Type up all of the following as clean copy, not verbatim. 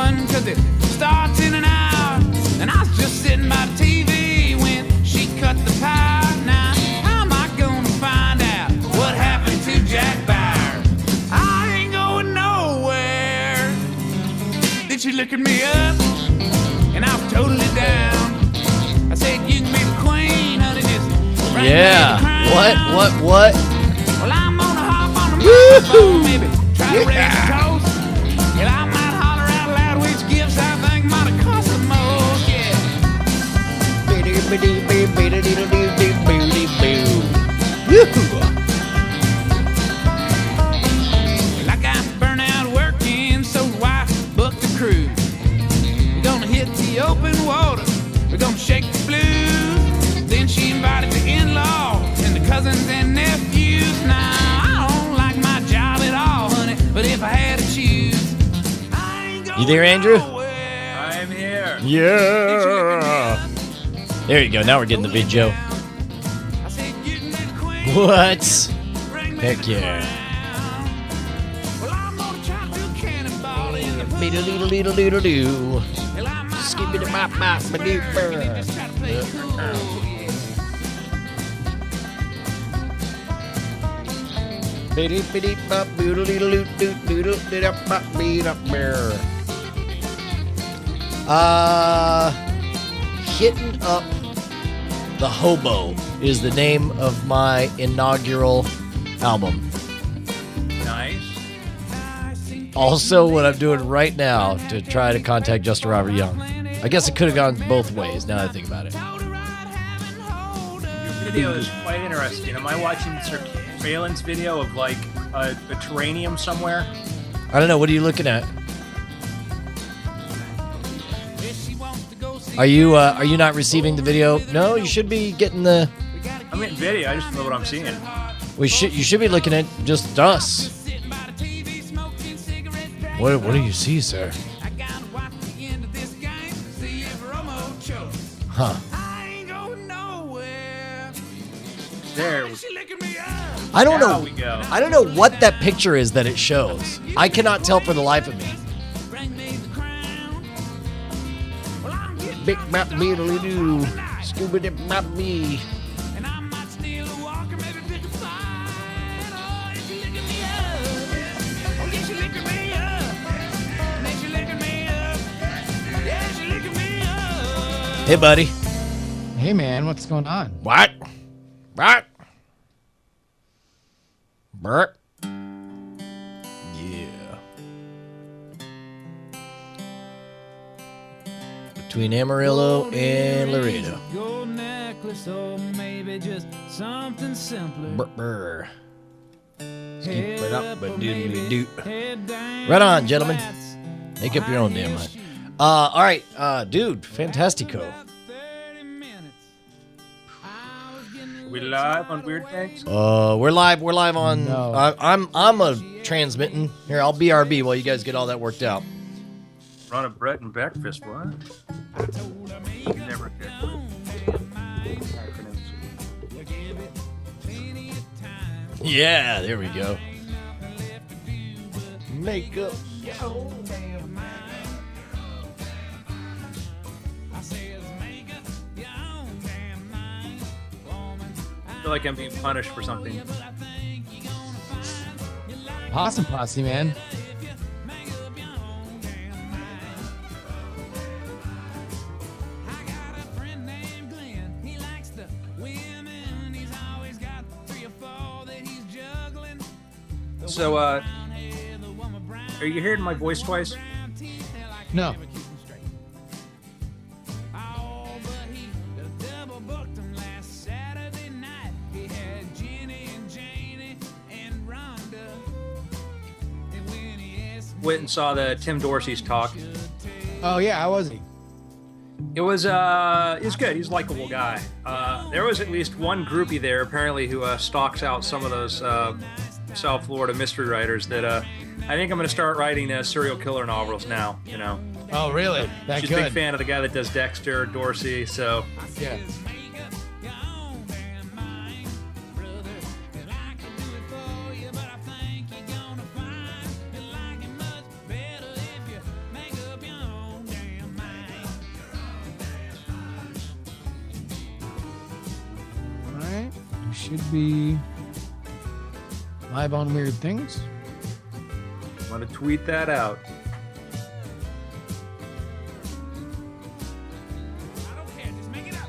going, cause it starts in an hour. And I was just sitting by the TV when she cut the power. Now, how am I gonna find out what happened to Jack Bauer? I ain't going nowhere. Then she looked me up, and I was totally down. I said, you can be the queen, honey, just bring me the crown. What? Well, I'm gonna hop on the microphone, maybe try to raise a toast. And I might holler out loud which gifts I think might have cost the most, yeah. Well, I got burnt out working, so I booked a cruise. We're gonna hit the open water, we're gonna shake the blues. Then she invited the in-laws and the cousins and nephews. Now, I don't like my job at all, honey, but if I had to choose, I ain't going You there, Andrew? nowhere. I'm here. Yeah. There you go. Now we're getting the video. I said, "You can be the queen, What? bring me Heck the yeah. crown." Well, I'm gonna try to do cannonball in the Beedle-deedle-deedle-deedle-doo. Well, I might Skip it, holler bop, out bop, my ba-doo, bird, and burr. just try to play it cool, yeah. Hitting Up the Hobo is the name of my inaugural album. Nice. Also, what I'm doing right now to try to contact Justin Robert Young. I guess it could have gone both ways now that I think about it. Your video is quite interesting. Am I watching surveillance video of like a terranium somewhere? I don't know. What are you looking at? Are you not receiving the video? No, you should be getting the. I'm getting video. I just don't know what I'm seeing. You should be looking at just us. What do you see, sir? Huh. There. I don't There know. we go. I don't know what that picture is that it shows. I cannot tell for the life of me. Big map beedly doo. Scuba dip map me. Hey, buddy. Hey, man, what's going on? What? What? Bert? Yeah. Between Amarillo and Laredo. Gold necklace, or maybe just something simpler. Brr. Scoop it Head up, but or doodly maybe doo. head down Right on, the gentlemen. flats. Make up your own damn mind. All right, dude, fantastico. We live on Weird Things? We're live on. No. I'm transmitting here. I'll BRB while you guys get all that worked out. Run a Brett and breakfast, what? Never did. Yeah, there we go. Make up. I feel like I'm being punished for something. Possum Posse, man. So, are you hearing my voice twice? No. Went and saw the Tim Dorsey's talk. Oh, yeah, how was he? It was good. He's a likable guy. There was at least one groupie there apparently who stalks out some of those South Florida mystery writers that I think I'm going to start writing serial killer novels now. You know. Oh, really? That She's good? a big fan of the guy that does Dexter, Dorsey. So Yeah. should be live on Weird Things. I'm going to tweet that out. I don't care, just make it up.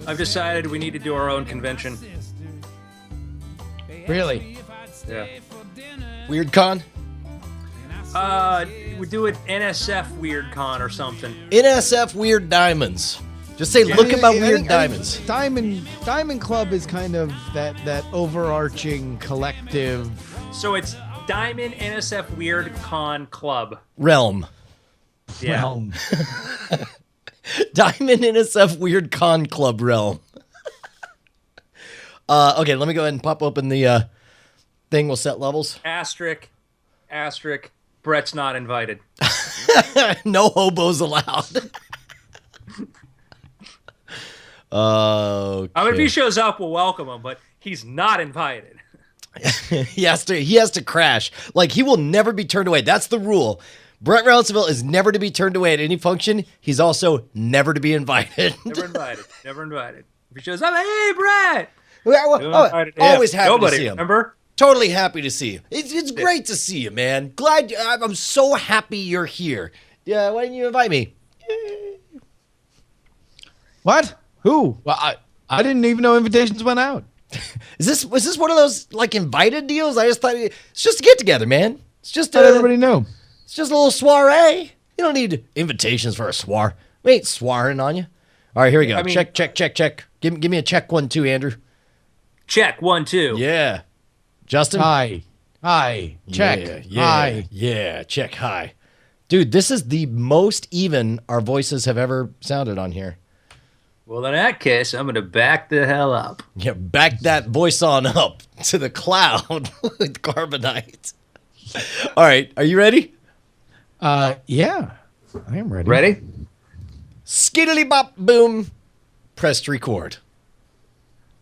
I've decided we need to do our own convention. Really? Yeah. Weird Con? We do it NSF Weird Con or something. NSF Weird Diamonds. Just say, look at my weird diamonds. Diamond Club is kind of that overarching collective. So it's Diamond NSF Weird Con Club. Realm. Yeah. realm. Diamond NSF Weird Con Club realm. Okay, let me go ahead and pop open the thing. We'll set levels. Asterisk. Brett's not invited. No hobos allowed. Okay. I mean, if he shows up, we'll welcome him, but he's not invited. he has to crash. Like, he will never be turned away. That's the rule. Brett Rounceville is never to be turned away at any function. He's also never to be invited. Never invited. If he shows up, hey, Brett! Always happy Nobody, to see him. remember? Totally happy to see you. It's great to see you, man. I'm so happy you're here. Yeah, why didn't you invite me? What? Who? Well, I didn't even know invitations went out. Was this one of those like invited deals? I just thought it's just a get together, man. It's just Let everybody know. It's just a little soiree. You don't need invitations for a soir. We ain't soiring on you. All right, here we go. I mean- check. Give me a check 1, 2, Andrew. Check, 1, 2. Yeah. Justin? Hi. Check. Yeah. Hi. Yeah, check. Hi. Dude, this is the most even our voices have ever sounded on here. Well, in that case, I'm going to back the hell up. Yeah, back that voice on up to the cloud with carbonite. All right, are you ready? Yeah. I am ready. Ready? Skiddly bop boom. Press to record.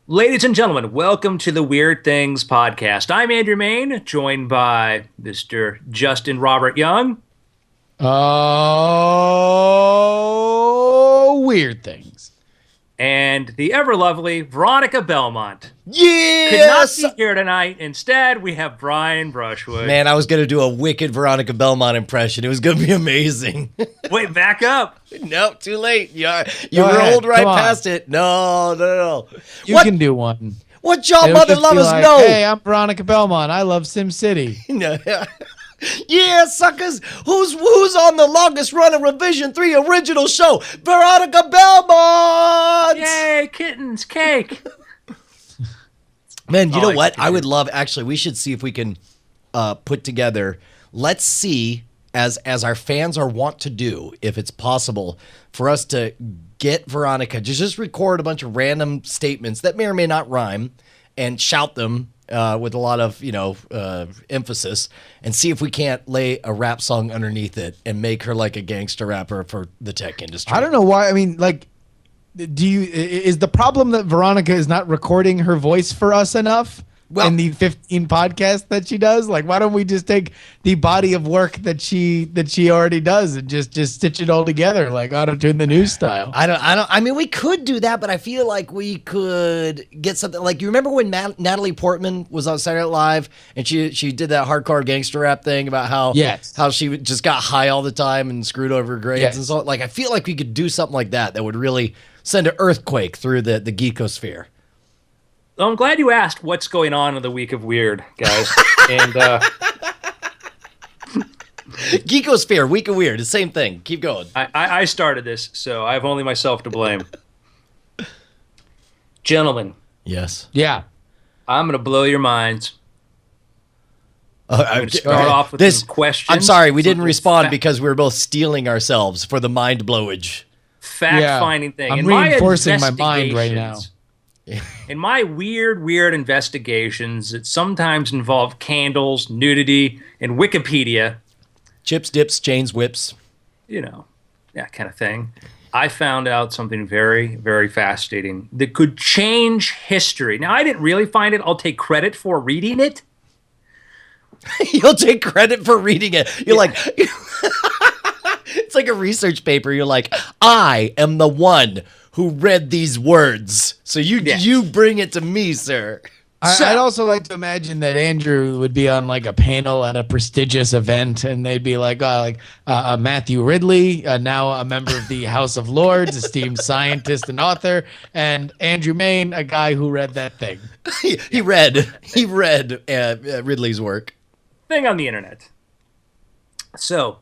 Ladies and gentlemen, welcome to the Weird Things podcast. I'm Andrew Main, joined by Mr. Justin Robert Young. Oh, Weird Things. And the ever-lovely Veronica Belmont. Yes! Could not be here tonight. Instead, we have Brian Brushwood. Man, I was going to do a wicked Veronica Belmont impression. It was going to be amazing. Wait, back up. Nope, too late. You Go rolled ahead, right come on. past it. No. You What? can do one. What y'all It'll mother just be lovers like, know? Hey, I'm Veronica Belmont. I love SimCity. Yeah, suckers. Who's on the longest running Revision 3 original show? Veronica Belmont! Yay, kittens, cake. Man, you Oh, know I what? see. I would love, actually, we should see if we can put together, let's see, as our fans are wont to do, if it's possible for us to get Veronica, just record a bunch of random statements that may or may not rhyme and shout them with a lot of, emphasis, and see if we can't lay a rap song underneath it and make her like a gangster rapper for the tech industry. I don't know why. I mean, like, is the problem that Veronica is not recording her voice for us enough in the 15 podcasts that she does? Like, why don't we just take the body of work that she already does and just stitch it all together, like auto-tune the news style? I mean, we could do that, but I feel like we could get something like, you remember when Natalie Portman was on Saturday Night Live and she did that hardcore gangster rap thing about how she just got high all the time and screwed over her grades and so, like, I feel like we could do something like that would really send an earthquake through the geekosphere. Well, I'm glad you asked what's going on in the week of weird, guys. And Geekosphere, week of weird, the same thing. Keep going. I started this, so I have only myself to blame. Gentlemen, Yes. Yeah. I'm going to blow your minds. I'm going to start okay. off with some questions. I'm sorry, we didn't Some respond because we were both stealing ourselves for the mind blowage. fact-finding thing. I'm In my reinforcing my mind right now. investigations- In my weird investigations that sometimes involve candles, nudity, and Wikipedia, Chips, dips, chains, whips. that kind of thing. I found out something very, very fascinating that could change history. Now, I didn't really find it. I'll take credit for reading it. You'll take credit for reading it. You're like, it's like a research paper. You're like, I am the one who read these words. So you bring it to me, sir. I'd also like to imagine that Andrew would be on like a panel at a prestigious event, and they'd be like, Matthew Ridley, now a member of the House of Lords, esteemed scientist and author, and Andrew Main, a guy who read that thing. He read Ridley's work. Thing on the internet. So,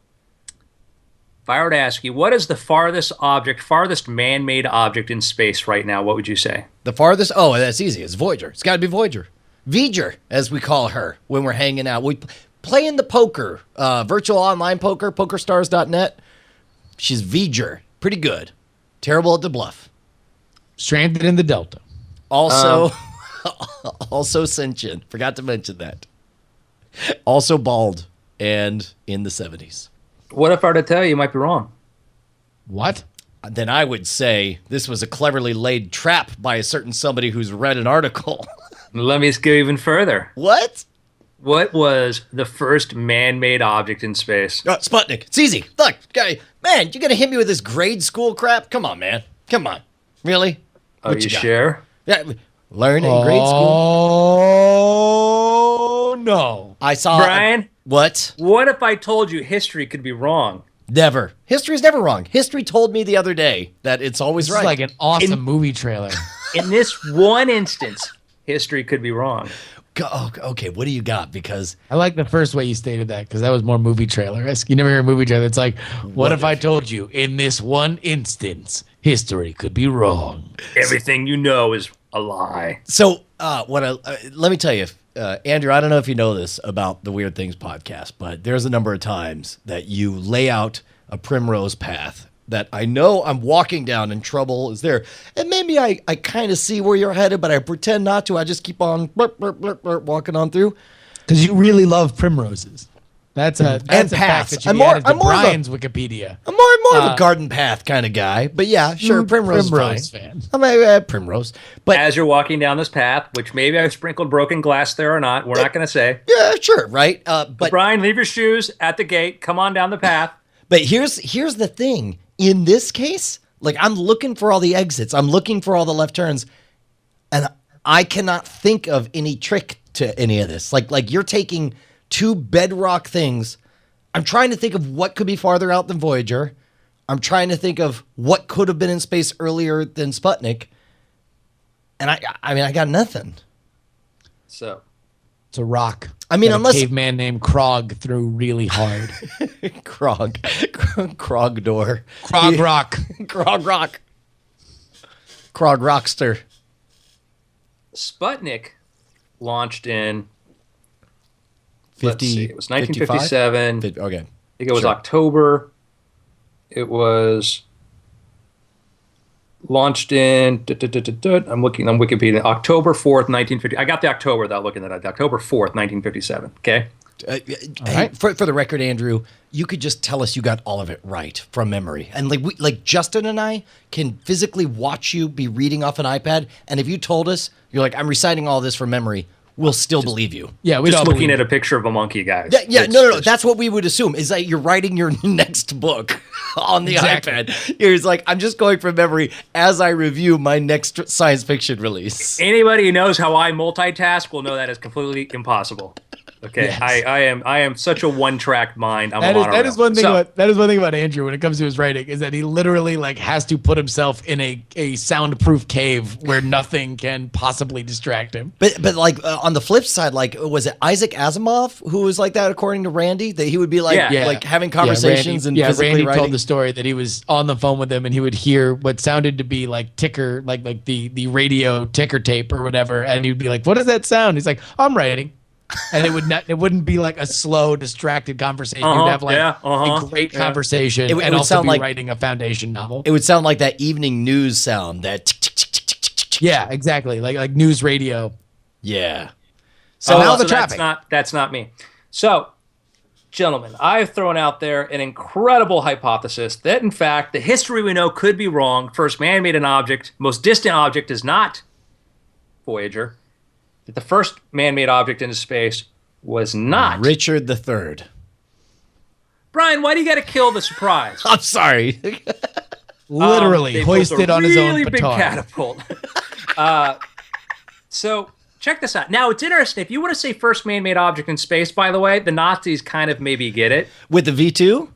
if I were to ask you, what is the farthest man-made object in space right now, what would you say? The farthest? Oh, that's easy. It's Voyager. It's got to be Voyager. V'ger, as we call her when we're hanging out. We play in the poker, virtual online poker, pokerstars.net. She's V'ger. Pretty good. Terrible at the bluff. Stranded in the Delta. Also, also sentient. Forgot to mention that. Also bald and in the 70s. What if I were to tell you, you might be wrong? What? Then I would say this was a cleverly laid trap by a certain somebody who's read an article. Let me go even further. What? What was the first man-made object in space? Sputnik. It's easy. Look, guy, man, you're going to hit me with this grade school crap? Come on, man. Come on. Really? Are you sure? Yeah, learn in grade school. Oh, no. I saw... Brian? What? What if I told you history could be wrong? Never. History's never wrong. History told me the other day that it's always This right. is like an awesome movie trailer. In this one instance, history could be wrong. Okay, what do you got? Because I like the first way you stated that because that was more movie trailer-esque. You never hear a movie trailer. It's like, what if I told you in this one instance, history could be wrong? Everything you know is a lie. so let me tell you, Andrew, I don't know if you know this about the Weird Things podcast, but there's a number of times that you lay out a primrose path that I know I'm walking down and trouble is there. And maybe I kind of see where you're headed, but I pretend not to. I just keep on walking on through. Because you really love primroses. That's a fact paths. that you I'm added to more of a- Brian's Wikipedia. I'm more of a garden path kind of guy, but yeah, sure, primrose fan. I'm a primrose, but As you're walking down this path, which maybe I've sprinkled broken glass there or not, we're not going to say. yeah, sure, right. But Brian, leave your shoes at the gate. Come on down the path. But here's the thing. In this case, like I'm looking for all the exits. I'm looking for all the left turns. And I cannot think of any trick to any of this. Like you're taking two bedrock things. I'm trying to think of what could be farther out than Voyager. I'm trying to think of what could have been in space earlier than Sputnik. And I got nothing. So It's a rock. I mean, that unless- a caveman named Krog threw really hard. Krog door. Krog rock. Krog rock. Krog rockster. Sputnik launched in, 50, let's see, it was 1957. 55? Okay. I think it was Sure. October. It was launched in, I'm looking on Wikipedia, October 4th, 1950. I got the October without looking at it. October 4th, 1957. Okay. Hey, right. for the record, Andrew, you could just tell us you got all of it right from memory. And like Justin and I can physically watch you be reading off an iPad. And if you told us, you're like, I'm reciting all this from memory, we'll still believe you. Yeah, we Just don't looking believe at a picture of a monkey, guys. Yeah, no. That's what we would assume is that you're writing your next book on the Exactly. iPad. You're just like, I'm just going from memory as I review my next science fiction release. Anybody who knows how I multitask will know that is completely impossible. Okay, Yes. I am such a one-track mind. I'm That a is monorail. one thing So, about that is one thing about Andrew when it comes to his writing is that he literally like has to put himself in a soundproof cave where nothing can possibly distract him. But like on the flip side, like was it Isaac Asimov who was like that according to Randy? That he would be like Yeah. like having conversations and physically Randy writing. told the story that he was on the phone with him and he would hear what sounded to be like ticker, like the radio ticker tape or whatever, and he'd be like, "What does that sound?" He's like, "I'm writing." And it wouldn't be like a slow, distracted conversation. You'd have like a great conversation It would and also sound be like- writing a foundation novel. It would sound like that evening news sound. That tick, tick, tick, tick, tick, tick, tick. Yeah, exactly. Like news radio. Yeah. so now the that's traffic. not me. So gentlemen, I have thrown out there an incredible hypothesis that, in fact, the history we know could be wrong. First man made an object. Most distant object is not Voyager. That the first man-made object into space was not Richard III. Brian, why do you got to kill the surprise? I'm sorry. Literally They hoisted built a on his own really big petard. catapult. So check this out. Now, it's interesting. If you want to say first man-made object in space, by the way, the Nazis kind of maybe get it. With the V2?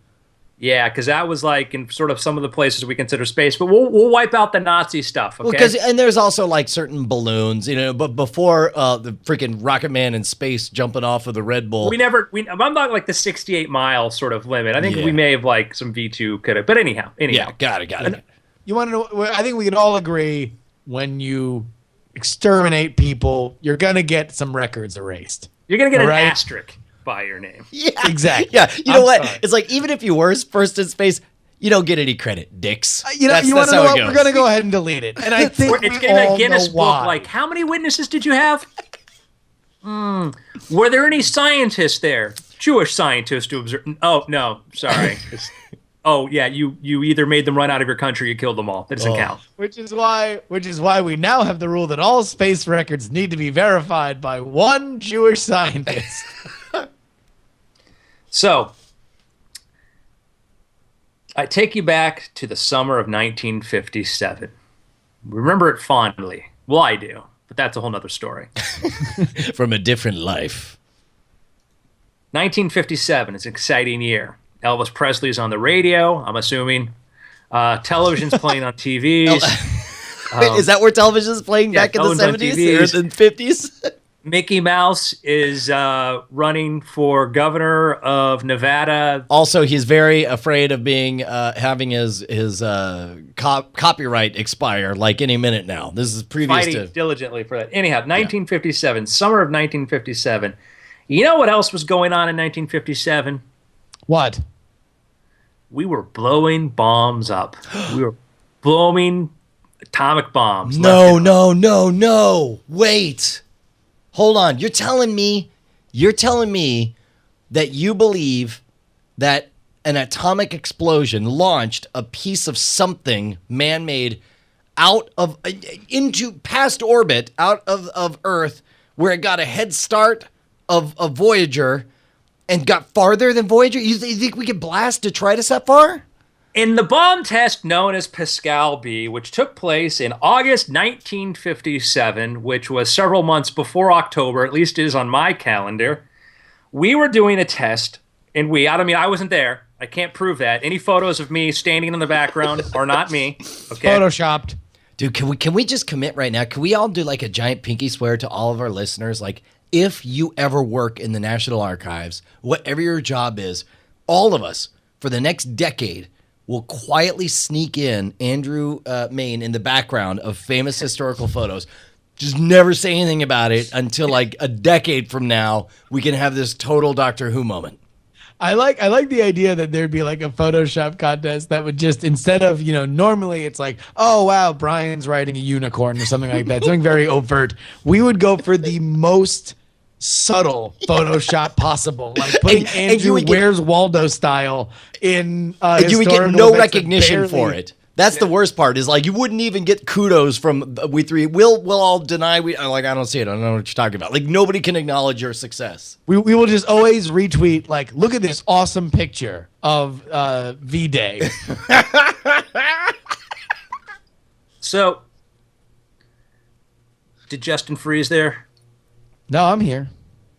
Yeah, because that was like in sort of some of the places we consider space. But we'll wipe out the Nazi stuff, okay? Well, and there's also like certain balloons, but before the freaking Rocket Man in space jumping off of the Red Bull. I'm not like the 68-mile sort of limit. I think we may have like some V2 could have. But anyhow. Yeah, got it. You want to know? I think we can all agree when you exterminate people, you're gonna get some records erased. You're gonna get an Right? asterisk by your name. Yeah, Exactly. Yeah, you know I'm what? sorry. It's like even if you were first in space, you don't get any credit, dicks. You want to know how it what? goes. We're gonna go ahead and delete it. And I think It's we in a all Guinness know book. why. Like, how many witnesses did you have? Were there any scientists there? Jewish scientists to observe? Oh no, sorry. Oh yeah, you either made them run out of your country, or you killed them all. That doesn't count. Which is why we now have the rule that all space records need to be verified by one Jewish scientist. So, I take you back to the summer of 1957. Remember it fondly. Well, I do, but that's a whole nother story. From a different life. 1957 is an exciting year. Elvis Presley's on the radio, I'm assuming. Television's playing on TVs. Wait, is that where television's playing back in the television's on 70s or TVs. the 50s? Mickey Mouse is running for governor of Nevada. Also, he's very afraid of being having his copyright expire like any minute now. This is previous Fighting to diligently for that. Anyhow, 1957, summer of 1957. You know what else was going on in 1957? What? We were blowing bombs up. We were blowing atomic bombs. left and right. No. Wait. Hold on. You're telling me that you believe that an atomic explosion launched a piece of something man-made out of into past orbit out of Earth where it got a head start of Voyager and got farther than Voyager? You think we could blast detritus that far? In the bomb test known as Pascal B, which took place in August 1957, which was several months before October, at least it is on my calendar, we were doing a test, and I wasn't there. I can't prove that. Any photos of me standing in the background are not me. Okay. Photoshopped. Dude, can we just commit right now? Can we all do like a giant pinky swear to all of our listeners? Like, if you ever work in the National Archives, whatever your job is, all of us for the next decade will quietly sneak in Andrew Main in the background of famous historical photos. Just never say anything about it until like a decade from now, we can have this total Doctor Who moment. I like the idea that there'd be like a Photoshop contest that would just, instead of, normally it's like, oh wow, Brian's riding a unicorn or something like that, something very overt. We would go for the most subtle Photoshop possible, like putting Andrew Where's Waldo style in And you would get no recognition barely for it. That's the worst part. Is like you wouldn't even get kudos from we three. We'll all deny I don't see it. I don't know what you're talking about. Like nobody can acknowledge your success. We will just always retweet like, look at this awesome picture of V-Day. So, did Justin freeze there? No, I'm here.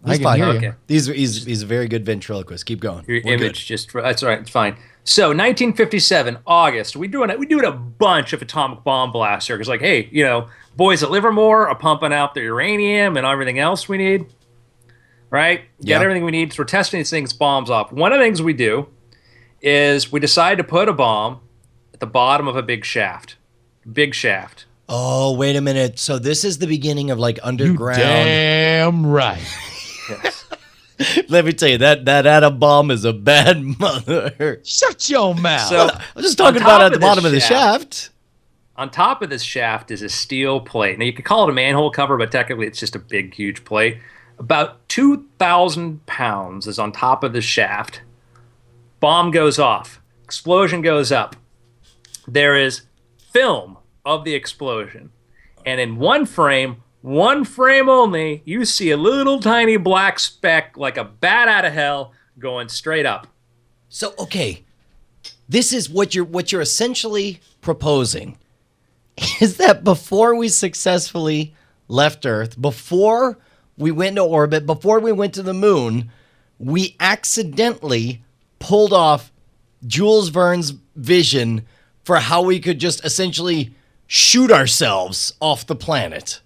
He's I can fine. hear Okay. you. He's a very good ventriloquist. Keep going. Your We're image that's all right. It's fine. So 1957, August, we doing a bunch of atomic bomb blasts here. Because like, hey, boys at Livermore are pumping out the uranium and everything else we need. Right? Yeah. Got everything we need. So we're testing these things, bombs off. One of the things we do is we decide to put a bomb at the bottom of a big shaft. Big shaft. Oh, wait a minute. So this is the beginning of like underground. Damn right. Yes. Let me tell you, that atom bomb is a bad mother. Shut your mouth. So I'm just talking on about top at the of this bottom of the shaft. On top of this shaft is a steel plate. Now, you could call it a manhole cover, but technically it's just a big, huge plate. About 2,000 pounds is on top of the shaft. Bomb goes off. Explosion goes up. There is film of the explosion. And in one frame only, you see a little tiny black speck like a bat out of hell going straight up. So, okay, this is what you're essentially proposing is that before we successfully left Earth, before we went into orbit, before we went to the moon, we accidentally pulled off Jules Verne's vision for how we could just essentially shoot ourselves off the planet.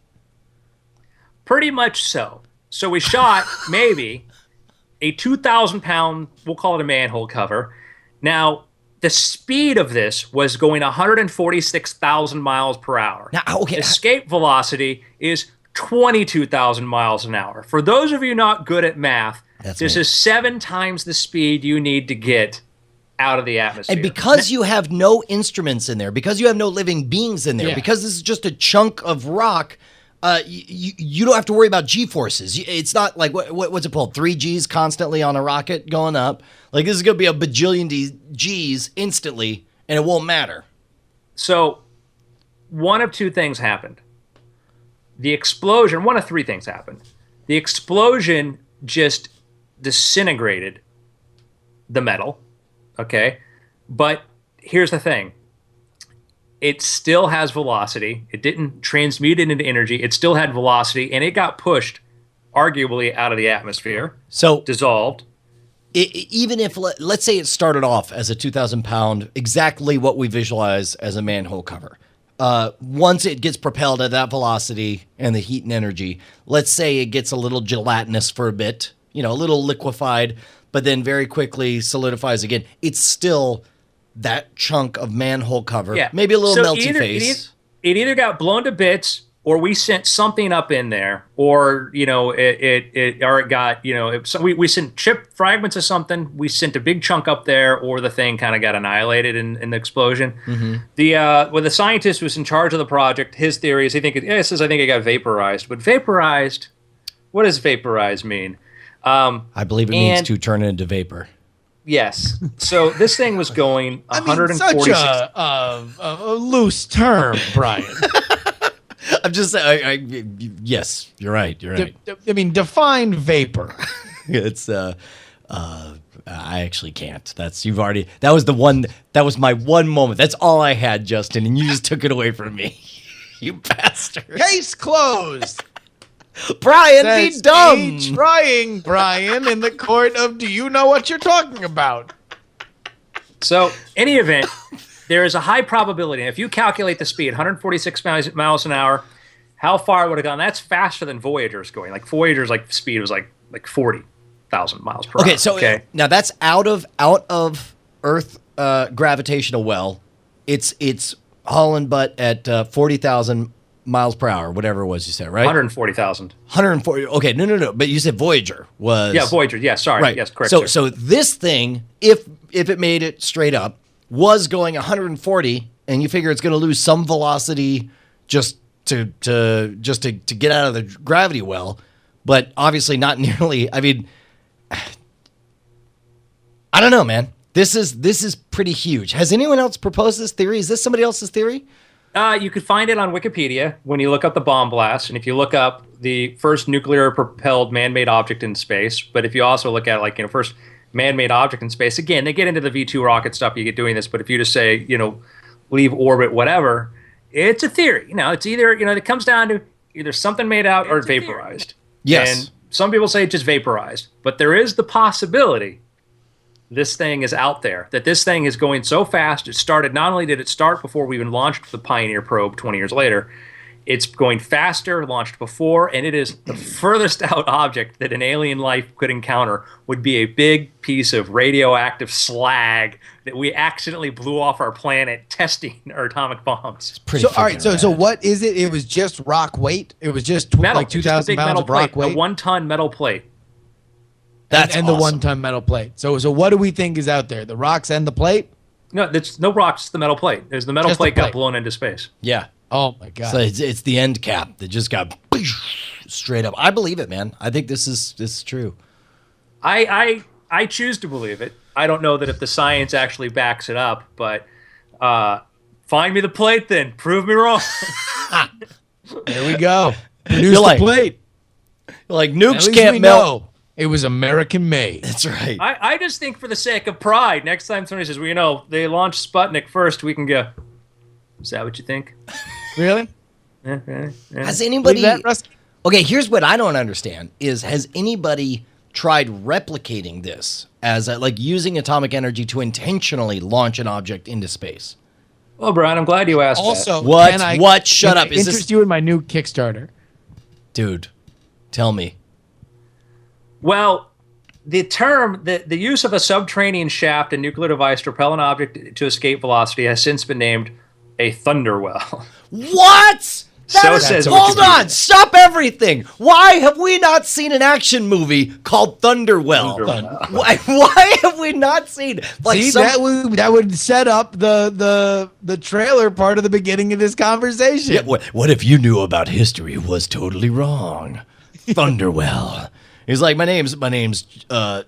Pretty much so. So we shot maybe a 2,000 pound, we'll call it a manhole cover. Now, the speed of this was going 146,000 miles per hour. Now, okay. Escape velocity is 22,000 miles an hour. For those of you not good at math, this is 7 times the speed you need to get out of the atmosphere. And because you have no instruments in there, because you have no living beings in there, because this is just a chunk of rock, you don't have to worry about G-forces. It's not like, what's it called, 3 Gs constantly on a rocket going up. Like, this is going to be a bajillion Gs instantly, and it won't matter. So, one of 2 things happened. The explosion, one of 3 things happened. The explosion just disintegrated the metal, okay? But here's the thing. It still has velocity. It didn't transmute it into energy. It still had velocity, and it got pushed, arguably, out of the atmosphere. So dissolved. Even if, let's say it started off as a 2,000 pound, exactly what we visualize as a manhole cover. Once it gets propelled at that velocity and the heat and energy, let's say it gets a little gelatinous for a bit, a little liquefied, but then very quickly solidifies again. It's still that chunk of manhole cover, maybe a little melty face. It either got blown to bits, or we sent something up in there, or we sent chip fragments of something. We sent a big chunk up there, or the thing kind of got annihilated in the explosion. Mm-hmm. The scientist who was in charge of the project, his theory is I think it got vaporized. But vaporized, what does vaporized mean? I believe it means to turn it into vapor. Yes. So this thing was going 146. Such a loose term, Brian. I'm just saying. Yes, you're right. You're right. Define vapor. It's I actually can't. That was my one moment. That's all I had, Justin, and you just took it away from me. You bastard. Case closed. Brian, be dumb. Trying, Brian, in the court of do you know what you're talking about? So, any event, there is a high probability. If you calculate the speed, 146 miles an hour, how far it would have gone? That's faster than Voyager's going. Like Voyager's speed was like 40,000 miles per hour. Okay, so now that's out of Earth gravitational well. It's hauling butt at 40,000 miles per hour, whatever it was you said, right? 140,000. 140. Okay, no. But you said Voyager was. Yeah, Voyager. Yeah, sorry. Right. Yes, correct. So this thing, if it made it straight up, was going 140, and you figure it's going to lose some velocity just to get out of the gravity well, but obviously not nearly. I mean, I don't know, man. This is pretty huge. Has anyone else proposed this theory? Is this somebody else's theory? You could find it on Wikipedia when you look up the bomb blast, and if you look up the first nuclear-propelled man-made object in space, but if you also look at first man-made object in space, again, they get into the V2 rocket stuff, you get doing this, but if you just say, leave orbit, whatever, it's a theory. It's either, it comes down to either something made out or vaporized. Yes. And some people say it just vaporized, but there is the possibility this thing is out there, that this thing is going so fast. It started, not only did it start before we even launched the Pioneer probe 20 years later, it's going faster, launched before, and it is the furthest out object that an alien life could encounter would be a big piece of radioactive slag that we accidentally blew off our planet testing our atomic bombs. So, all right, so what is it? It was just rock weight? It was just metal, like 2,000 pounds of rock weight? A 1-ton metal plate. And the 1-ton metal plate. So what do we think is out there? The rocks and the plate? No, there's no rocks. It's the metal plate. There's the metal plate got blown into space. Yeah. Oh my God. So it's the end cap that just got. Straight up. I believe it, man. I think this is true. I choose to believe it. I don't know that if the science actually backs it up, but find me the plate then. Prove me wrong. There we go. Produce You're the like- plate. Like At nukes least can't we melt. know it was American made. That's right. I just think for the sake of pride, next time somebody says, well, you know, they launched Sputnik first, we can go, is that what you think? Really? Yeah, yeah, yeah. Has anybody? Believe that, Rusty? Okay, here's what I don't understand: has anybody tried replicating this as like using atomic energy to intentionally launch an object into space? Well, Brian, I'm glad you asked that. Also, What? can I- What? Shut can up. I Is this- interest you in my new Kickstarter? Dude, tell me. Well, the use of a subterranean shaft and nuclear device to propel an object to escape velocity has since been named a Thunderwell. What? So says Hold Wikipedia. on, stop everything. Why have we not seen an action movie called Thunderwell? Thunderwell. Why have we not seen like See, that would set up the trailer part of the beginning of this conversation. Yeah, what if you knew about history was totally wrong? Thunderwell. He's like, my name's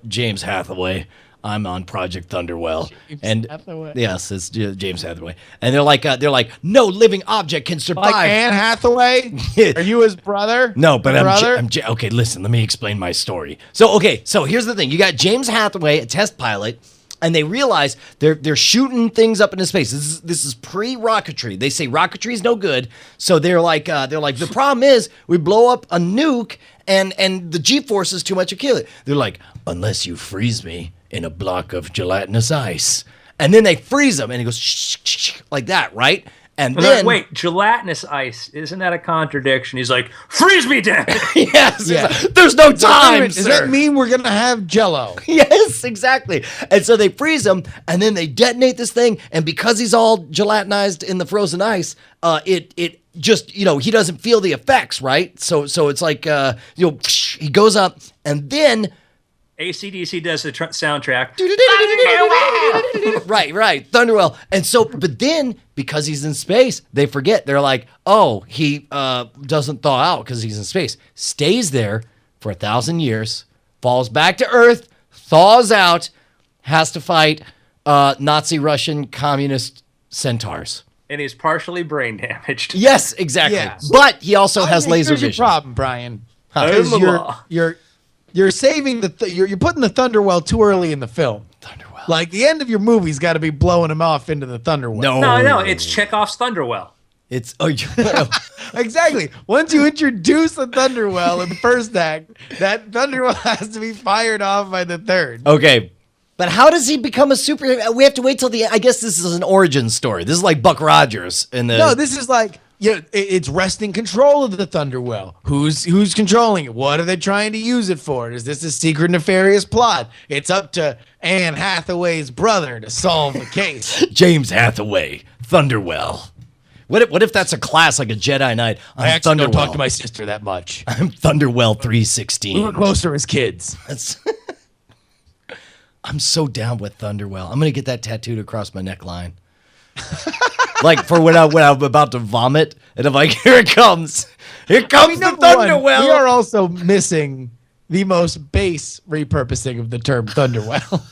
James Hathaway. I'm on Project Thunderwell. James Hathaway. Yes, it's James Hathaway. And they're like, no living object can survive. Like Anne Hathaway? Are you his brother? No, but brother? okay, listen, let me explain my story. So here's the thing. You got James Hathaway, a test pilot, and they realize they're shooting things up into space. This is pre-rocketry. They say rocketry is no good. So they're like the problem is we blow up a nuke and the G-force is too much to kill it. They're like, unless you freeze me in a block of gelatinous ice. And then they freeze him and he goes shh, shh, shh, like that, right? And then Wait, gelatinous ice, isn't that a contradiction? He's like, freeze me down. yes, Yeah. there's no Wait a time, minute, does sir. that mean we're going to have Jell-O? Yes, exactly. And so they freeze him, and then they detonate this thing. And because he's all gelatinized in the frozen ice, it just he doesn't feel the effects, right? So it's like he goes up, and then AC/DC does the soundtrack. right, Thunderwell. And so, but then because he's in space, they forget. They're like, oh, he doesn't thaw out because he's in space. Stays there for 1,000 years, falls back to Earth, thaws out, has to fight Nazi Russian communist centaurs. And he's partially brain damaged. Yes, exactly. Yeah. But he also has laser Here's your vision. problem, Brian. I'm Because the law. you're saving you're putting the Thunderwell too early in the film. Thunderwell. Like the end of your movie's got to be blowing him off into the Thunderwell. No, it's Chekhov's Thunderwell. It's Exactly. Once you introduce the Thunderwell in the first act, that Thunderwell has to be fired off by the third. okay. But how does he become a super? We have to wait till the. I guess this is an origin story. This is like Buck Rogers in the. No, this is like it's wresting control of the Thunderwell. Who's controlling it? What are they trying to use it for? Is this a secret nefarious plot? It's up to Anne Hathaway's brother to solve the case. James Hathaway, Thunderwell. What if that's a class like a Jedi Knight? I I'm actually Thunderwell. don't talk to my sister that much. I'm Thunderwell We 316. were closer as kids. That's I'm so down with Thunderwell. I'm gonna get that tattooed across my neckline. Like for when I'm about to vomit, and I'm like, here it comes. Here comes the Number one, Thunderwell. we are also missing the most base repurposing of the term Thunderwell.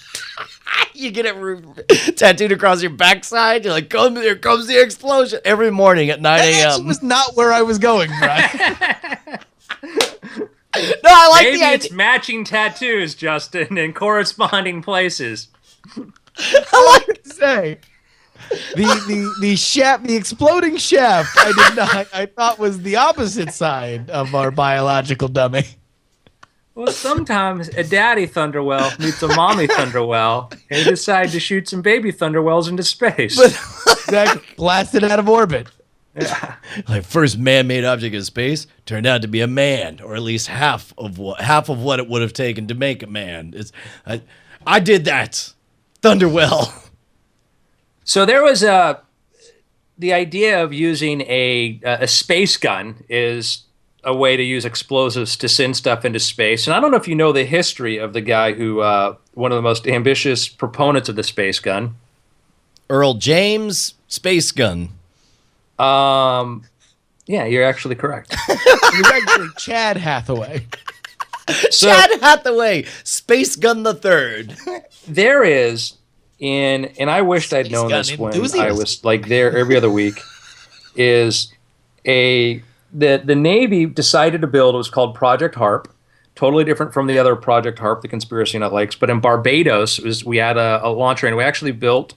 You get it tattooed across your backside. You're like, come, here comes the explosion. Every morning at 9 That actually a.m. was not where I was going, Brian. No, I like Maybe the it's idea. matching tattoos, Justin, in corresponding places. I like Say the shaft, the exploding shaft. I thought was the opposite side of our biological dummy. Well, sometimes a daddy Thunderwell meets a mommy Thunderwell, and they decide to shoot some baby Thunderwells into space. Exactly, blasted out of orbit. like first man-made object in space turned out to be a man, or at least half of what it would have taken to make a man. I did that, Thunderwell. So there was the idea of using a space gun is a way to use explosives to send stuff into space. And I don't know if you know the history of the guy who one of the most ambitious proponents of the space gun. Earl James Space Gun. Yeah, you're actually correct. It was actually Chad Hathaway. So Chad Hathaway, Space Gun the Third. there is and I wished I'd known gun this when enthusiast. I was like there every other week, is the Navy decided to build, it was called Project Harp. Totally different from the other Project Harp, the conspiracy nut likes. But in Barbados, we had a launcher, and we actually built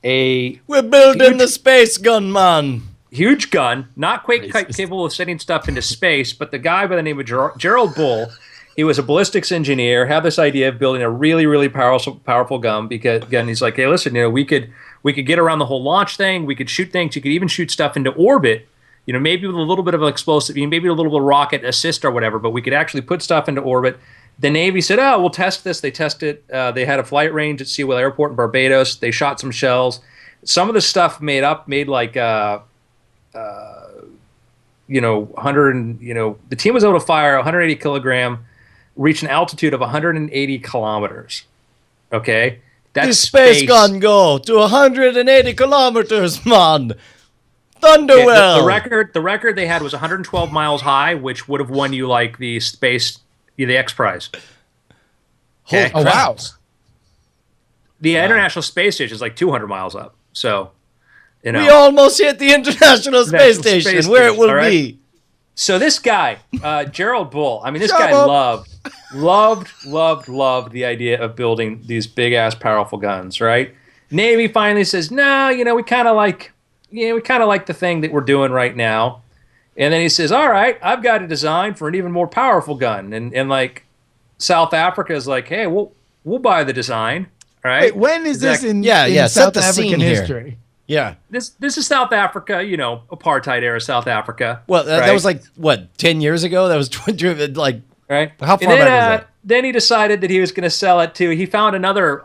We're building the Space Gun, man. huge gun, not quite capable of sending stuff into space, but the guy by the name of Gerald Bull, he was a ballistics engineer, had this idea of building a really, really powerful gun. Because again, he's like, hey, listen, we could get around the whole launch thing. We could shoot things. You could even shoot stuff into orbit. Maybe with a little bit of an explosive, maybe a little bit of rocket assist or whatever, but we could actually put stuff into orbit. The Navy said, oh, we'll test this. They tested. They had a flight range at Sewell Airport in Barbados. They shot some shells. Some of the stuff made like 100, the team was able to fire 180 kilogram, reach an altitude of 180 kilometers. Okay? That's The space gun go to 180 kilometers, man. Thunderwell. The record they had was 112 miles high, which would have won you like the X Prize. Holy Oh, wow. The International Space Station is like 200 miles up. So, we almost hit the International Space Station, where it will be. So this guy, Gerald Bull, this Shut guy up. loved the idea of building these big ass powerful guns, right? Navy finally says, no, we kind of like the thing that we're doing right now. And then he says, all right, I've got a design for an even more powerful gun. And like South Africa is like, hey, we'll buy the design. Right? Wait, when is this in set South the scene African here. history? Yeah. This is South Africa, apartheid era South Africa. Well, that right? was like, what, 10 years ago? That was like, right? How far and then, back was that? Then he decided that he was going to sell it to. He found another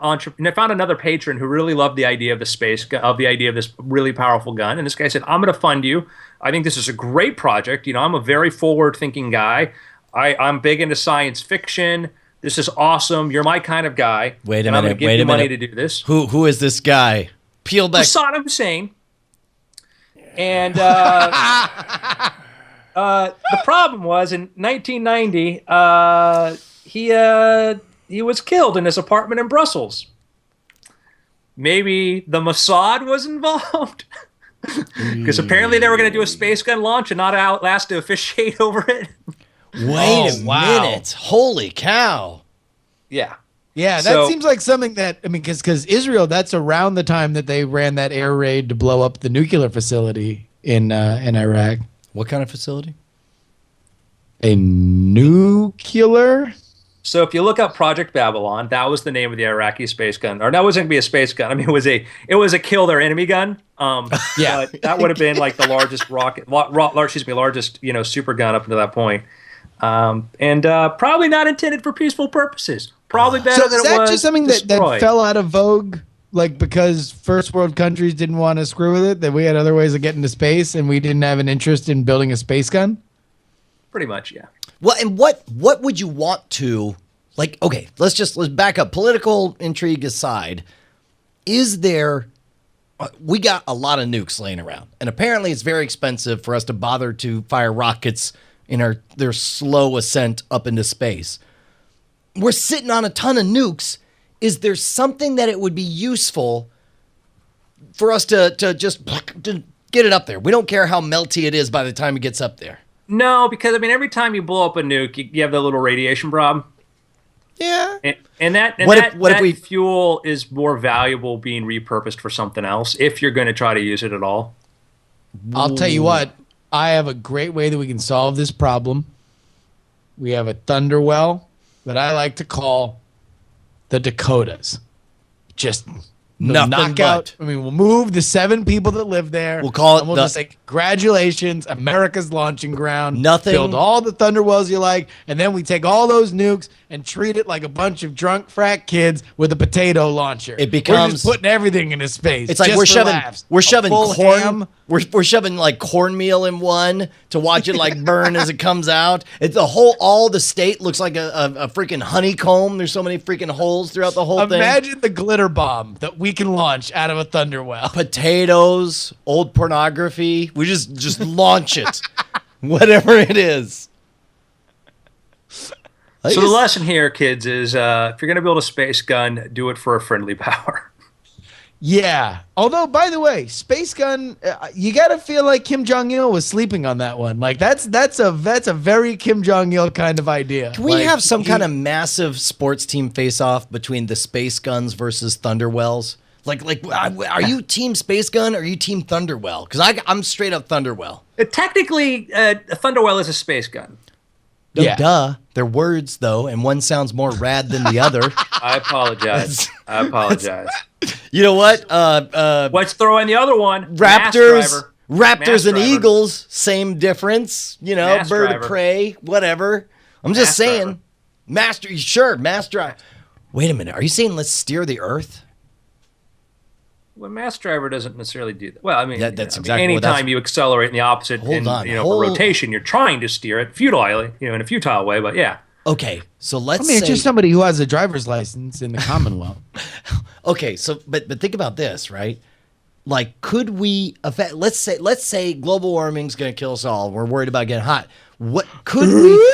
patron who really loved the idea of the idea of this really powerful gun. And this guy said, "I'm going to fund you. I think this is a great project. I'm a very forward-thinking guy. I'm big into science fiction. This is awesome. You're my kind of guy. Wait a and minute. I'm going to give you money to do this." Who is this guy? Peel back. Saddam Hussein. And the problem was in 1990, he was killed in his apartment in Brussels. Maybe the Mossad was involved, because apparently they were going to do a space gun launch and not Outlast to officiate over it. Wait a minute! Holy cow! Yeah. Yeah, that So- seems like something that because Israel, that's around the time that they ran that air raid to blow up the nuclear facility in Iraq. What kind of facility? A nuclear? So if you look up Project Babylon, that was the name of the Iraqi space gun, or that wasn't going to be a space gun. It was a kill their enemy gun. Yeah. But that would have been like the largest largest super gun up until that point, and probably not intended for peaceful purposes. Probably better So than is it that was just something that destroyed. fell out of vogue, like because first world countries didn't want to screw with it, that we had other ways of getting to space and we didn't have an interest in building a space gun? Pretty much, yeah. Well, and what would you want to, like, okay, let's back up. Political intrigue aside, is there, we got a lot of nukes laying around, and apparently it's very expensive for us to bother to fire rockets in their slow ascent up into space. We're sitting on a ton of nukes. Is there something that it would be useful for us to just to get it up there? We don't care how melty it is by the time it gets up there. No, because every time you blow up a nuke, you have that little radiation problem. Yeah. And that fuel is more valuable being repurposed for something else if you're going to try to use it at all. I'll tell you what, I have a great way that we can solve this problem. We have a Thunderwell that I like to call the Dakotas. Just Nothing knock out. but. We'll move the 7 people that live there. We'll call it and we'll the- just say, congratulations, America's launching ground. Nothing- Build all the Thunderwells you like, and then we take all those nukes and treat it like a bunch of drunk frat kids with a potato launcher. It We're becomes- just putting everything into space. It's like just we're for shoving laughs. we're A shoving full corn ham. we're shoving like cornmeal in one to watch it like burn as it comes out. It's all the state looks like a freaking honeycomb. There's so many freaking holes throughout the whole thing. Imagine the glitter bomb that we can launch out of a Thunderwell. Potatoes, old pornography. We just launch it. Whatever it is. So the lesson here, kids, is if you're going to build a space gun, do it for a friendly power. Yeah. Although, by the way, space gun, you got to feel like Kim Jong-il was sleeping on that one. Like that's a very Kim Jong-il kind of idea. Can we have some kind of massive sports team face-off between the space guns versus Thunderwells? Like, are you team space gun or are you team Thunderwell? Because I'm straight up Thunderwell. Technically, a Thunderwell is a space gun. Yeah. Duh. They're words, though, and one sounds more rad than the other. I apologize. You know what? Let's throw in the other one. Raptors Mass and driver. Eagles, same difference. You know, Mass bird driver. of prey, whatever. I'm just saying. Mass drive. Wait a minute. Are you saying let's steer the Earth? Well, mass driver doesn't necessarily do that. Well, I mean, that's exactly what anytime you accelerate in the opposite, for rotation, you're trying to steer it futilely, in a futile way. But yeah. Okay, so let's. I mean, it's just somebody who has a driver's license in the Commonwealth. Okay, so but think about this, right? Like, could we affect? Let's say global warming's going to kill us all. We're worried about getting hot. What could we?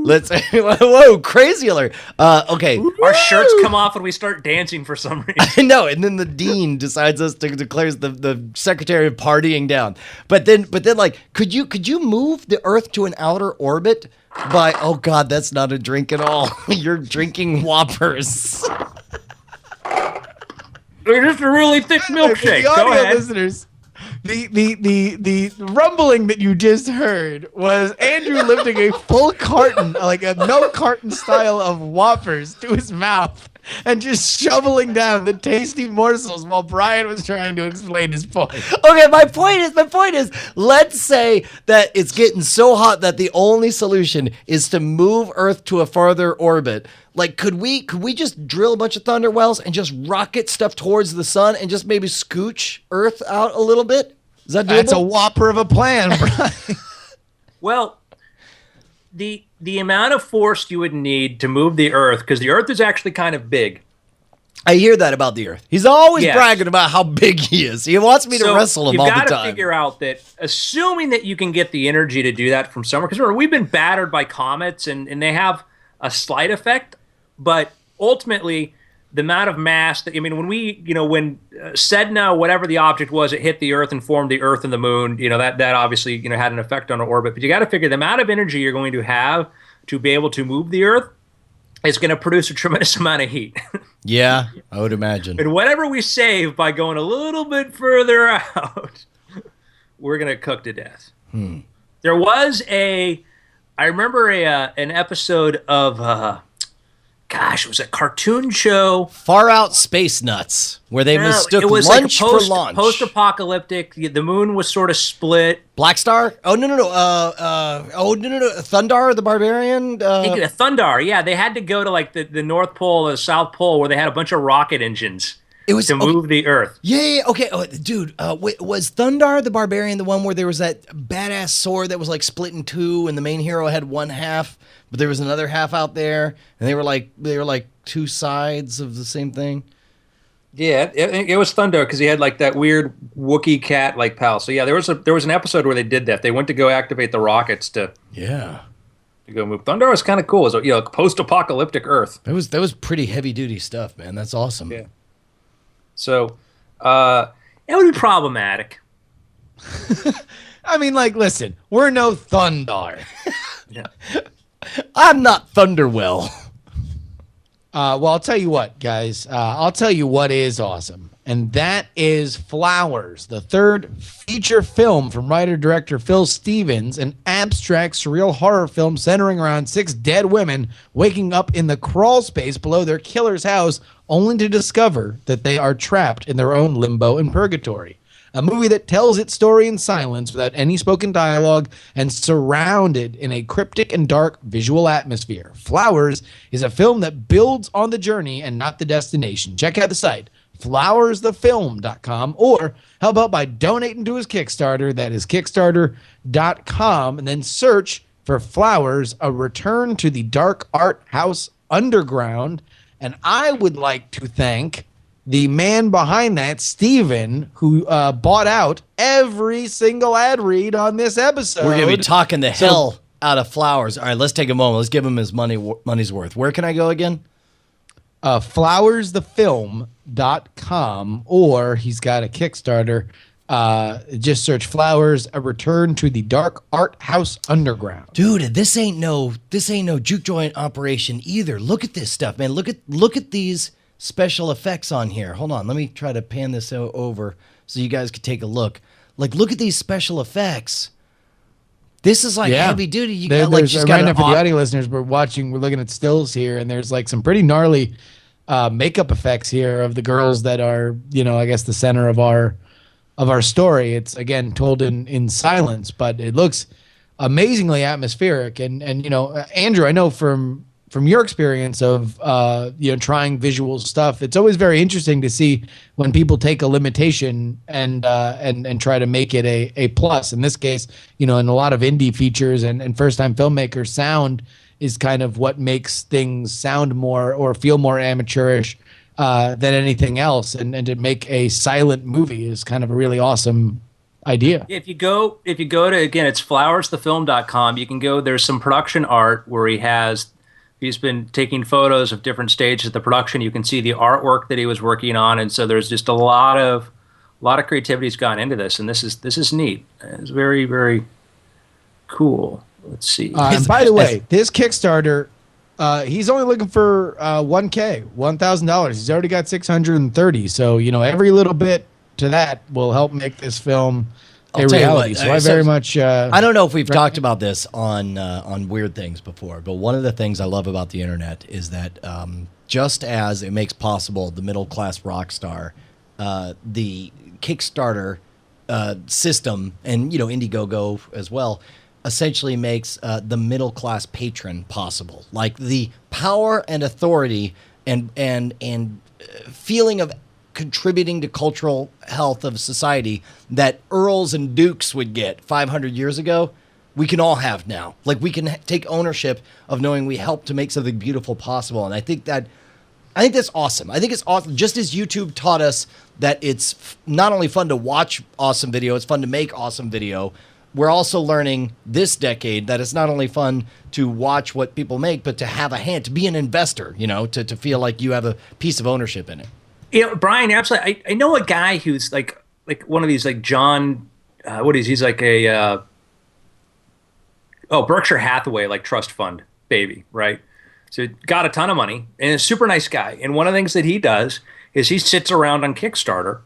Let's whoa, crazy alert. Okay. Our shirts come off and we start dancing for some reason. I know, and then the dean decides declares the secretary of partying down. But then like could you move the Earth to an outer orbit by oh god, that's not a drink at all. You're drinking Whoppers. They're just a really thick milkshake. The Go audio ahead. listeners, the rumbling that you just heard was Andrew lifting a full carton, like a no carton style of Whoppers to his mouth and just shoveling down the tasty morsels while Brian was trying to explain his point. Okay, my point is, let's say that it's getting so hot that the only solution is to move Earth to a farther orbit. Like, could we just drill a bunch of Thunderwells and just rocket stuff towards the sun and just maybe scooch Earth out a little bit? Is that doable? That's a whopper of a plan, Brian. Well, the amount of force you would need to move the Earth, because the Earth is actually kind of big. I hear that about the Earth. He's always bragging about how big he is. He wants me to wrestle him all the time. You've got to figure out that, assuming that you can get the energy to do that from somewhere, because remember, we've been battered by comets, and they have a slight effect, but ultimately, the amount of mass that, I mean, when Sedna, whatever the object was, it hit the Earth and formed the Earth and the Moon, that obviously, had an effect on our orbit. But you got to figure the amount of energy you're going to have to be able to move the Earth is going to produce a tremendous amount of heat. Yeah, I would imagine. And whatever we save by going a little bit further out, we're going to cook to death. There was I remember an episode of, it was a cartoon show. Far Out Space Nuts, where they mistook lunch like for launch. Post-apocalyptic. The moon was sort of split. Black Star? Oh, no. Thundar the Barbarian? Thundar, yeah. They had to go to like the North Pole or the South Pole where they had a bunch of rocket engines to move the Earth. Yeah, okay. Oh, dude, was Thundar the Barbarian the one where there was that badass sword that was like split in two and the main hero had one half, but there was another half out there, and they were like two sides of the same thing? Yeah, it was Thundar because he had like that weird Wookiee cat like pal. So yeah, there was an episode where they did that. They went to go activate the rockets to go move. Thundar was kind of cool. It was post-apocalyptic Earth. That was pretty heavy duty stuff, man. That's awesome. Yeah. So it would be problematic. I mean, like, listen, we're no Thundar. Yeah. I'm not Thunderwell. Well, I'll tell you what, guys. I'll tell you what is awesome, and that is Flowers, the third feature film from writer-director Phil Stevens, an abstract surreal horror film centering around 6 dead women waking up in the crawl space below their killer's house, only to discover that they are trapped in their own limbo and purgatory. A movie that tells its story in silence without any spoken dialogue and surrounded in a cryptic and dark visual atmosphere. Flowers is a film that builds on the journey and not the destination. Check out the site, flowersthefilm.com, or how about by donating to his Kickstarter? That is kickstarter.com, and then search for Flowers, A Return to the Dark Art House Underground, And I would like to thank the man behind that, Steven, who bought out every single ad read on this episode. We're going to be talking the hell out of Flowers. All right, let's take a moment. Let's give him his money's worth. Where can I go again? flowersthefilm.com, or he's got a Kickstarter. Just search Flowers, a return to the dark art house underground. Dude, this ain't no juke joint operation either. Look at this stuff, man. Look at these special effects on here. Hold on, let me try to pan this over so you guys can take a look. Like, look at these special effects. This is like heavy duty. You got like just right now for the audio listeners, we're looking at stills here, and there's like some pretty gnarly makeup effects here of the girls that are, I guess the center of our story. It's again told in silence, but it looks amazingly atmospheric. And Andrew, I know from your experience of trying visual stuff, it's always very interesting to see when people take a limitation and try to make it a plus. In this case, in a lot of indie features and first time filmmakers, sound is kind of what makes things sound more or feel more amateurish than anything else. And to make a silent movie is kind of a really awesome idea. If you go to, again, it's flowersthefilm.com, you can go, there's some production art where he's been taking photos of different stages of the production. You can see the artwork that he was working on, and so there's just a lot of creativity's gone into this, and this is neat. It's very, very cool. Let's see. And by the way, this Kickstarter, he's only looking for $1,000. He's already got 630. So every little bit to that will help make this film a reality. So I very much. I don't know if we've talked about this on Weird Things before, but one of the things I love about the internet is that just as it makes possible the middle class rock star, the Kickstarter system and Indiegogo as well essentially makes the middle class patron possible. Like the power and authority and feeling of contributing to cultural health of society that earls and dukes would get 500 years ago, we can all have now. Like we can take ownership of knowing we helped to make something beautiful possible. And I think that's awesome. I think it's awesome. Just as YouTube taught us that it's not only fun to watch awesome video, it's fun to make awesome video. We're also learning this decade that it's not only fun to watch what people make, but to have a hand, to be an investor, to feel like you have a piece of ownership in it. Brian, absolutely. I know a guy who's like one of these like John, he's like a Berkshire Hathaway like trust fund baby, right? So got a ton of money and a super nice guy. And one of the things that he does is he sits around on Kickstarter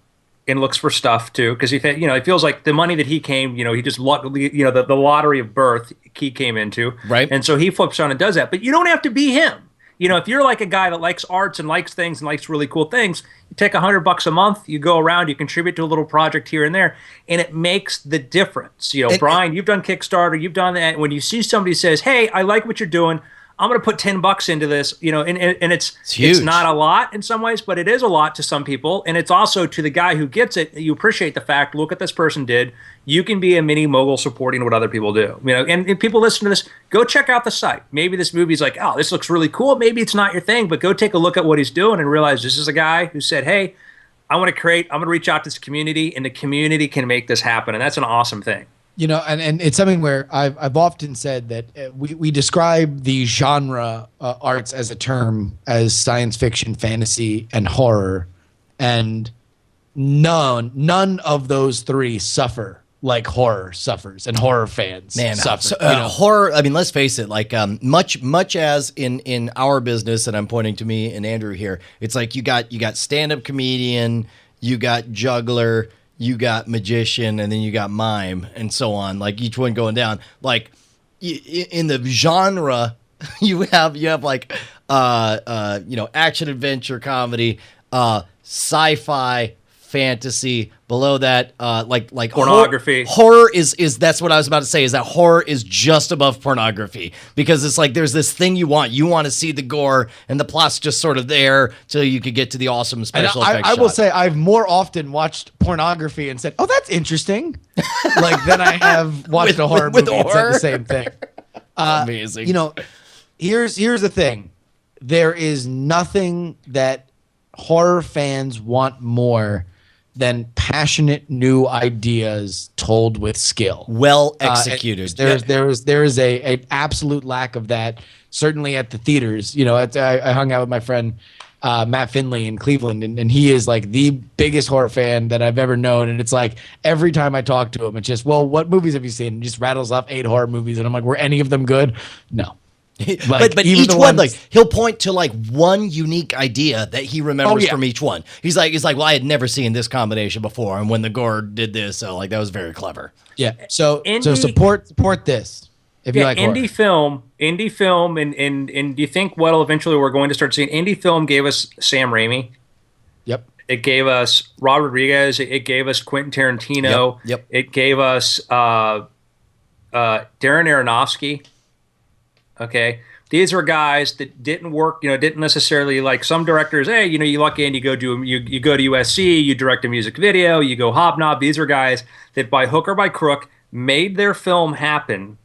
and looks for stuff too, because he feels like the money that he came, he just the lottery of birth he came into, right? And so he flips on and does that. But you don't have to be him. If you're like a guy that likes arts and likes things and likes really cool things, you take $100 a month, you go around, you contribute to a little project here and there, and it makes the difference. Brian, you've done Kickstarter, you've done that. When you see somebody says, "Hey, I like what you're doing, I'm going to put $10 into this," and it's not a lot in some ways, but it is a lot to some people. And it's also to the guy who gets it, you appreciate the fact, look what this person did. You can be a mini mogul supporting what other people do. And if people listen to this, go check out the site. Maybe this movie's like, oh, this looks really cool. Maybe it's not your thing, but go take a look at what he's doing and realize this is a guy who said, hey, I'm going to reach out to this community, and the community can make this happen. And that's an awesome thing. And it's something where I've often said that we describe the genre arts as a term as science fiction, fantasy, and horror, and none of those three suffer like horror suffers, and horror fans suffer. So, horror. I mean, let's face it. Like much as in our business, and I'm pointing to me and Andrew here. It's like you got stand-up comedian, you got juggler, you got magician, and then you got mime, and so on. Like each one going down. Like in the genre, you have like action adventure comedy, sci-fi, fantasy. Below that, like pornography. Horror is that's what I was about to say. Is that horror is just above pornography, because it's like there's this thing you want to see the gore, and the plot's just sort of there till you could get to the awesome special effects. I will say I've more often watched pornography and said, "Oh, that's interesting," than I have watched a horror movie and said the same thing. Amazing. Here's the thing. there is nothing that horror fans want more than passionate new ideas told with skill. Well executed. There is a absolute lack of that, certainly at the theaters. You know, I hung out with my friend Matt Finley in Cleveland, and he is like the biggest horror fan that I've ever known. And it's like every time I talk to him, it's just, well, what movies have you seen? And he just rattles off 8 horror movies, and I'm like, were any of them good? No. Like, but each one, like, he'll point to like one unique idea that he remembers from each one. He's like, well, I had never seen this combination before, and when the gore did this, so like that was very clever. Yeah. So support this if you like indie film, and do you think what'll eventually we're going to start seeing? Indie film gave us Sam Raimi. Yep. It gave us Robert Rodriguez. It gave us Quentin Tarantino. Yep. It gave us Darren Aronofsky. Okay, these are guys that didn't work, didn't necessarily, like some directors, hey, you luck in, you go to USC, you direct a music video, you go hobnob. These are guys that by hook or by crook made their film happen,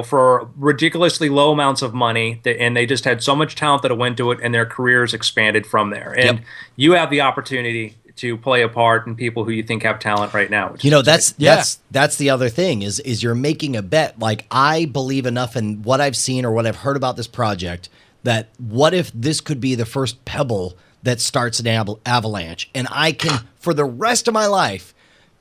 for ridiculously low amounts of money, and they just had so much talent that it went to it, and their careers expanded from there. And you have the opportunity to play a part in people who you think have talent right now. That's the other thing is you're making a bet. Like, I believe enough in what I've seen or what I've heard about this project that what if this could be the first pebble that starts an avalanche, and I can for the rest of my life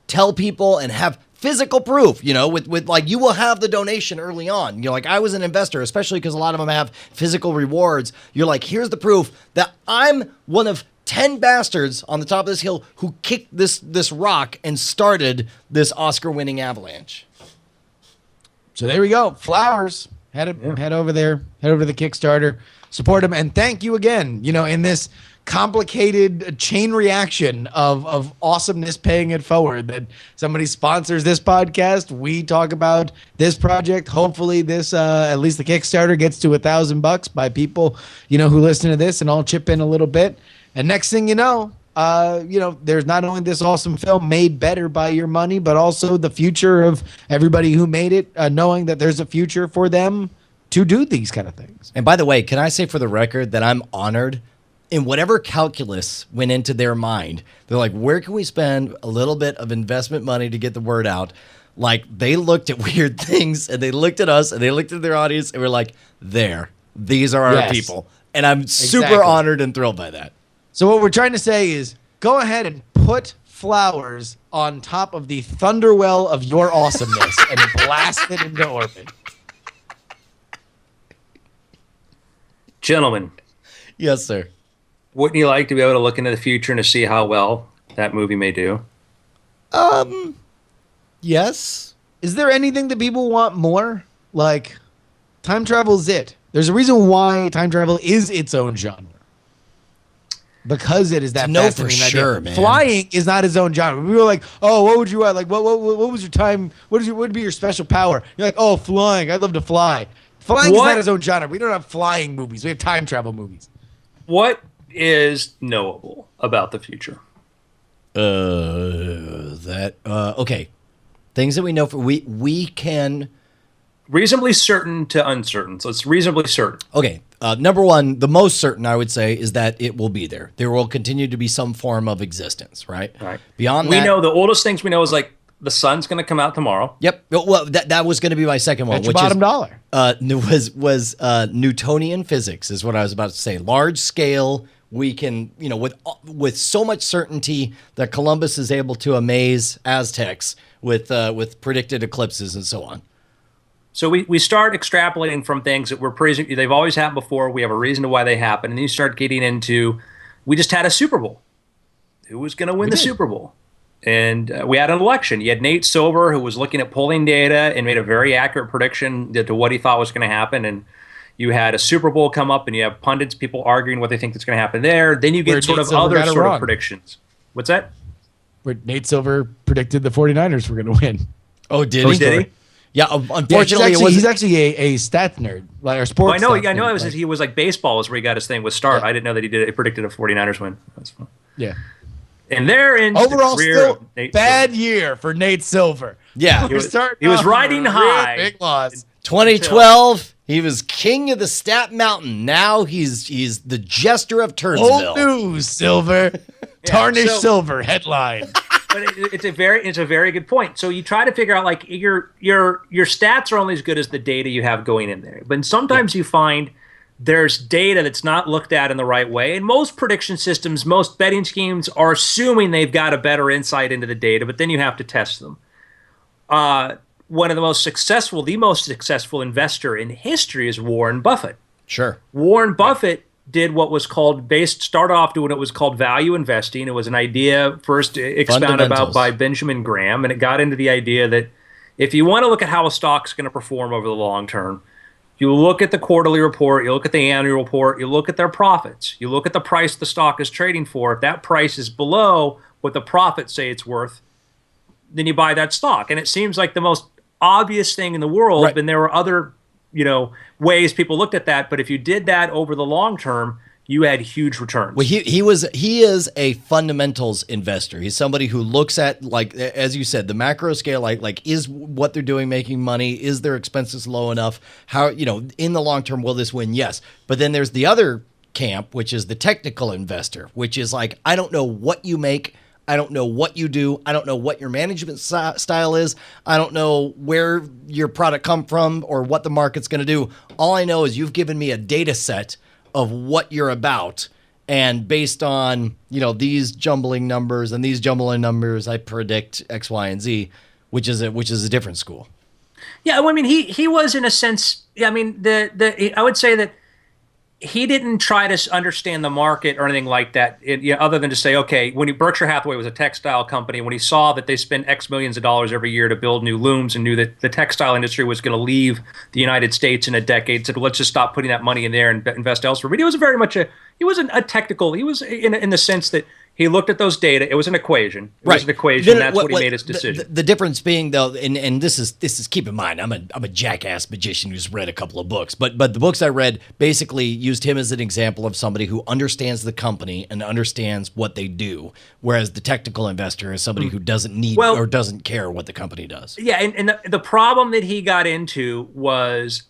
tell people and have physical proof, with like, you will have the donation early on. Like, I was an investor, especially because a lot of them have physical rewards. You're like, here's the proof that I'm one of 10 bastards on the top of this hill who kicked this rock and started this Oscar-winning avalanche. So there we go. Flowers. Head over there. Head over to the Kickstarter. Support them. And thank you again, in this complicated chain reaction of awesomeness paying it forward, that somebody sponsors this podcast. We talk about this project. Hopefully this, at least the Kickstarter gets to $1,000 by people, who listen to this, and I'll chip in a little bit. And next thing you know, there's not only this awesome film made better by your money, but also the future of everybody who made it, knowing that there's a future for them to do these kind of things. And by the way, can I say for the record that I'm honored in whatever calculus went into their mind. They're like, where can we spend a little bit of investment money to get the word out? Like, they looked at weird things, and they looked at us, and they looked at their audience, and we're like, these are our people. And I'm super honored and thrilled by that. So what we're trying to say is, go ahead and put flowers on top of the Thunderwell of your awesomeness and blast it into orbit. Gentlemen. Yes, sir. Wouldn't you like to be able to look into the future and to see how well that movie may do? Yes. Is there anything that people want more? Like, time travel is it. There's a reason why time travel is its own genre. Because it is that fascinating idea. Sure, man. Flying is not its own genre. We were like, oh, what would you like? What was your time? What would be your special power? You're like, oh, flying. I'd love to fly. Flying is not its own genre. We don't have flying movies. We have time travel movies. What is knowable about the future? Okay. Things that we know we can reasonably certain to uncertain. So it's reasonably certain. Okay. Number one, the most certain I would say is that it will be there. There will continue to be some form of existence, right? Right. Beyond we that, know the oldest things we know is like the sun's going to come out tomorrow. Yep. Well, that was going to be my second one, which bottom dollar. Was Newtonian physics is what I was about to say. Large scale. We can, with so much certainty that Columbus is able to amaze Aztecs with predicted eclipses and so on. So we start extrapolating from things that they've always happened before. We have a reason to why they happen, and then you start getting into, we just had a Super Bowl. Who was going to win the Super Bowl? And we had an election. You had Nate Silver, who was looking at polling data and made a very accurate prediction to what he thought was going to happen. And you had a Super Bowl come up, and you have pundits, people arguing what they think is going to happen there. Then you get sort of other sort of predictions. What's that? Where Nate Silver predicted the 49ers were going to win. Oh, did he? Yeah, unfortunately, he's actually a stats nerd, like a sports. Well, I know. He was like baseball is where he got his thing with start. Yeah. I didn't know that he predicted a 49ers win. That's fun. Yeah. And they're in overall the career still of Nate bad Silver. Year for Nate Silver. Yeah, he was riding high. Big loss. 2012 He was king of the Stat Mountain. Now he's the jester of Turnsville. Old news, Silver. Tarnished Silver headline. But it's a very good point. So you try to figure out like your stats are only as good as the data you have going in there. But sometimes you find there's data that's not looked at in the right way. And most prediction systems, most betting schemes are assuming they've got a better insight into the data, but then you have to test them. One of the most successful investor in history is Warren Buffett. Sure. Warren Buffett did what was called started off doing what was called value investing. It was an idea first expounded about by Benjamin Graham, and it got into the idea that if you want to look at how a stock's going to perform over the long term, you look at the quarterly report, you look at the annual report, you look at their profits, you look at the price the stock is trading for. If that price is below what the profits say it's worth, then you buy that stock. And it seems like the most obvious thing in the world, right. And there were other ways people looked at that, but if you did that over the long term, you had huge returns. Well, he is a fundamentals investor. He's somebody who looks at, like, as you said, the macro scale, like is what they're doing making money? Is their expenses low enough? How, in the long term, will this win? Yes. But then there's the other camp, which is the technical investor, which is like, I don't know what you make. I don't know what you do. I don't know what your management style is. I don't know where your product come from or what the market's going to do. All I know is you've given me a data set of what you're about. And based on, these jumbling numbers and these jumbling numbers, I predict X, Y, and Z, which is a different school. Yeah. Well, I mean, he was in a sense, I mean, I would say that he didn't try to understand the market or anything like that, other than to say, okay, when Berkshire Hathaway was a textile company, when he saw that they spent X millions of dollars every year to build new looms and knew that the textile industry was going to leave the United States in a decade, said, well, let's just stop putting that money in there and invest elsewhere. But he was he wasn't a technical, he was in the sense that he looked at those data. It was an equation. It was an equation. That's what he made his decision. The difference being, though, and this is keep in mind, I'm a jackass magician who's read a couple of books, but the books I read basically used him as an example of somebody who understands the company and understands what they do, whereas the technical investor is somebody who doesn't need or doesn't care what the company does. Yeah, and the problem that he got into was,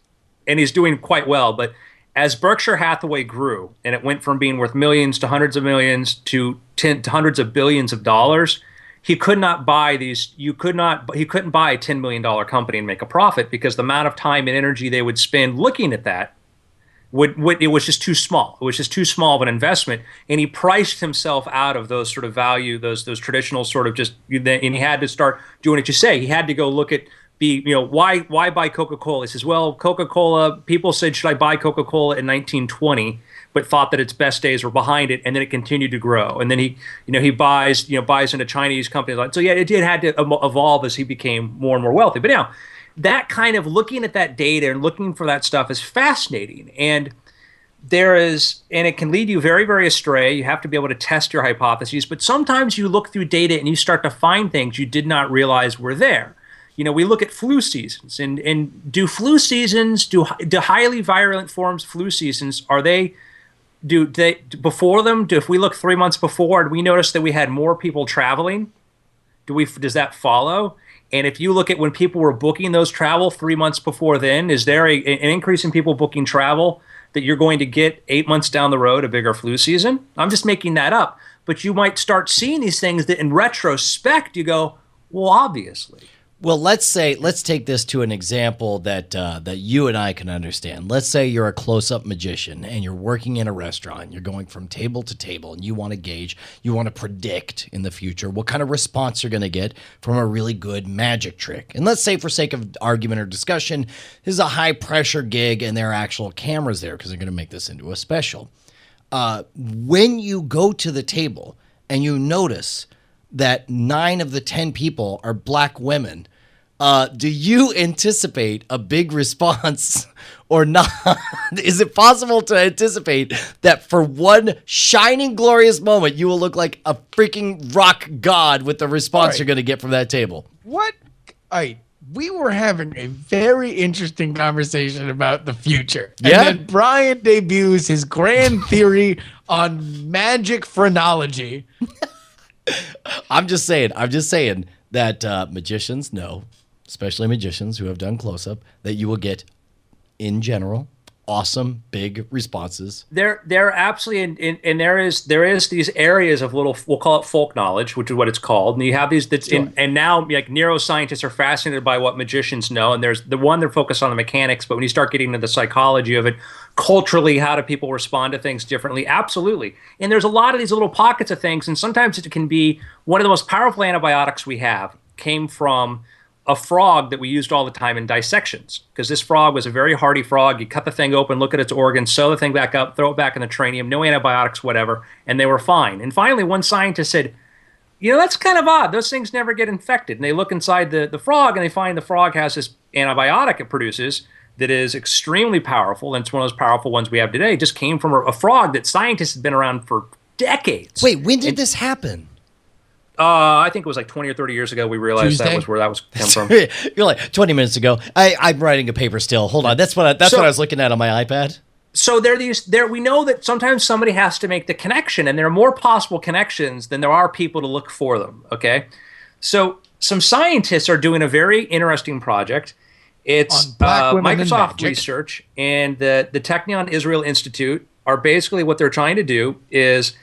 and he's doing quite well, but as Berkshire Hathaway grew and it went from being worth millions to hundreds of millions to hundreds of billions of dollars, he couldn't buy a $10 million company and make a profit because the amount of time and energy they would spend looking at that it was just too small. It was just too small of an investment, and he priced himself out of those sort of value, those traditional sort of and he had to start doing what you say. He had to go look at why buy Coca-Cola? He says, well, Coca-Cola, people said, should I buy Coca-Cola in 1920, but thought that its best days were behind it, and then it continued to grow. And then he buys into Chinese companies. So yeah, it had to evolve as he became more and more wealthy. But now, that kind of looking at that data and looking for that stuff is fascinating. And it can lead you very, very astray. You have to be able to test your hypotheses. But sometimes you look through data and you start to find things you did not realize were there. We look at flu seasons, and do highly virulent forms of flu seasons, before them, if we look 3 months before, do we notice that we had more people traveling? Does that follow? And if you look at when people were booking those travel 3 months before then, is there an increase in people booking travel that you're going to get 8 months down the road, a bigger flu season? I'm just making that up. But you might start seeing these things that in retrospect, you go, well, obviously. Well, let's take this to an example that you and I can understand. Let's say you're a close-up magician and you're working in a restaurant. You're going from table to table, and you want to predict in the future what kind of response you're going to get from a really good magic trick. And let's say, for sake of argument or discussion, this is a high-pressure gig and there are actual cameras there because they're going to make this into a special. When you go to the table and you notice that 9 of the 10 people are black women, do you anticipate a big response or not? Is it possible to anticipate that for one shining, glorious moment, you will look like a freaking rock god with the response you're going to get from that table? What? We were having a very interesting conversation about the future. Yeah? And then Brian debuts his grand theory on magic phrenology. I'm just saying that magicians know, especially magicians who have done close-up, that you will get in general. Awesome, big responses. They're absolutely, and there is these areas of little, we'll call it folk knowledge, which is what it's called. And you have these and now like neuroscientists are fascinated by what magicians know, and there's the one they're focused on the mechanics, but when you start getting into the psychology of it, culturally, how do people respond to things differently? Absolutely. And there's a lot of these little pockets of things, and sometimes it can be one of the most powerful antibiotics we have came from a frog that we used all the time in dissections, because this frog was a very hardy frog. You cut the thing open, look at its organs, sew the thing back up, throw it back in the trachea, no antibiotics, whatever, and they were fine. And finally, one scientist said, that's kind of odd. Those things never get infected. And they look inside the frog, and they find the frog has this antibiotic it produces that is extremely powerful, and it's one of those powerful ones we have today. It just came from a frog that scientists had been around for decades. Wait, when did this happen? I think it was like 20 or 30 years ago we realized Tuesday? that was where that was come from. You're like 20 minutes ago. I'm writing a paper still. Hold on. That's what I was looking at on my iPad. So we know that sometimes somebody has to make the connection, and there are more possible connections than there are people to look for them. Okay. So some scientists are doing a very interesting project. It's Microsoft Research and the Technion Israel Institute are basically what they're trying to do is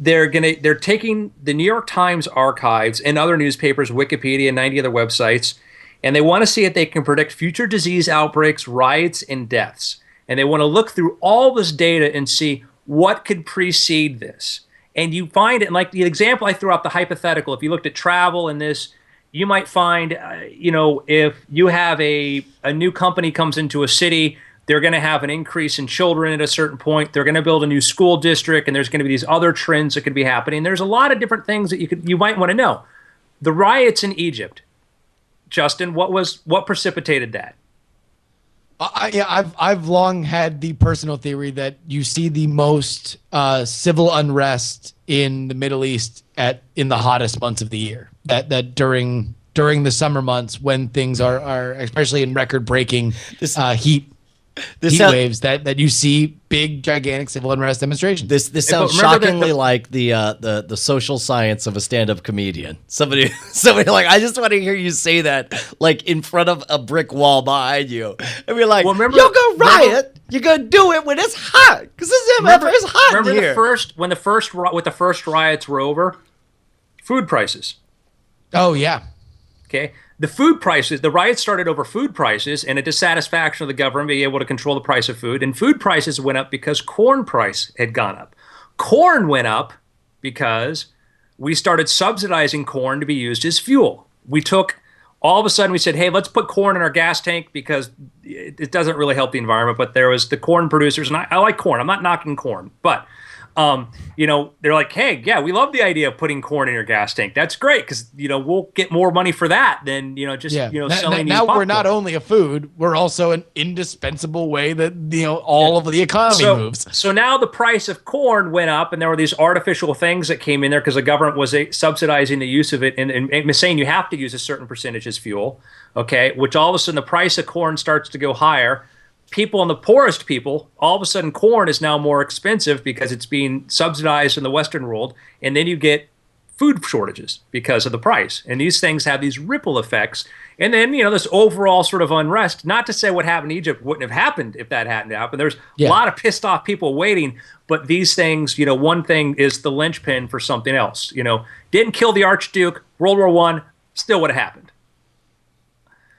they're taking the New York Times archives and other newspapers, Wikipedia, and 90 other websites, and they want to see if they can predict future disease outbreaks, riots, and deaths. And they want to look through all this data and see what could precede this. And you find it, and like the example I threw out, the hypothetical, if you looked at travel and this, you might find, if you have a new company comes into a city, they're going to have an increase in children at a certain point. They're going to build a new school district, and there's going to be these other trends that could be happening. There's a lot of different things that you might want to know. The riots in Egypt, Justin, what precipitated that? I've long had the personal theory that you see the most civil unrest in the Middle East in the hottest months of the year. That during the summer months when things are especially in record breaking heat waves that you see big gigantic civil unrest demonstrations. This sounds shockingly like the social science of a stand-up comedian. Somebody like, I just want to hear you say that like in front of a brick wall behind you. And be like, you'll go riot. You're gonna do it when it's hot because it's hot remember here. When the first riots were over, food prices. Oh yeah. Okay. The food prices, the riots started over food prices and a dissatisfaction of the government being able to control the price of food. And food prices went up because corn price had gone up. Corn went up because we started subsidizing corn to be used as fuel. All of a sudden we said, hey, let's put corn in our gas tank because it doesn't really help the environment. But there was the corn producers, and I like corn. I'm not knocking corn, but they're like, hey, yeah, we love the idea of putting corn in your gas tank. That's great because we'll get more money for that than selling. Now we're not only a food, we're also an indispensable way that all of the economy moves. So now the price of corn went up, and there were these artificial things that came in there because the government was subsidizing the use of it and saying you have to use a certain percentage as fuel. Okay, which all of a sudden the price of corn starts to go higher. People and the poorest people, all of a sudden corn is now more expensive because it's being subsidized in the Western world. And then you get food shortages because of the price. And these things have these ripple effects. And then, this overall sort of unrest, not to say what happened in Egypt wouldn't have happened if that hadn't happened. There's a lot of pissed off people waiting. But these things, one thing is the linchpin for something else. Didn't kill the Archduke, World War I, still would have happened.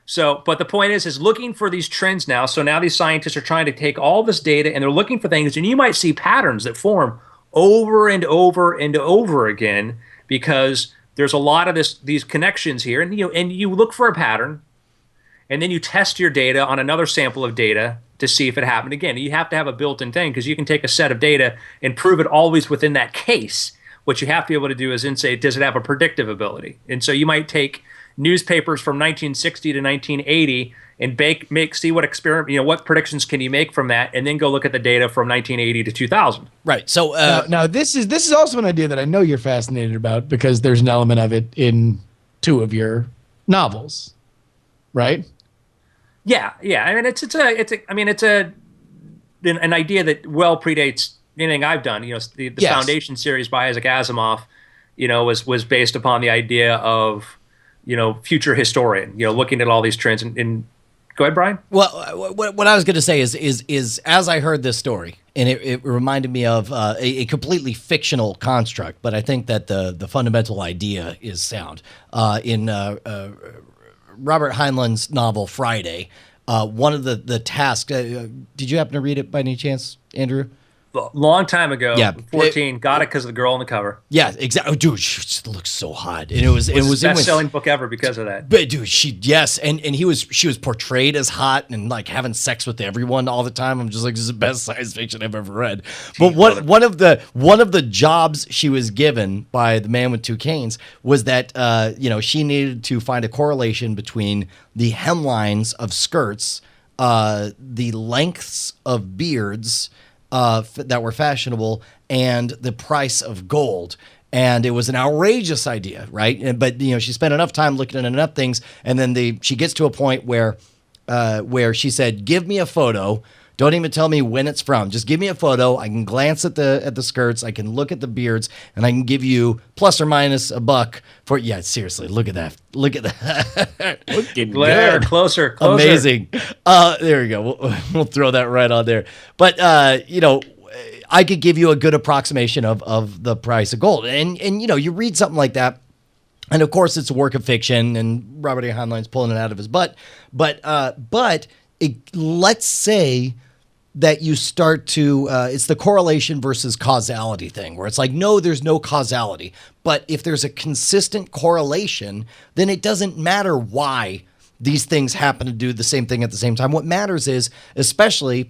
So, but the point is looking for these trends now. So now these scientists are trying to take all this data and they're looking for things, and you might see patterns that form over and over and over again because there's a lot of these connections here. And you look for a pattern, and then you test your data on another sample of data to see if it happened again. You have to have a built-in thing because you can take a set of data and prove it always within that case. What you have to be able to do is then say, does it have a predictive ability? And so you might take newspapers from 1960 to 1980 and see what experiment, what predictions can you make from that, and then go look at the data from 1980 to 2000. Right. So now this is also an idea that I know you're fascinated about because there's an element of it in two of your novels, right? Yeah. I mean, it's an idea that well predates anything I've done. The Foundation series by Isaac Asimov, was based upon the idea of future historian, looking at all these trends and Go ahead, Brian. Well, what I was going to say is as I heard this story, and it reminded me of a completely fictional construct, but I think that the fundamental idea is sound. In Robert Heinlein's novel Friday, one of the tasks. Did you happen to read it by any chance, Andrew? Long time ago, yeah, 14, got it because of the girl on the cover. Yeah, exactly. Oh, dude, she just looks so hot, and it was best-selling book ever because of that. But dude, she was portrayed as hot and like having sex with everyone all the time. I'm just like, this is the best science fiction I've ever read. But one of the jobs she was given by the man with two canes was that she needed to find a correlation between the hemlines of skirts, the lengths of beards. That were fashionable, and the price of gold. And it was an outrageous idea, right? But she spent enough time looking at enough things, and then she gets to a point where she said, "Give me a photo. Don't even tell me when it's from. Just give me a photo. I can glance at the skirts. I can look at the beards, and I can give you plus or minus $1 for." Yeah, seriously, look at that. Look at that. Looking good. Closer. Amazing. There we go. We'll throw that right on there. But I could give you a good approximation of the price of gold, and you read something like that. And of course, it's a work of fiction, and Robert A. Heinlein's pulling it out of his butt. But let's say that you start to, it's the correlation versus causality thing, where it's like, no, there's no causality. But if there's a consistent correlation, then it doesn't matter why these things happen to do the same thing at the same time. What matters is, especially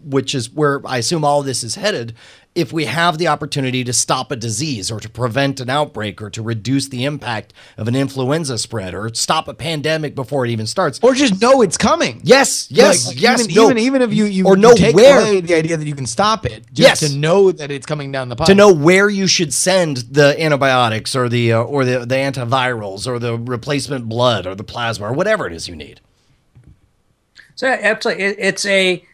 which is where I assume all of this is headed, if we have the opportunity to stop a disease or to prevent an outbreak or to reduce the impact of an influenza spread or stop a pandemic before it even starts. Or just know it's coming. Yes. Even if you or know take where, away the idea that you can stop it, just to know that it's coming down the pipe. To know where you should send the antibiotics or the antivirals or the replacement blood or the plasma or whatever it is you need. So absolutely, it's a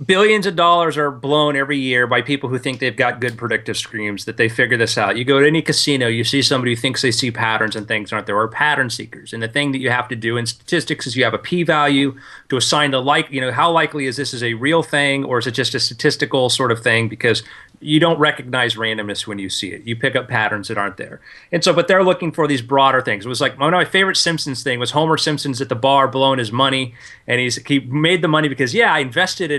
billions of dollars are blown every year by people who think they've got good predictive screens, that they figure this out. You go to any casino, you see somebody who thinks they see patterns and things aren't there, or pattern seekers. And the thing that you have to do in statistics is you have a p-value to assign how likely is this is a real thing, or is it just a statistical sort of thing, because you don't recognize randomness when you see it. You pick up patterns that aren't there. And so, but they're looking for these broader things. It was like, one of my favorite Simpsons thing was Homer Simpson's at the bar blowing his money, and he made the money because, I invested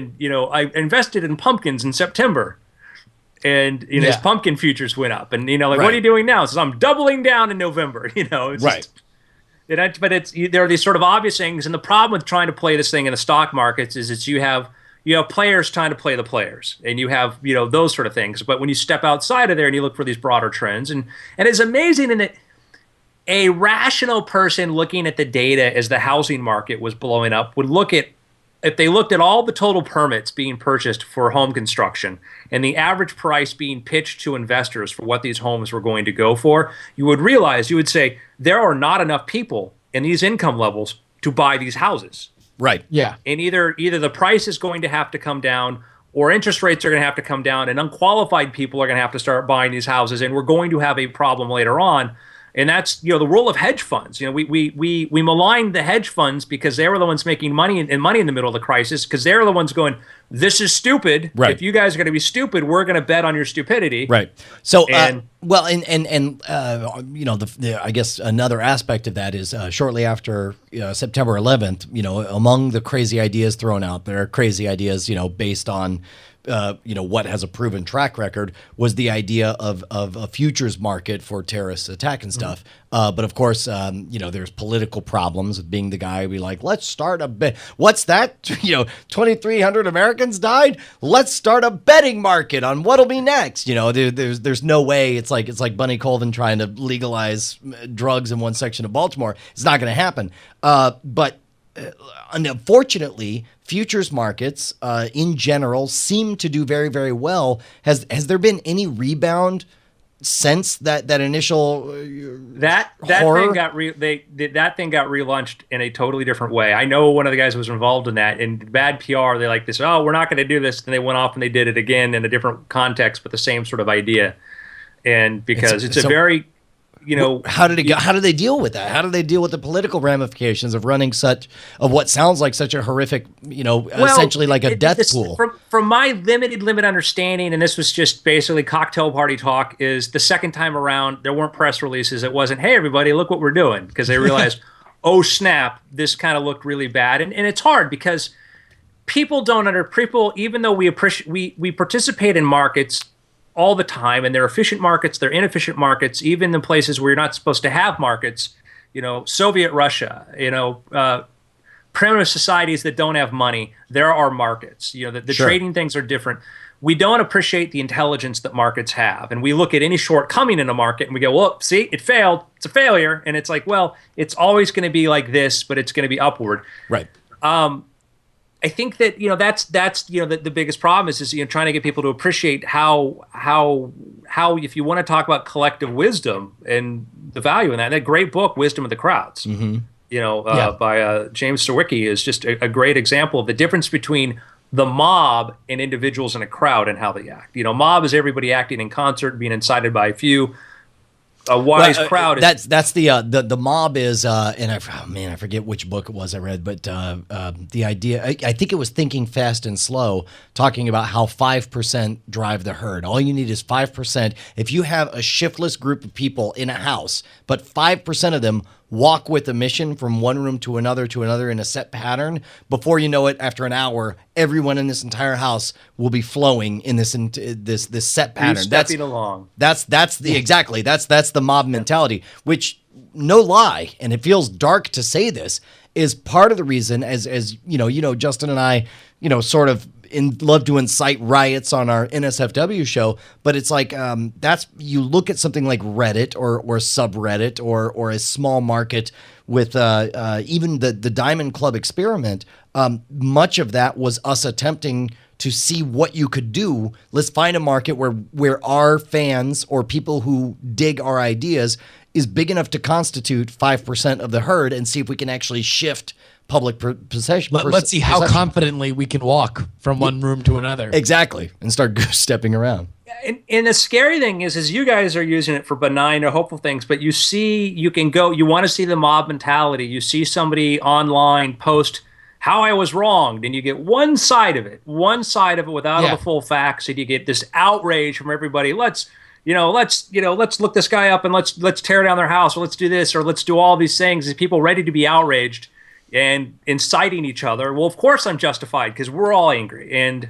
in pumpkins in September. And his pumpkin futures went up. And what are you doing now? He says, I'm doubling down in November. It's right. There are these sort of obvious things, and the problem with trying to play this thing in the stock markets is that you have players trying to play the players, and you have those sort of things. But when you step outside of there and you look for these broader trends, and it's amazing in that a rational person looking at the data as the housing market was blowing up would look at, if they looked at all the total permits being purchased for home construction and the average price being pitched to investors for what these homes were going to go for, you would say there are not enough people in these income levels to buy these houses. Right. Yeah. And either the price is going to have to come down, or interest rates are going to have to come down, and unqualified people are going to have to start buying these houses, and we're going to have a problem later on. And that's the role of hedge funds. We malign the hedge funds because they were the ones making money in the middle of the crisis, because they're the ones going, this is stupid. Right. If you guys are going to be stupid, we're going to bet on your stupidity. Right. So I guess another aspect of that is shortly after September 11th, among the crazy ideas thrown out there, crazy ideas, based on what has a proven track record, was the idea of a futures market for terrorist attack and stuff. But of course, there's political problems with being the guy who be like, let's start what's that? 2,300 Americans died. Let's start a betting market on what'll be next. There's no way. It's like Bunny Colvin trying to legalize drugs in one section of Baltimore. It's not going to happen. But unfortunately, futures markets in general seem to do very, very well. Has there been any rebound since that initial that horror? That thing got relaunched in a totally different way? I know one of the guys who was involved in that, and bad PR, they like this, oh, we're not going to do this, and they went off and they did it again in a different context, but the same sort of idea. And because how did it go? How do they deal with that? How do they deal with the political ramifications of running what sounds like such a horrific, essentially like a death pool? From my limited understanding, and this was just basically cocktail party talk, is the second time around there weren't press releases. It wasn't, hey everybody, look what we're doing, because they realized, oh snap, this kind of looked really bad, and it's hard because people even though we participate in markets all the time, and they're efficient markets, they're inefficient markets, even in places where you're not supposed to have markets, Soviet Russia, primitive societies that don't have money, there are markets. The Sure. trading things are different. We don't appreciate the intelligence that markets have. And we look at any shortcoming in a market and we go, well, see, it failed. It's a failure. And it's like, well, it's always going to be like this, but it's going to be upward. Right. I think that that's the biggest problem is trying to get people to appreciate how if you want to talk about collective wisdom and the value in that great book Wisdom of the Crowds, by James Sawicki is just a great example of the difference between the mob and individuals in a crowd and how they act. Mob is everybody acting in concert, being incited by a few. A wise crowd. That's the mob is and I forget which book it was I read, but the idea I think it was Thinking Fast and Slow, talking about how 5% drive the herd. All you need is 5%. If you have a shiftless group of people in a house, but 5% of them walk with a mission from one room to another in a set pattern, before you know it, after an hour, everyone in this entire house will be flowing in this set pattern. Stepping along. That's the mob mentality, which, no lie, and it feels dark to say this, is part of the reason, as Justin and I, sort of love to incite riots on our NSFW show, but it's like you look at something like Reddit or subreddit or a small market with even the Diamond Club experiment. Much of that was us attempting to see what you could do. Let's find a market where our fans or people who dig our ideas is big enough to constitute 5% of the herd, and see if we can actually shift public possession. Let's see how confidently we can walk from one room to another. Exactly, and start stepping around. And the scary thing is you guys are using it for benign or hopeful things, but you want to see the mob mentality. You see somebody online post how I was wronged, and you get one side of it without all the full facts, and you get this outrage from everybody. Let's look this guy up and let's tear down their house, or let's do this, or let's do all these things. Is people ready to be outraged and inciting each other? Well, of course I'm justified, because we're all angry, and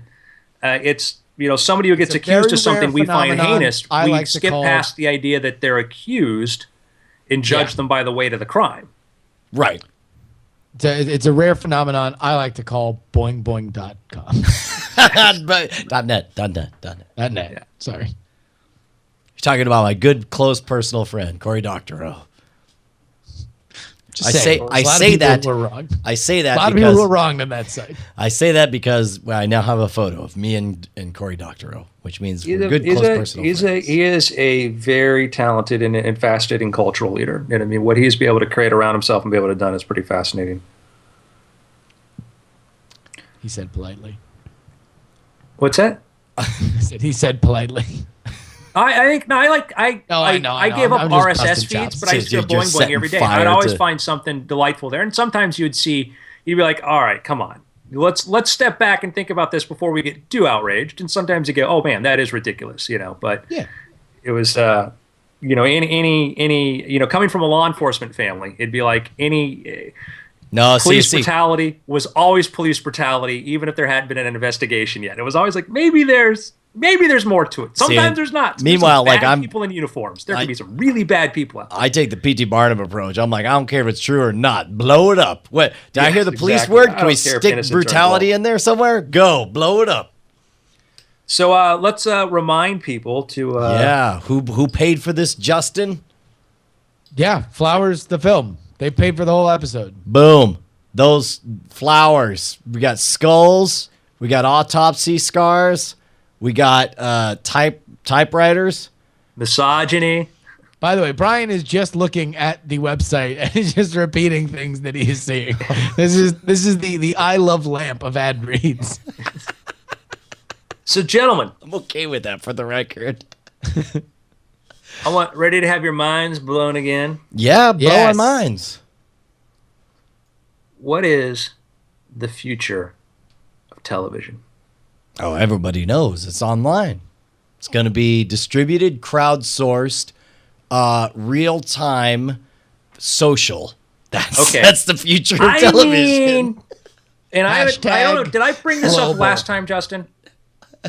it's somebody who gets accused of something we find heinous. We skip past the idea that they're accused and judge them by the weight of the crime. Right. It's a rare phenomenon I like to call boingboing.com. .net. Yeah. Sorry. You're talking about my good, close personal friend, Cory Doctorow. I say that. Were wrong. I say that. A lot of people were wrong on that site. I say that because I now have a photo of me and Cory Doctorow, which means we're good, close personal friends. He is a very talented and fascinating cultural leader. And I mean, what he's be able to create around himself and be able to done is pretty fascinating. He said politely. What's that? He said politely. I gave up RSS busting feeds, chops. but I used to go boing every day. fire I'd always to- find something delightful there. And sometimes you'd be like, all right, come on. Let's step back and think about this before we get too outraged. And sometimes you go, oh man, that is ridiculous, But Yeah. it was any coming from a law enforcement family, it'd be like any police brutality was always police brutality, even if there hadn't been an investigation yet. It was always like maybe there's more to it. Sometimes there's not. Meanwhile, there's some like bad people in uniforms. There can be some really bad people out there. I take the P.T. Barnum approach. I'm like, I don't care if it's true or not. Blow it up. What? Did I hear the police exactly. word? I Can we don't care if stick innocents are brutality in there somewhere? Go. Blow it up. So let's remind people to. Who paid for this, Justin? Yeah, Flowers, the film. They paid for the whole episode. Boom. Those flowers. We got skulls. We got autopsy scars. We got typewriters. Misogyny. By the way, Brian is just looking at the website and he's just repeating things that he is seeing. This is the I love lamp of ad reads. So, gentlemen, I'm okay with that, for the record. ready to have your minds blown again. Yeah, blow Yes. our minds. What is the future of television? Oh, everybody knows it's online. It's going to be distributed, crowdsourced, real-time, social. That's the future of television. And I don't know, did I bring this up Global. last time, Justin?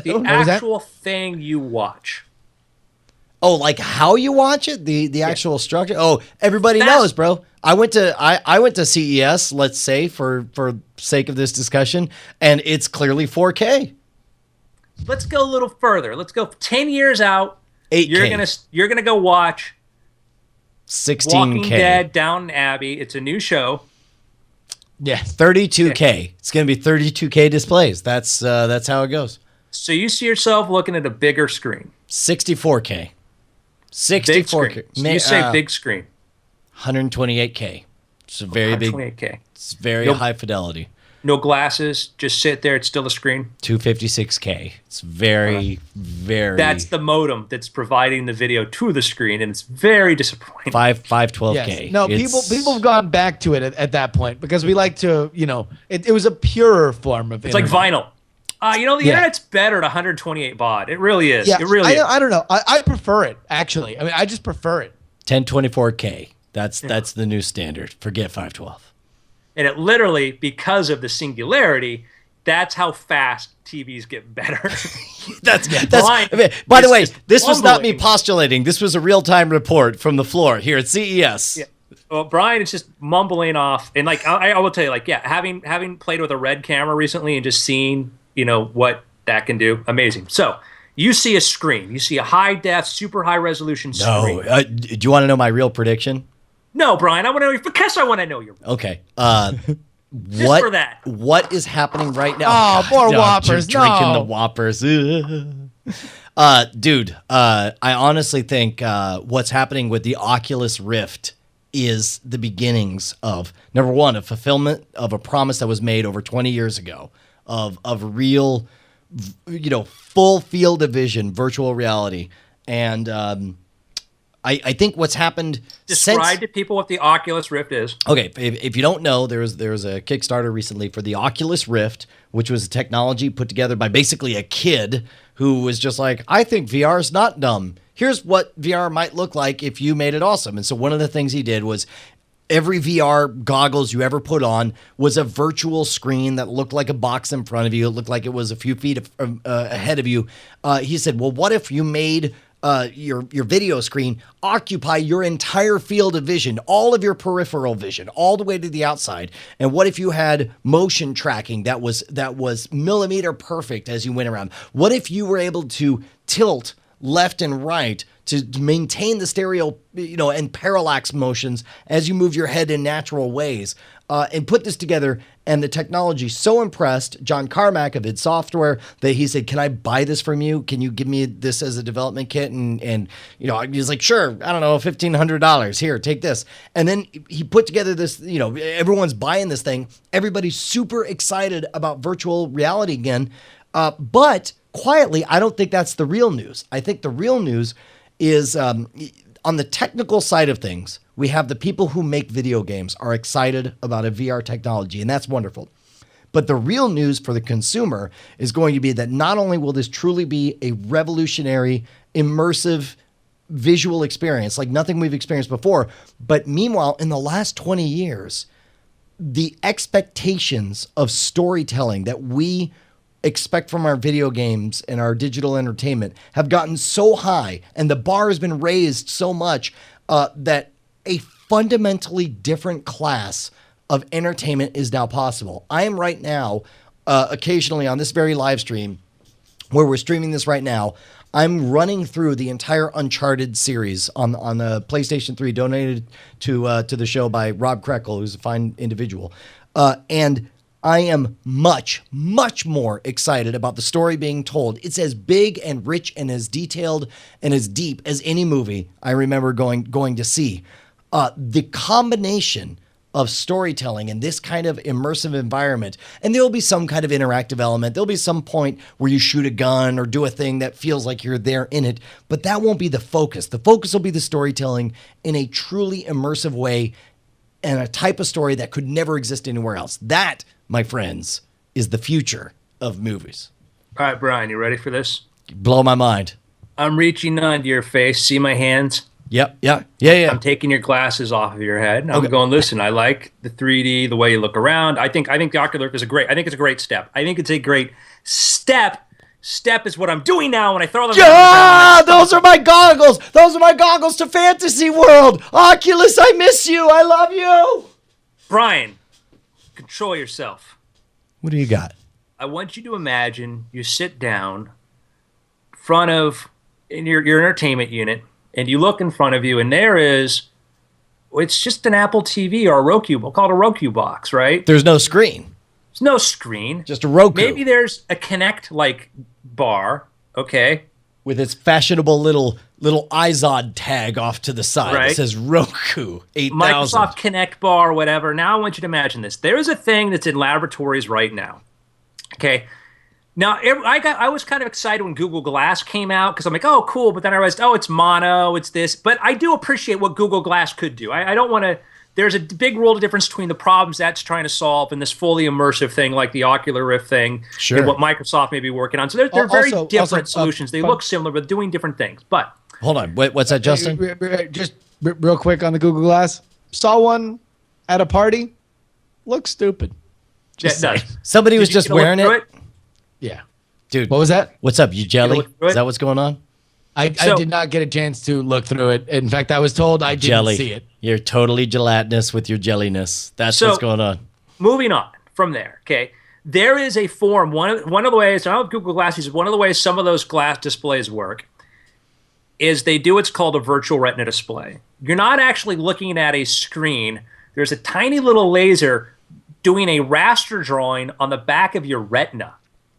The What was that? actual thing you watch. Oh, like how you watch it? The actual structure? Oh, everybody That's- knows, bro. I went to CES, let's say, for sake of this discussion, and it's clearly 4K. Let's go a little further. Let's go 10 years out. 8K. You're gonna go watch 16K. Walking Dead, Downton Abbey. It's a new show. Yes. 32K. It's going to be 32K displays. That's how it goes. So you see yourself looking at a bigger screen. 64K. Big 64K. screen. So you say big screen. 128K. It's a very big. 128K. It's very Nope. high fidelity. No glasses. Just sit there. It's still a screen. 256K. It's very, very. That's the modem that's providing the video to the screen, and it's very disappointing. 512K. Yes. No, It's- people have gone back to it at that point because we like to, it was a purer form of It's like vinyl. The Yeah. internet's better at 128 baud. It really is. Yeah, It really is. I don't know. I prefer it, actually. I mean, I just prefer it. 1024K. That's the new standard. Forget 512. And it literally, because of the singularity, that's how fast TVs get better. That's. Blind. I mean, by the It's way, just this was not me mumbling. postulating. This was a real-time report from the floor here at CES. Yeah. Well, Brian is just mumbling off, and like I will tell you, like having played with a red camera recently and just seeing what that can do, amazing. So you see a screen, you see a high def, super high resolution screen. No. Do you want to know my real prediction? No, Brian, I want to know. Because I want to know your. Okay. Just for that. What is happening right now? Oh, more no, Whoppers, Drinking no. the Whoppers. Dude, I honestly think what's happening with the Oculus Rift is the beginnings of, number one, a fulfillment of a promise that was made over 20 years ago of real, full field of vision, virtual reality. And I think what's happened Describe since... to people what the Oculus Rift is. Okay, if you don't know, there was a Kickstarter recently for the Oculus Rift, which was a technology put together by basically a kid who was just like, I think VR is not dumb. Here's what VR might look like if you made it awesome. And so one of the things he did was every VR goggles you ever put on was a virtual screen that looked like a box in front of you. It looked like it was a few feet ahead of you. He said, well, what if you made your video screen occupy your entire field of vision, all of your peripheral vision, all the way to the outside? And what if you had motion tracking that was millimeter perfect as you went around? What if you were able to tilt left and right to maintain the stereo, and parallax motions as you move your head in natural ways, and put this together? And the technology so impressed John Carmack of id Software that he said, can I buy this from you? Can you give me this as a development kit? And he's like, sure, I don't know, $1,500. Here, take this. And then he put together this, everyone's buying this thing. Everybody's super excited about virtual reality again. But quietly, I don't think that's the real news. I think the real news is on the technical side of things. We have the people who make video games are excited about a VR technology, and that's wonderful. But the real news for the consumer is going to be that not only will this truly be a revolutionary, immersive visual experience like nothing we've experienced before, but meanwhile, in the last 20 years, the expectations of storytelling that we expect from our video games and our digital entertainment have gotten so high, and the bar has been raised so much that a fundamentally different class of entertainment is now possible. I am right now, occasionally on this very live stream, where we're streaming this right now, I'm running through the entire Uncharted series on the PlayStation 3, donated to the show by Rob Krekel, who's a fine individual, and I am much, much more excited about the story being told. It's as big and rich and as detailed and as deep as any movie I remember going to see. The combination of storytelling and this kind of immersive environment, and there'll be some kind of interactive element. There'll be some point where you shoot a gun or do a thing that feels like you're there in it, but that won't be the focus. The focus will be the storytelling in a truly immersive way and a type of story that could never exist anywhere else. That, my friends, is the future of movies. All right, Brian, you ready for this? Blow my mind. I'm reaching onto your face. See my hands? Yep. Yeah. I'm taking your glasses off of your head. I'm going, listen, I like the 3D, the way you look around. I think the Ocular is it's a great step. I think it's a great step. Step is what I'm doing now when I throw them. Yeah, those are my goggles. Those are my goggles to Fantasy World. Oculus, I miss you. I love you. Brian, control yourself. What do you got? I want you to imagine you sit down in front of your entertainment unit, and you look in front of you, and it's just an Apple TV or a Roku. We'll call it a Roku box, right? There's no screen. There's no screen. Just a Roku. Maybe there's a Kinect-like bar, okay? With its fashionable little iZod tag off to the side. Right. It says Roku 8000. Microsoft Kinect bar, whatever. Now I want you to imagine this. There is a thing that's in laboratories right now, okay? Now, I was kind of excited when Google Glass came out because I'm like, oh, cool. But then I realized, oh, it's mono, it's this. But I do appreciate what Google Glass could do. I don't want to – there's a big world of difference between the problems that's trying to solve and this fully immersive thing like the Ocular Rift thing and what Microsoft may be working on. So they're very different solutions. They look similar but doing different things. But – hold on. What's that, Justin? Just real quick on the Google Glass. Saw one at a party. Looks stupid. It does. Somebody was just wearing it. Yeah. Dude. What was that? What's up, you jelly? Is that what's going on? I did not get a chance to look through it. In fact, I was told I didn't see it. You're totally gelatinous with your jelliness. That's what's going on. Moving on from there, okay? There is a form. One of the ways, I don't know if Google Glass uses, one of the ways some of those glass displays work is they do what's called a virtual retina display. You're not actually looking at a screen. There's a tiny little laser doing a raster drawing on the back of your retina.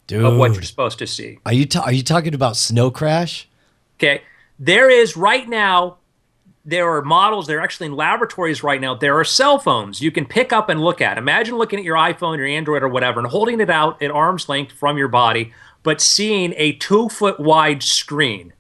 Dude, of what you're supposed to see. Are you talking about Snow Crash? Okay. There is right now, there are models, they're actually in laboratories right now. There are cell phones you can pick up and look at. Imagine looking at your iPhone, your Android, or whatever, and holding it out at arm's length from your body, but seeing a 2-foot wide screen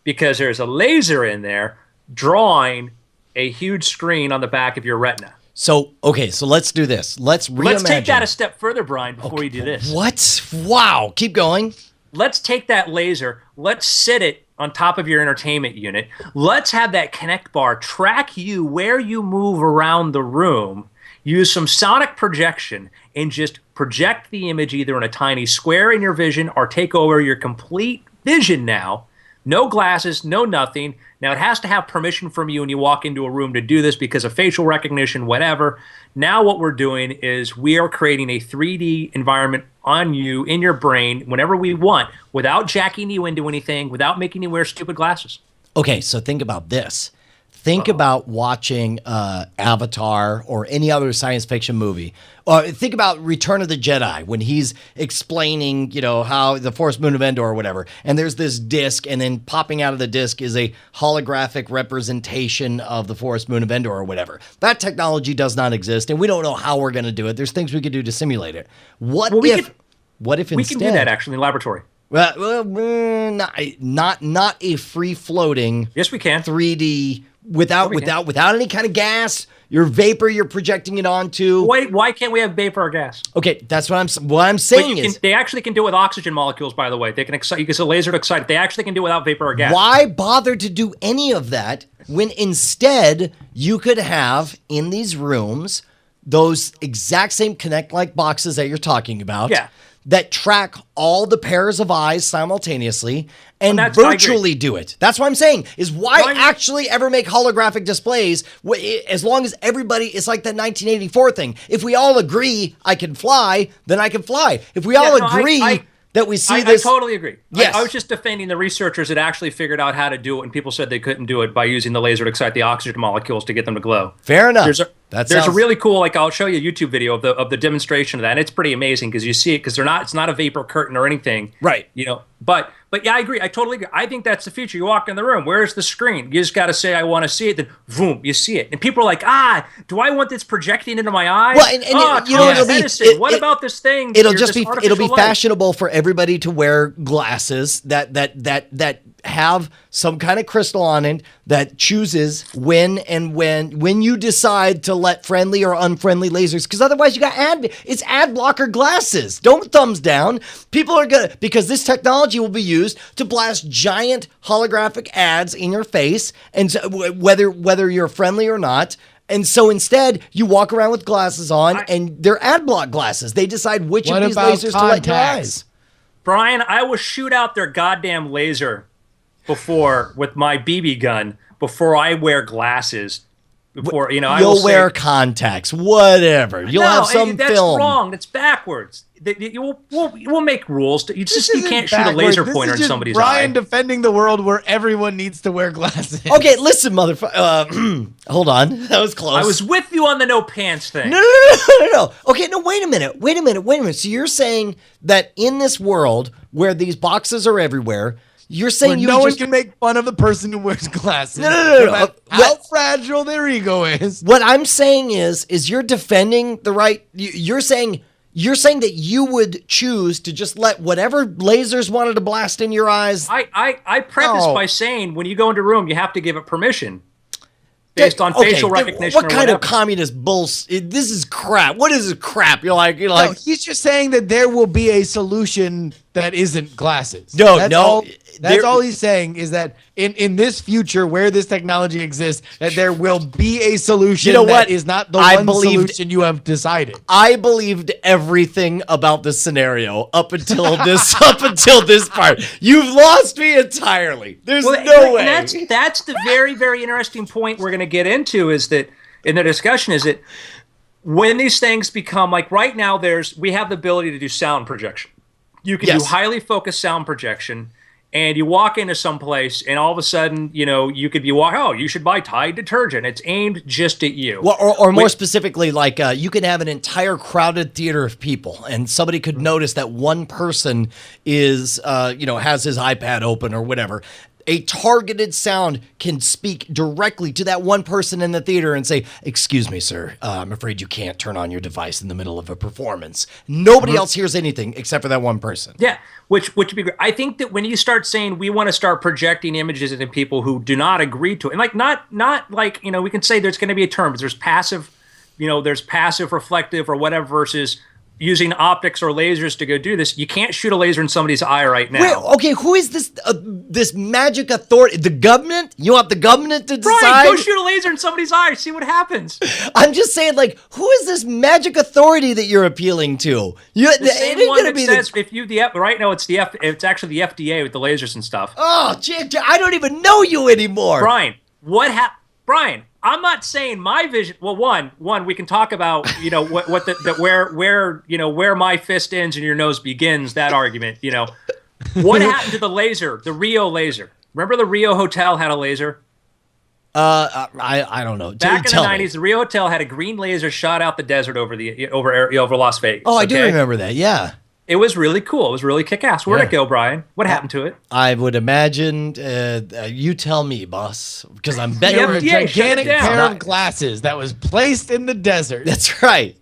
because there's a laser in there drawing a huge screen on the back of your retina. So let's do this. Let's take that a step further, Brian, before you do this. What? Wow. Keep going. Let's take that laser. Let's sit it on top of your entertainment unit. Let's have that Kinect bar track you where you move around the room. Use some sonic projection and just project the image either in a tiny square in your vision or take over your complete vision now. No glasses, no nothing. Now, it has to have permission from you when you walk into a room to do this because of facial recognition, whatever. Now what we're doing is we are creating a 3D environment on you, in your brain, whenever we want, without jacking you into anything, without making you wear stupid glasses. Okay, so think about this. Think about watching Avatar or any other science fiction movie. Or think about Return of the Jedi when he's explaining, how the Force Moon of Endor or whatever. And there's this disc, and then popping out of the disc is a holographic representation of the Force Moon of Endor or whatever. That technology does not exist, and we don't know how we're going to do it. There's things we could do to simulate it. What if instead we can do that actually in the laboratory? Well, not a free-floating. Yes, we can. 3D. Without any kind of gas, your vapor you're projecting it onto. Why can't we have vapor or gas? Okay, that's what I'm saying is they actually can do it with oxygen molecules. By the way, they can excite. You can use a laser to excite it. They actually can do it without vapor or gas. Why bother to do any of that when instead you could have in these rooms those exact same Kinect-like boxes that you're talking about? Yeah. That track all the pairs of eyes simultaneously and virtually do it. That's what I'm saying, is why actually ever make holographic displays as long as everybody is like that 1984 thing. If we all agree I can fly, then I can fly. If we all agree that we see this. I totally agree. Yes. I was just defending the researchers that actually figured out how to do it, and people said they couldn't do it by using the laser to excite the oxygen molecules to get them to glow. Fair enough. There's a really cool, like, I'll show you a YouTube video of the demonstration of that, and it's pretty amazing because you see it because it's not a vapor curtain or anything, right? But yeah, I agree. I totally agree. I think that's the future. You walk in the room, where's the screen? You just got to say, I want to see it. Then, boom, you see it, and people are like, do I want this projecting into my eyes? Well, what about this thing? It'll be fashionable for everybody to wear glasses that have some kind of crystal on it that chooses when you decide to let friendly or unfriendly lasers, because otherwise you got ad blocker glasses. Don't thumbs down. People are gonna, because this technology will be used to blast giant holographic ads in your face, and so, whether you're friendly or not. And so instead, you walk around with glasses on, and they're ad block glasses. They decide which of these lasers to let in your eyes. Brian, I will shoot out their goddamn laser with my BB gun before I wear glasses. You'll wear contacts, whatever. You'll have some that's film. That's wrong. That's backwards. We'll make rules. You can't shoot a laser pointer in somebody's eye. Brian defending the world where everyone needs to wear glasses. Okay, listen, motherfucker. Hold on, that was close. I was with you on the no pants thing. No. Okay, no, wait a minute. So you're saying that in this world where these boxes are everywhere, you're saying no one can make fun of the person who wears glasses. No. How fragile their ego is. What I'm saying is you're defending the right. You're saying that you would choose to just let whatever lasers wanted to blast in your eyes. I preface by saying when you go into a room, you have to give it permission. Based on facial recognition. What kind of communist bullshit? This is crap. What is this crap? You're like. No, he's just saying that there will be a solution that isn't glasses. That's all he's saying is that in this future where this technology exists, that there will be a solution that is not the solution you have decided. I believed everything about this scenario up until this part. You've lost me entirely. There's no way. And that's the very, very interesting point we're going to get into is that in the discussion is that when these things become like right now, we have the ability to do sound projection. You can do highly focused sound projection. And you walk into some place, and all of a sudden, you could be you should buy Tide detergent. It's aimed just at you. Well, or more specifically, like you could have an entire crowded theater of people, and somebody could notice that one person is, has his iPad open or whatever. A targeted sound can speak directly to that one person in the theater and say, "Excuse me, sir, I'm afraid you can't turn on your device in the middle of a performance." Nobody else hears anything except for that one person. Yeah, which would be great. I think that when you start saying we want to start projecting images into people who do not agree to it, and like not like we can say there's going to be a term. There's passive, there's passive reflective or whatever versus using optics or lasers to go do this. You can't shoot a laser in somebody's eye right now. Wait, okay, who is this magic authority? The government? You want the government to decide? Right, go shoot a laser in somebody's eye, see what happens. I'm just saying, like, who is this magic authority that you're appealing to? The same one that says right now it's actually the FDA with the lasers and stuff. Oh, gee, I don't even know you anymore. Brian, Brian, I'm not saying my vision. Well, one, we can talk about where my fist ends and your nose begins. That argument, what happened to the laser, the Rio laser? Remember the Rio Hotel had a laser? I don't know. Back in the 90s, the Rio Hotel had a green laser shot out the desert over Las Vegas. Oh, I do remember that. Yeah. It was really cool. It was really kick-ass. Where'd it go, Brian? What happened to it? I would imagine, you tell me, boss, because I'm betting a gigantic pair of glasses that was placed in the desert. That's right.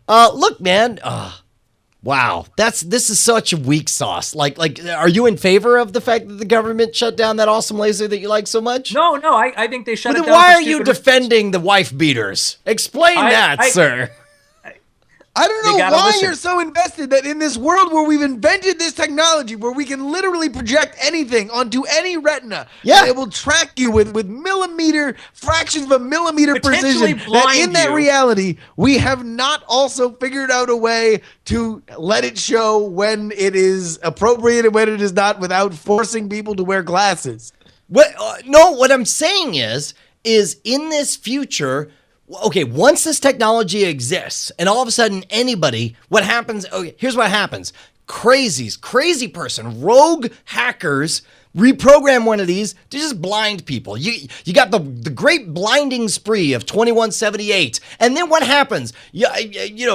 Look, man. Wow. This is such a weak sauce. Like, are you in favor of the fact that the government shut down that awesome laser that you like so much? No. I think they shut it down. Why are you defending the wife beaters? Explain that, sir. I don't know why you're so invested that in this world where we've invented this technology where we can literally project anything onto any retina. Yeah. It will track you with millimeter, fractions of a millimeter precision. That in that reality, we have not also figured out a way to let it show when it is appropriate and when it is not without forcing people to wear glasses. What I'm saying is in this future, okay, once this technology exists and all of a sudden anybody, what happens? Okay, here's what happens. Crazy person, rogue hackers reprogram one of these to just blind people. You got the great blinding spree of 2178. And then what happens? You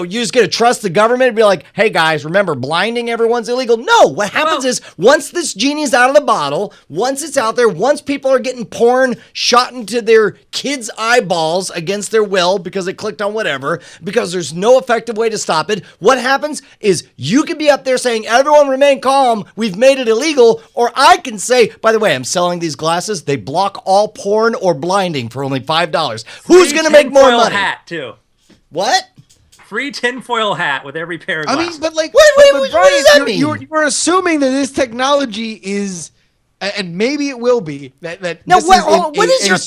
just going to trust the government and be like, hey guys, remember blinding everyone's illegal? No, what happens is once this genie's out of the bottle, once it's out there, once people are getting porn shot into their kids' eyeballs against their will because they clicked on whatever, because there's no effective way to stop it, what happens is you can be up there saying, everyone remain calm, we've made it illegal, or I can say, by the way, I'm selling these glasses. They block all porn or blinding for only $5. Who's going to make more money? Hat too. What? Free tinfoil hat with every pair of glasses. I mean, but like, wait, but what Brian, does that mean? You're assuming that this technology is, and maybe it will be that. Now, this what is your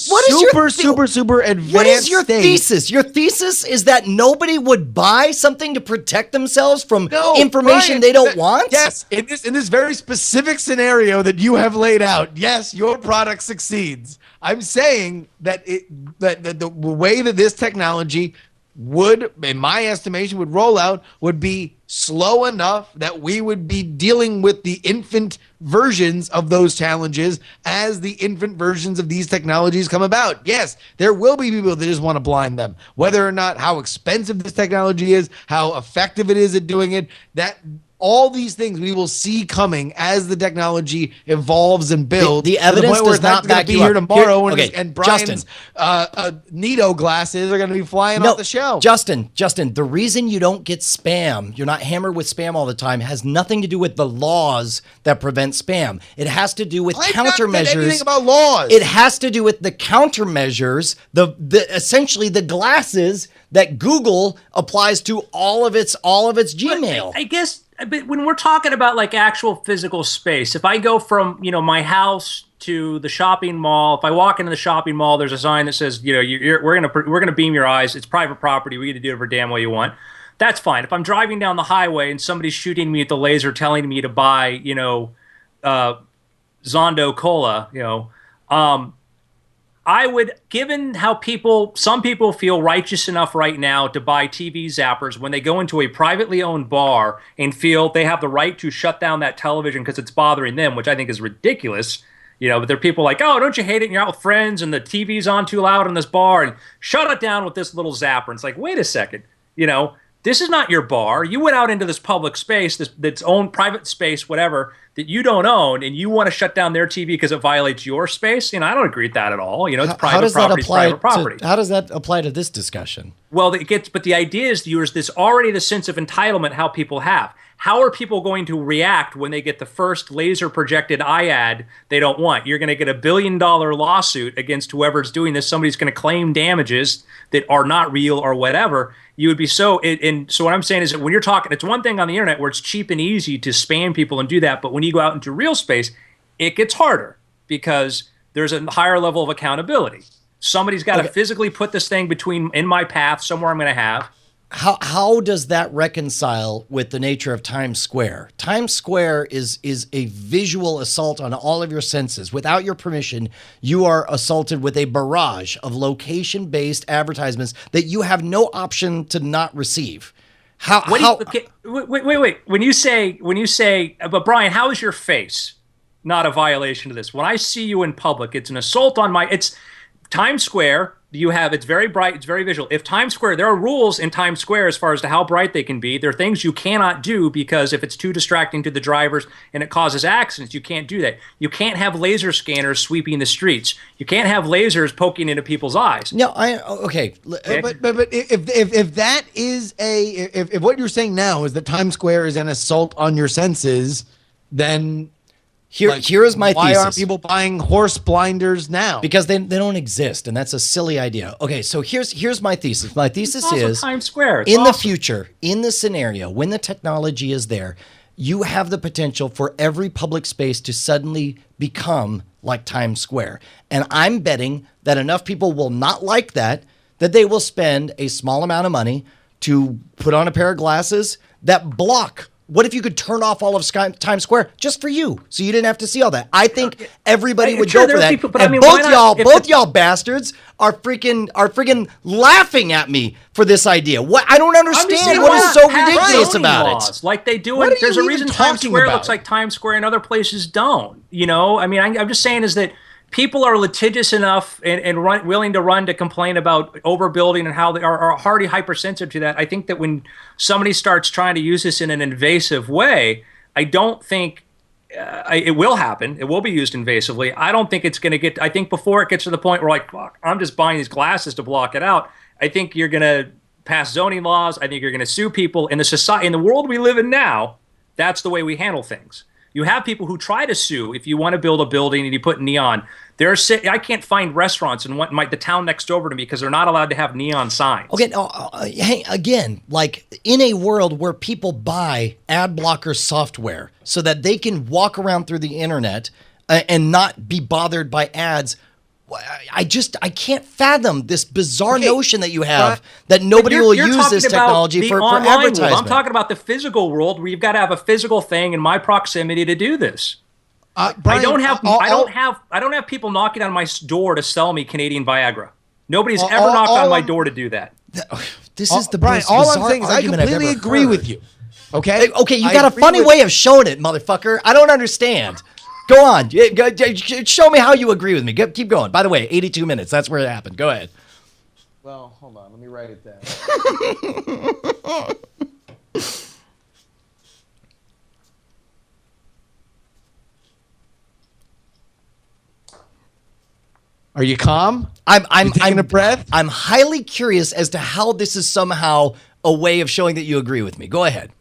super advanced? What is your state. thesis? Your thesis is that nobody would buy something to protect themselves from information Brian, they don't want? Yes, in this very specific scenario that you have laid out, yes, your product succeeds. I'm saying that the way that this technology would, in my estimation, would roll out would be slow enough that we would be dealing with the infant versions of those challenges as the infant versions of these technologies come about. Yes, there will be people that just want to blind them. Whether or not how expensive this technology is, how effective it is at doing it, that all these things we will see coming as the technology evolves and builds. The evidence does not back you up. Here tomorrow, okay, and Brian's Nito glasses are going to be flying off the shelf. Justin, the reason you don't get spam, you're not hammered with spam all the time, has nothing to do with the laws that prevent spam. It has to do with countermeasures. Not said anything about laws. It has to do with the countermeasures, the essentially the glasses that Google applies to all of its Gmail. I guess. But when we're talking about like actual physical space, if I go from, my house to the shopping mall, if I walk into the shopping mall, there's a sign that says, we're gonna beam your eyes. It's private property. We get to do whatever damn way you want. That's fine. If I'm driving down the highway and somebody's shooting me at the laser, telling me to buy, Zondo Cola, I would, given how some people feel righteous enough right now to buy TV zappers when they go into a privately owned bar and feel they have the right to shut down that television because it's bothering them, which I think is ridiculous. But there are people like, oh, don't you hate it? And you're out with friends and the TV's on too loud in this bar and shut it down with this little zapper. And it's like, wait a second, this is not your bar. You went out into this public space, that's own private space, whatever, that you don't own, and you want to shut down their TV because it violates your space? I don't agree with that at all. It's private property. It's private property. How does that apply to this discussion? Well, but the idea is there's this already the sense of entitlement how people have. How are people going to react when they get the first laser projected eye ad they don't want? You're going to get $1 billion lawsuit against whoever's doing this. Somebody's going to claim damages that are not real or whatever. You would be so what I'm saying is that when you're talking, it's one thing on the internet where it's cheap and easy to spam people and do that, but when you go out into real space, it gets harder because there's a higher level of accountability. Somebody's got to physically put this thing in my path somewhere I'm going to have. How does that reconcile with the nature of Times Square? Times Square is a visual assault on all of your senses. Without your permission, you are assaulted with a barrage of location-based advertisements that you have no option to not receive. Wait. When you say, but Brian, how is your face not a violation of this? When I see you in public, it's an assault on it's Times Square. It's very bright, it's very visual. If Times Square, there are rules in Times Square as far as to how bright they can be. There are things you cannot do because if it's too distracting to the drivers and it causes accidents, you can't do that. You can't have laser scanners sweeping the streets. You can't have lasers poking into people's eyes. No, okay. But if that is if what you're saying now is that Times Square is an assault on your senses, then here is my thesis. Why aren't people buying horse blinders now? Because they don't exist, and that's a silly idea. Okay, so here's my thesis. My thesis is Times Square. The future, in the scenario, when the technology is there, you have the potential for every public space to suddenly become like Times Square. And I'm betting that enough people will not like that they will spend a small amount of money to put on a pair of glasses that block What if you could turn off all of Times Square just for you, so you didn't have to see all that? I think everybody would go for that. People, but and I mean, both y'all bastards are freaking laughing at me for this idea. What I don't understand what is so ridiculous about it. Like they do What it. are There's you a reason even Times talking Square about? looks like Times Square and other places don't. You know, I mean, I'm just saying is that people are litigious enough and willing to run to complain about overbuilding and how they are already hypersensitive to that. I think that when somebody starts trying to use this in an invasive way, I don't think it will happen. It will be used invasively. I don't think it's going to get. I think before it gets to the point where like, fuck, I'm just buying these glasses to block it out. I think you're going to pass zoning laws. I think you're going to sue people in the society, in the world we live in now. That's the way we handle things. You have people who try to sue if you want to build a building and you put neon. I can't find restaurants in the town next over to me because they're not allowed to have neon signs. Okay, hey, again, like in a world where people buy ad blocker software so that they can walk around through the internet and not be bothered by ads, I can't fathom this bizarre notion that you have that nobody will use this technology for advertisement. World. I'm talking about the physical world where you've got to have a physical thing in my proximity to do this. Brian, I don't have people knocking on my door to sell me Canadian Viagra. Nobody's ever knocked on my door to do that. This is the Brian. most All bizarre I'm saying is I argument I've completely ever agree heard. with you. Okay. Okay, you got a funny way of showing it, motherfucker. I don't understand. Go on. Show me how you agree with me. Keep going. By the way, 82 minutes. That's where it happened. Go ahead. Well, hold on. Let me write it down. Are you calm? I'm taking a breath. I'm highly curious as to how this is somehow a way of showing that you agree with me. Go ahead.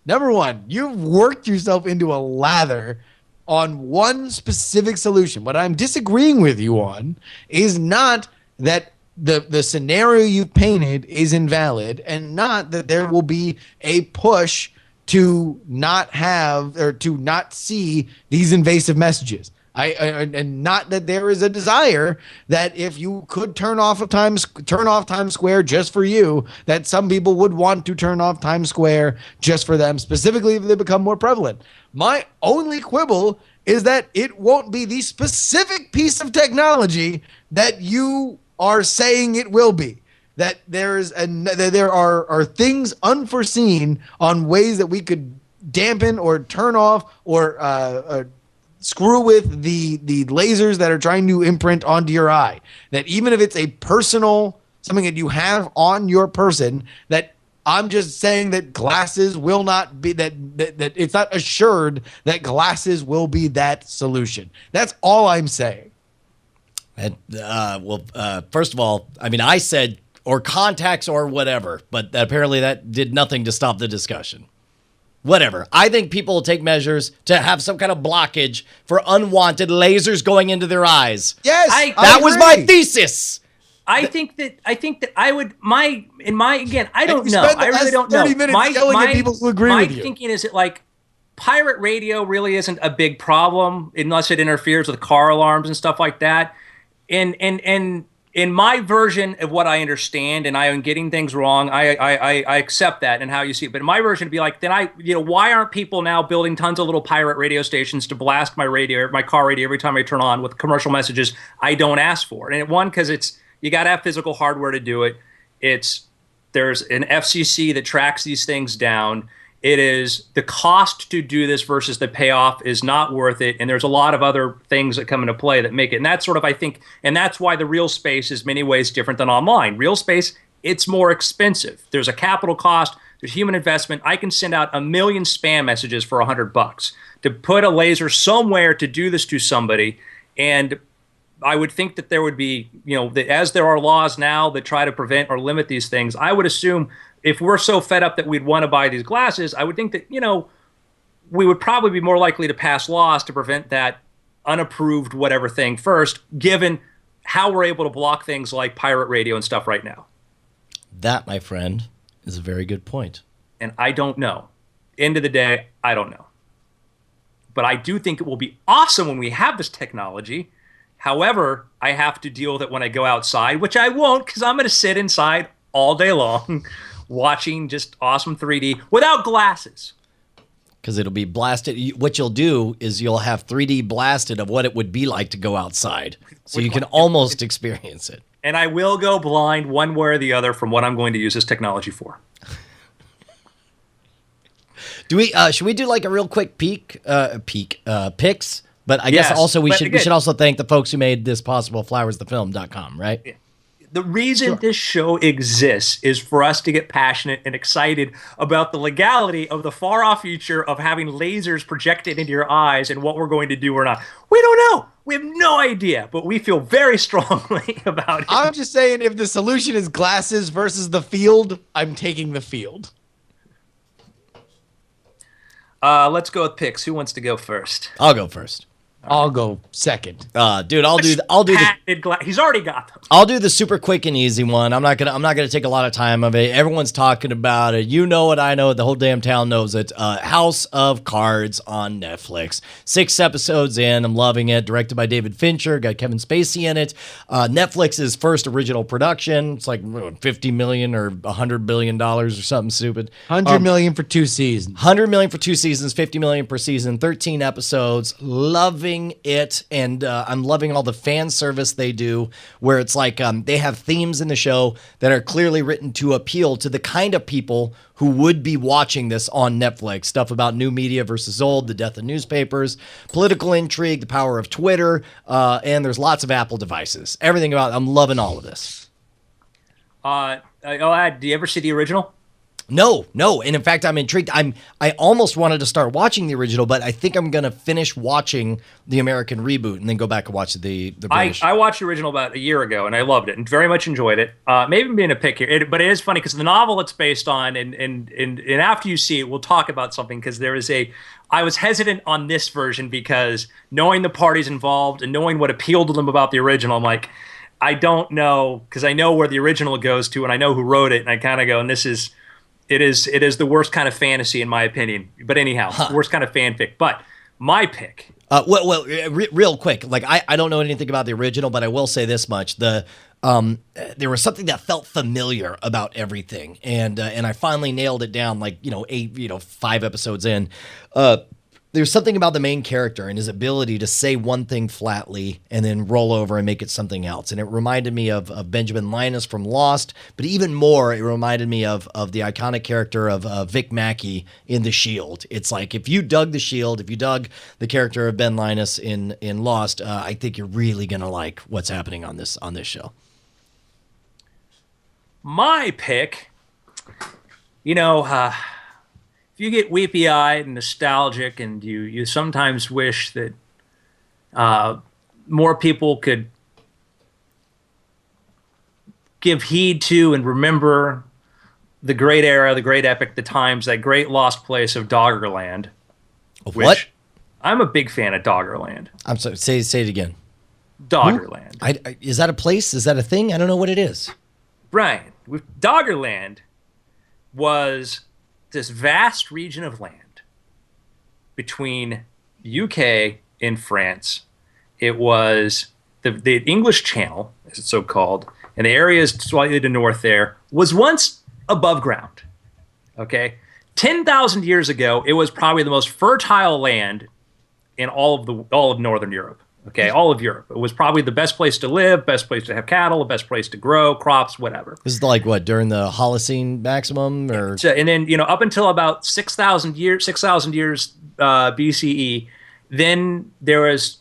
Number one, you've worked yourself into a lather on one specific solution. What I'm disagreeing with you on is not that the scenario you've painted is invalid, and not that there will be a push to not have or to not see these invasive messages. And not that there is a desire that if you could turn off Times Square just for you, that some people would want to turn off Times Square just for them, specifically if they become more prevalent. My only quibble is that it won't be the specific piece of technology that you are saying it will be. That there are things unforeseen on ways that we could dampen or turn off or screw with the lasers that are trying to imprint onto your eye. That even if it's a personal, something that you have on your person, that I'm just saying that glasses will not be, that it's not assured that glasses will be that solution. That's all I'm saying. And, first of all, I mean, I said, or contacts or whatever, but apparently that did nothing to stop the discussion. Whatever. I think people will take measures to have some kind of blockage for unwanted lasers going into their eyes. Yes, that was my thesis. I think that I would I don't know. I really don't know. 30 minutes yelling at people who agree with you. My thinking is that like pirate radio really isn't a big problem unless it interferes with car alarms and stuff like that. And in my version of what I understand, and I am getting things wrong, I accept that and how you see it. But in my version, it'd be like, then why aren't people now building tons of little pirate radio stations to blast my car radio every time I turn on with commercial messages I don't ask for? And because you got to have physical hardware to do it. There's an FCC that tracks these things down. It is the cost to do this versus the payoff is not worth it. And there's a lot of other things that come into play that make it. And that's sort of, I think, and that's why the real space is many ways different than online. Real space, it's more expensive. There's a capital cost. There's human investment. I can send out 1 million spam messages for $100 to put a laser somewhere to do this to somebody. And I would think that there would be, as there are laws now that try to prevent or limit these things, I would assume if we're so fed up that we'd want to buy these glasses, I would think that, we would probably be more likely to pass laws to prevent that unapproved whatever thing first, given how we're able to block things like pirate radio and stuff right now. That, my friend, is a very good point. And I don't know. End of the day, I don't know. But I do think it will be awesome when we have this technology. However, I have to deal with it when I go outside, which I won't because I'm going to sit inside all day long watching just awesome 3D without glasses. Because it'll be blasted. What you'll do is you'll have 3D blasted of what it would be like to go outside. So you can almost experience it. And I will go blind one way or the other from what I'm going to use this technology for. Should we do like a real quick picks? But I guess also we should also thank the folks who made this possible, flowersthefilm.com, right? Yeah. The reason this show exists is for us to get passionate and excited about the legality of the far-off future of having lasers projected into your eyes and what we're going to do or not. We don't know. We have no idea, but we feel very strongly about it. I'm just saying, if the solution is glasses versus the field, I'm taking the field. Let's go with picks. Who wants to go first? I'll go first. I'll go second. Dude, I'll do the he's already got them. I'll do the super quick and easy one. I'm not gonna take a lot of time of it. Everyone's talking about it. You know it, I know it, the whole damn town knows it. House of Cards on Netflix. 6 episodes in. I'm loving it. Directed by David Fincher. Got Kevin Spacey in it. Netflix's first original production. It's like $50 million or $100 billion or something stupid. $100 million for 2 seasons. $100 million for 2 seasons, $50 million per season, 13 episodes. Loving it, and I'm loving all the fan service they do, where it's like they have themes in the show that are clearly written to appeal to the kind of people who would be watching this on Netflix. Stuff about new media versus old, the death of newspapers, political intrigue, the power of Twitter, and there's lots of Apple devices. Everything about it, I'm loving all of this. I'll add, do you ever see the original? No. And in fact, I'm intrigued. I almost wanted to start watching the original, but I think I'm going to finish watching the American reboot and then go back and watch the British. I watched the original about a year ago, and I loved it and very much enjoyed it. Maybe being a pick here, but it is funny because the novel it's based on, and after you see it, we'll talk about something, because I was hesitant on this version because knowing the parties involved and knowing what appealed to them about the original, I'm like, I don't know, because I know where the original goes to and I know who wrote it, and I kind of go, and it is the worst kind of fantasy in my opinion. But anyhow, worst kind of fanfic. But my pick. Real quick, like I don't know anything about the original, but I will say this much: there was something that felt familiar about everything, and I finally nailed it down. Like 5 episodes in. There's something about the main character and his ability to say one thing flatly and then roll over and make it something else. And it reminded me of Benjamin Linus from Lost, but even more, it reminded me of the iconic character of Vic Mackey in The Shield. It's like, if you dug The Shield, if you dug the character of Ben Linus in Lost, I think you're really going to like what's happening on this show. My pick, if you get weepy-eyed and nostalgic, and you sometimes wish that more people could give heed to and remember the great era, the great epic, the times, that great lost place of Doggerland. Of what? I'm a big fan of Doggerland. I'm sorry, say it again. Doggerland. Is that a place? Is that a thing? I don't know what it is. Brian, Doggerland was this vast region of land between UK and France. It was the English Channel, as it's so called, and the areas slightly to north there was once above ground. Okay, 10,000 years ago, it was probably the most fertile land in all of Northern Europe. Okay, all of Europe. It was probably the best place to live, best place to have cattle, the best place to grow crops, whatever. This is like what, during the Holocene maximum, or? So, and then up until about 6,000 years BCE, then there was,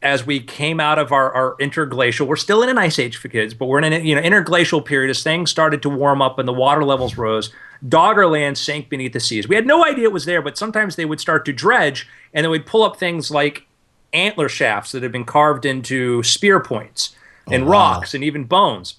as we came out of our interglacial, we're still in an ice age for kids, but we're in an interglacial period as things started to warm up and the water levels rose. Doggerland sank beneath the seas. We had no idea it was there, but sometimes they would start to dredge, and they would pull up things like antler shafts that had been carved into spear points and rocks and even bones.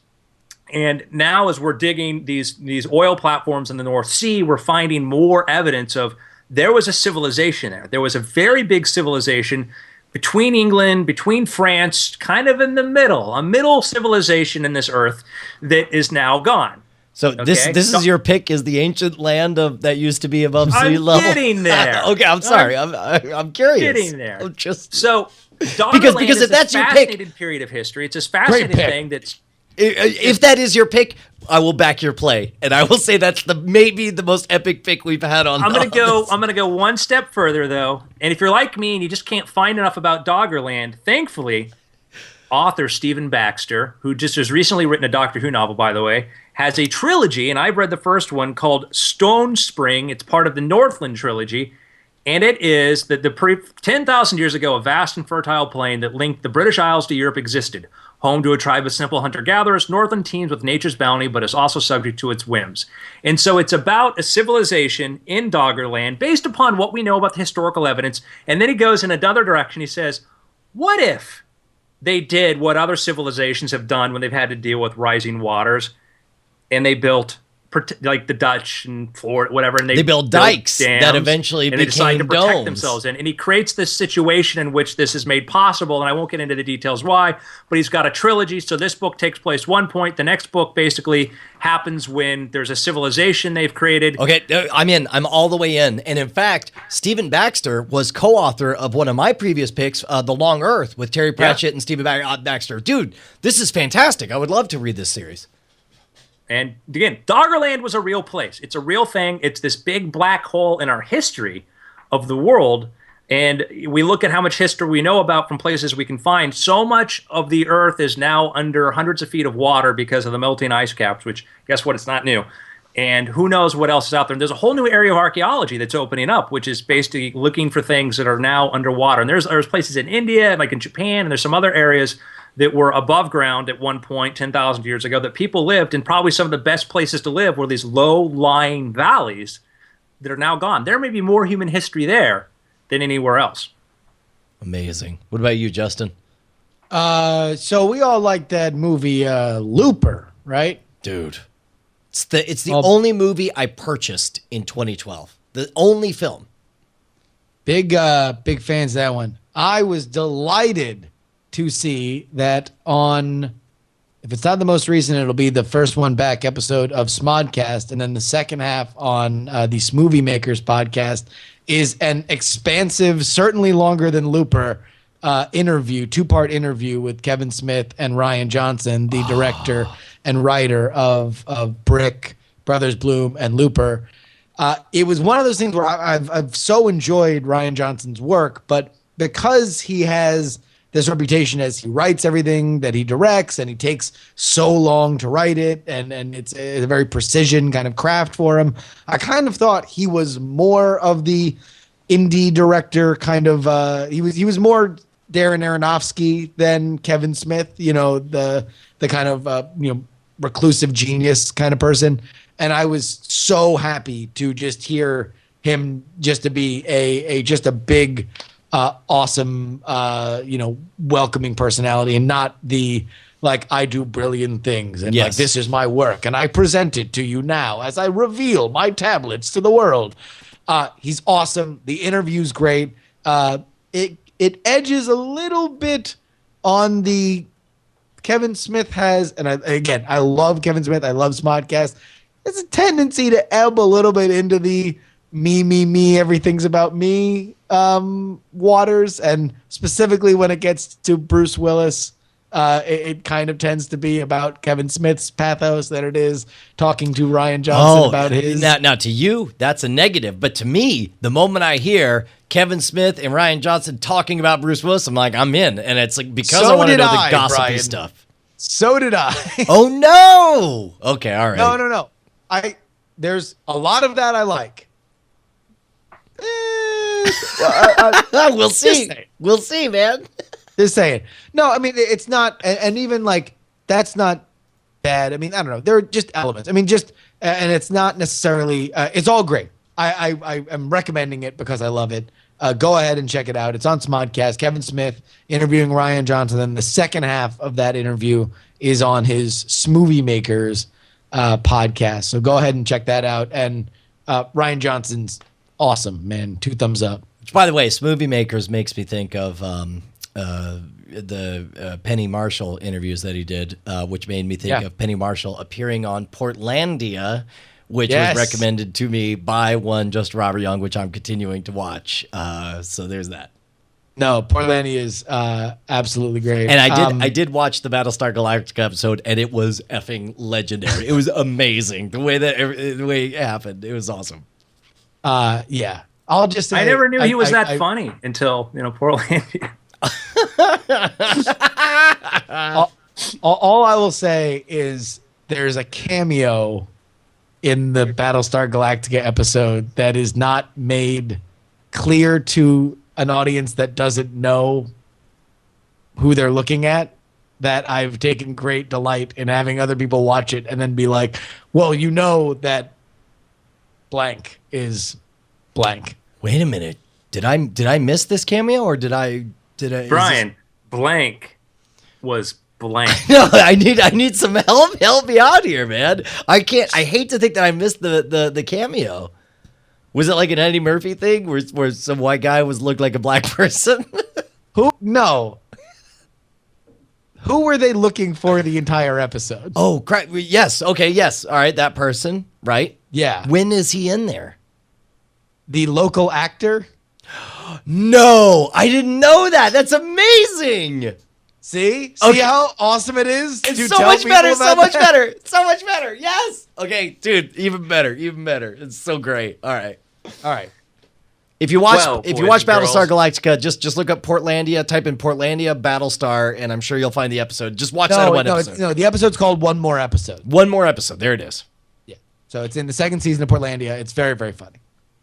And now, as we're digging these oil platforms in the North Sea, we're finding more evidence of there was a civilization there. There was a very big civilization between England, between France, kind of in the middle, a middle civilization in this earth that is now gone. So this is your pick, is the ancient land that used to be above sea level? I'm getting there. Okay, I'm sorry. I'm curious. Getting there. I'm just so Doggerland because if that's your fascinating pick, period of history. It's this fascinating thing that's If that is your pick, I will back your play, and I will say that's maybe the most epic pick we've had on. I'm gonna go one step further though, and if you're like me and you just can't find enough about Doggerland, thankfully, author Stephen Baxter, who just has recently written a Doctor Who novel, by the way, has a trilogy, and I've read the first one called Stone Spring. It's part of the Northland trilogy, and it is that 10,000 years ago, a vast and fertile plain that linked the British Isles to Europe existed. Home to a tribe of simple hunter-gatherers, Northland teems with nature's bounty, but is also subject to its whims. And so it's about a civilization in Doggerland based upon what we know about the historical evidence. And then he goes in another direction. He says, what if they did what other civilizations have done when they've had to deal with rising waters, and they built like the Dutch and Florida, whatever, and they built dikes that eventually and they decided to protect domes. themselves in. And he creates this situation in which this is made possible, and I won't get into the details why, but he's got a trilogy. So this book takes place one point. The next book basically happens when there's a civilization they've created. Okay, I'm in. I'm all the way in. And in fact, Stephen Baxter was co-author of one of my previous picks, The Long Earth, with Terry Pratchett and Stephen Baxter. Dude, this is fantastic. I would love to read this series. And again, Doggerland was a real place. It's a real thing. It's this big black hole in our history of the world. And we look at how much history we know about from places we can find. So much of the Earth is now under hundreds of feet of water because of the melting ice caps, which, guess what? It's not new. And who knows what else is out there. And there's a whole new area of archaeology that's opening up, which is basically looking for things that are now underwater. And there's places in India, like in Japan, and there's some other areas that were above ground at one point 10,000 years ago that people lived, and probably some of the best places to live were these low-lying valleys that are now gone. There may be more human history there than anywhere else. Amazing. What about you, Justin? So we all like that movie Looper, right? Dude. It's the only movie I purchased in 2012. The only film. Big fans of that one. I was delighted to see that on, if it's not the most recent, it'll be the first one back episode of Smodcast, and then the second half on the Smoothie Makers podcast is an expansive, certainly longer than Looper, interview, two-part interview with Kevin Smith and Ryan Johnson, the director and writer of Brick, Brothers Bloom, and Looper. It was one of those things where I've so enjoyed Ryan Johnson's work, but because he has this reputation as he writes everything that he directs, and he takes so long to write it, and it's a very precision kind of craft for him. I kind of thought he was more of the indie director kind of. He was more Darren Aronofsky than Kevin Smith. You know, the kind of reclusive genius kind of person. And I was so happy to just hear him just to be just a big, awesome, welcoming personality, and not the, like, I do brilliant things and like, this is my work and I present it to you now as I reveal my tablets to the world. He's awesome. The interview's great. It edges a little bit on the Kevin Smith has, and I love Kevin Smith. I love Smodcast. There's a tendency to ebb a little bit into the me, everything's about me waters, and specifically when it gets to Bruce Willis, it kind of tends to be about Kevin Smith's pathos than it is talking to Ryan Johnson about his. Now, to you, that's a negative, but to me, the moment I hear Kevin Smith and Ryan Johnson talking about Bruce Willis, I'm like, I'm in, and it's like because I want to know the gossipy stuff. So did I. Oh no! Okay, all right. No. There's a lot of that I like. We'll see. We'll see, man. Just saying. No, I mean, it's not, and even like, that's not bad. I mean, I don't know. There are just elements. I mean, and it's not necessarily, it's all great. I am recommending it because I love it. Go ahead and check it out. It's on Smodcast. Kevin Smith interviewing Ryan Johnson. And the second half of that interview is on his Smoothie Makers podcast. So go ahead and check that out. And Ryan Johnson's awesome, man. 2 thumbs up. Which, by the way, Smoothie Makers makes me think of the Penny Marshall interviews that he did, which made me think of Penny Marshall appearing on Portlandia, which was recommended to me by one just Robert Young, which I'm continuing to watch. So there's that. No, Portlandia is absolutely great. And I did watch the Battlestar Galactica episode, and it was effing legendary. It was amazing the way it happened. It was awesome. Yeah. I'll just say I never knew he was that funny until Portlandia. all I will say is there's a cameo in the Battlestar Galactica episode that is not made clear to an audience that doesn't know who they're looking at, that I've taken great delight in having other people watch it and then be like, well, you know that blank is blank. Wait a minute. Did I miss this cameo, or did I Brian, blank was blank. No, I need some help. Help me out here, man. I hate to think that I missed the cameo. Was it like an Eddie Murphy thing where some white guy looked like a black person? Who? No. Who were they looking for the entire episode? Oh, crap. Yes. Okay. Yes. All right. That person. Right. Yeah. When is he in there? The local actor? No, I didn't know that. That's amazing. See Okay. how awesome it is? It's to so tell much people better. about So much that? better. So much better. Yes. Okay, dude. Even better. Even better. It's so great. All right. All right. If you watch Well, if you boys watch and Battlestar girls. Galactica, just look up Portlandia, type in Portlandia Battlestar, and I'm sure you'll find the episode. Just watch that one episode. No, the episode's called One More Episode. One more episode. There it is. Yeah. So it's in the second season of Portlandia. It's very, very funny.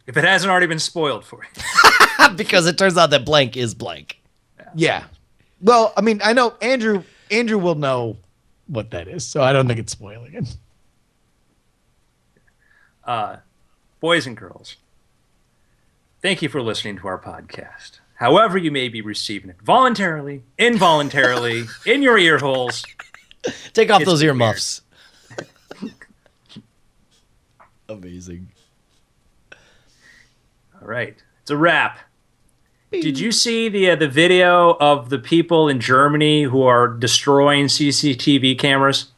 If it hasn't already been spoiled for you. Because it turns out that blank is blank. Yeah. Well, I mean, I know Andrew will know what that is, so I don't think it's spoiling it. Boys and girls, thank you for listening to our podcast. However you may be receiving it, voluntarily, involuntarily, in your ear holes. Take off It's those ear weird. muffs. Amazing. All right, it's a wrap. Did you see the video of the people in Germany who are destroying CCTV cameras?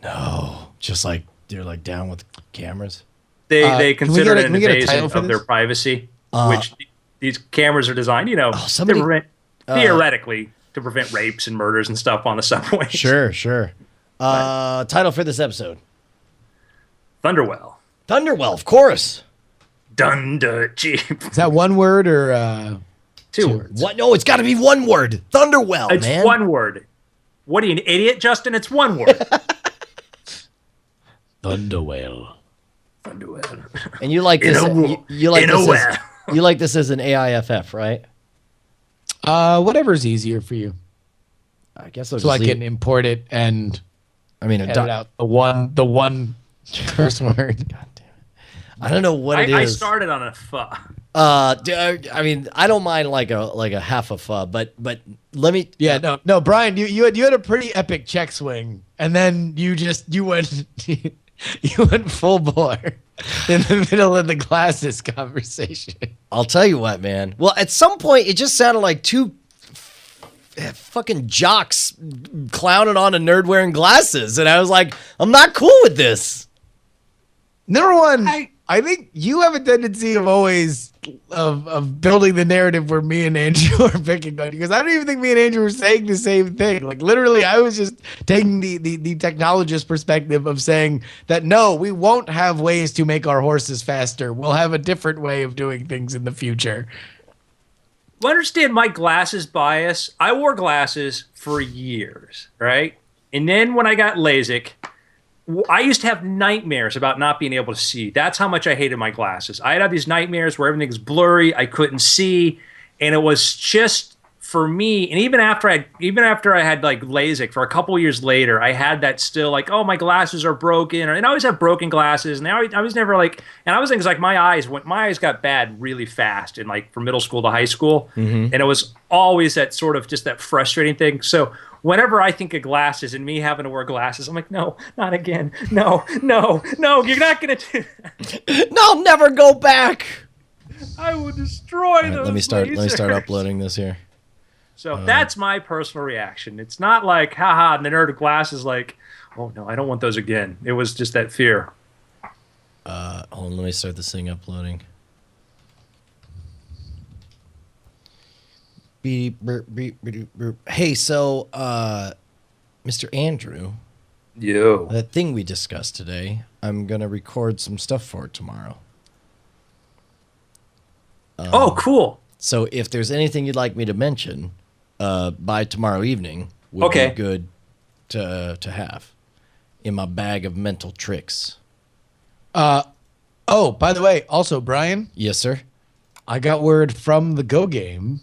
No, just like they're like down with cameras. They can we consider get it a- an can we get a invasion title for of their this? privacy, which these cameras are designed, somebody- to prevent, theoretically, to prevent rapes and murders and stuff on the subway. Sure. Title for this episode: Thunderwell. Thunderwell, of course. Dunder cheap. Is that one word or Two words. What? No, it's got to be one word. Thunderwell, It's man. one word. What are you, an idiot, Justin? It's one word. Thunderwell? Thunderwell. And you like this? You like in this? a well. You like this as an AIFF, right? Whatever's easier for you. I guess I'll So I just can import it and I mean, edit out the one curse word. God damn it! I don't know what it is. I started on a pho. I mean, I don't mind like a half a pho, but let me. Yeah, no, Brian, you had a pretty epic check swing, and then you went you went full bore in the middle of the glasses conversation. I'll tell you what, man. Well, at some point, it just sounded like two fucking jocks clowning on a nerd wearing glasses, and I was like, I'm not cool with this. Number one, I think you have a tendency of always of building the narrative where me and Andrew are picking on you, because I don't even think me and Andrew were saying the same thing. Like literally, I was just taking the technologist perspective of saying that no, we won't have ways to make our horses faster. We'll have a different way of doing things in the future. Well, understand my glasses bias. I wore glasses for years, right? And then when I got LASIK, I used to have nightmares about not being able to see. That's how much I hated my glasses. I'd have these nightmares where everything was blurry, I couldn't see, and it was just for me. And even after I had like LASIK for a couple years later, I had that still like, oh, my glasses are broken, and I always have broken glasses. And I was never like, and I was thinking like my eyes got bad really fast, in like from middle school to high school, and it was always that sort of just that frustrating thing. So whenever I think of glasses and me having to wear glasses, I'm like, no, not again. No, you're not going to do that. No, I'll never go back. I will destroy those. Let me start lasers. uploading this here. So that's my personal reaction. It's not like, haha, the nerd of glasses, like, oh no, I don't want those again. It was just that fear. Hold on, let me start this thing uploading. Hey, so, Mr. Andrew, Yo. that thing we discussed today, I'm going to record some stuff for it tomorrow. Oh, cool. So if there's anything you'd like me to mention by tomorrow evening, would be good to have in my bag of mental tricks. Oh, by the way, also, Brian, Yes, sir. I got word from the Go Game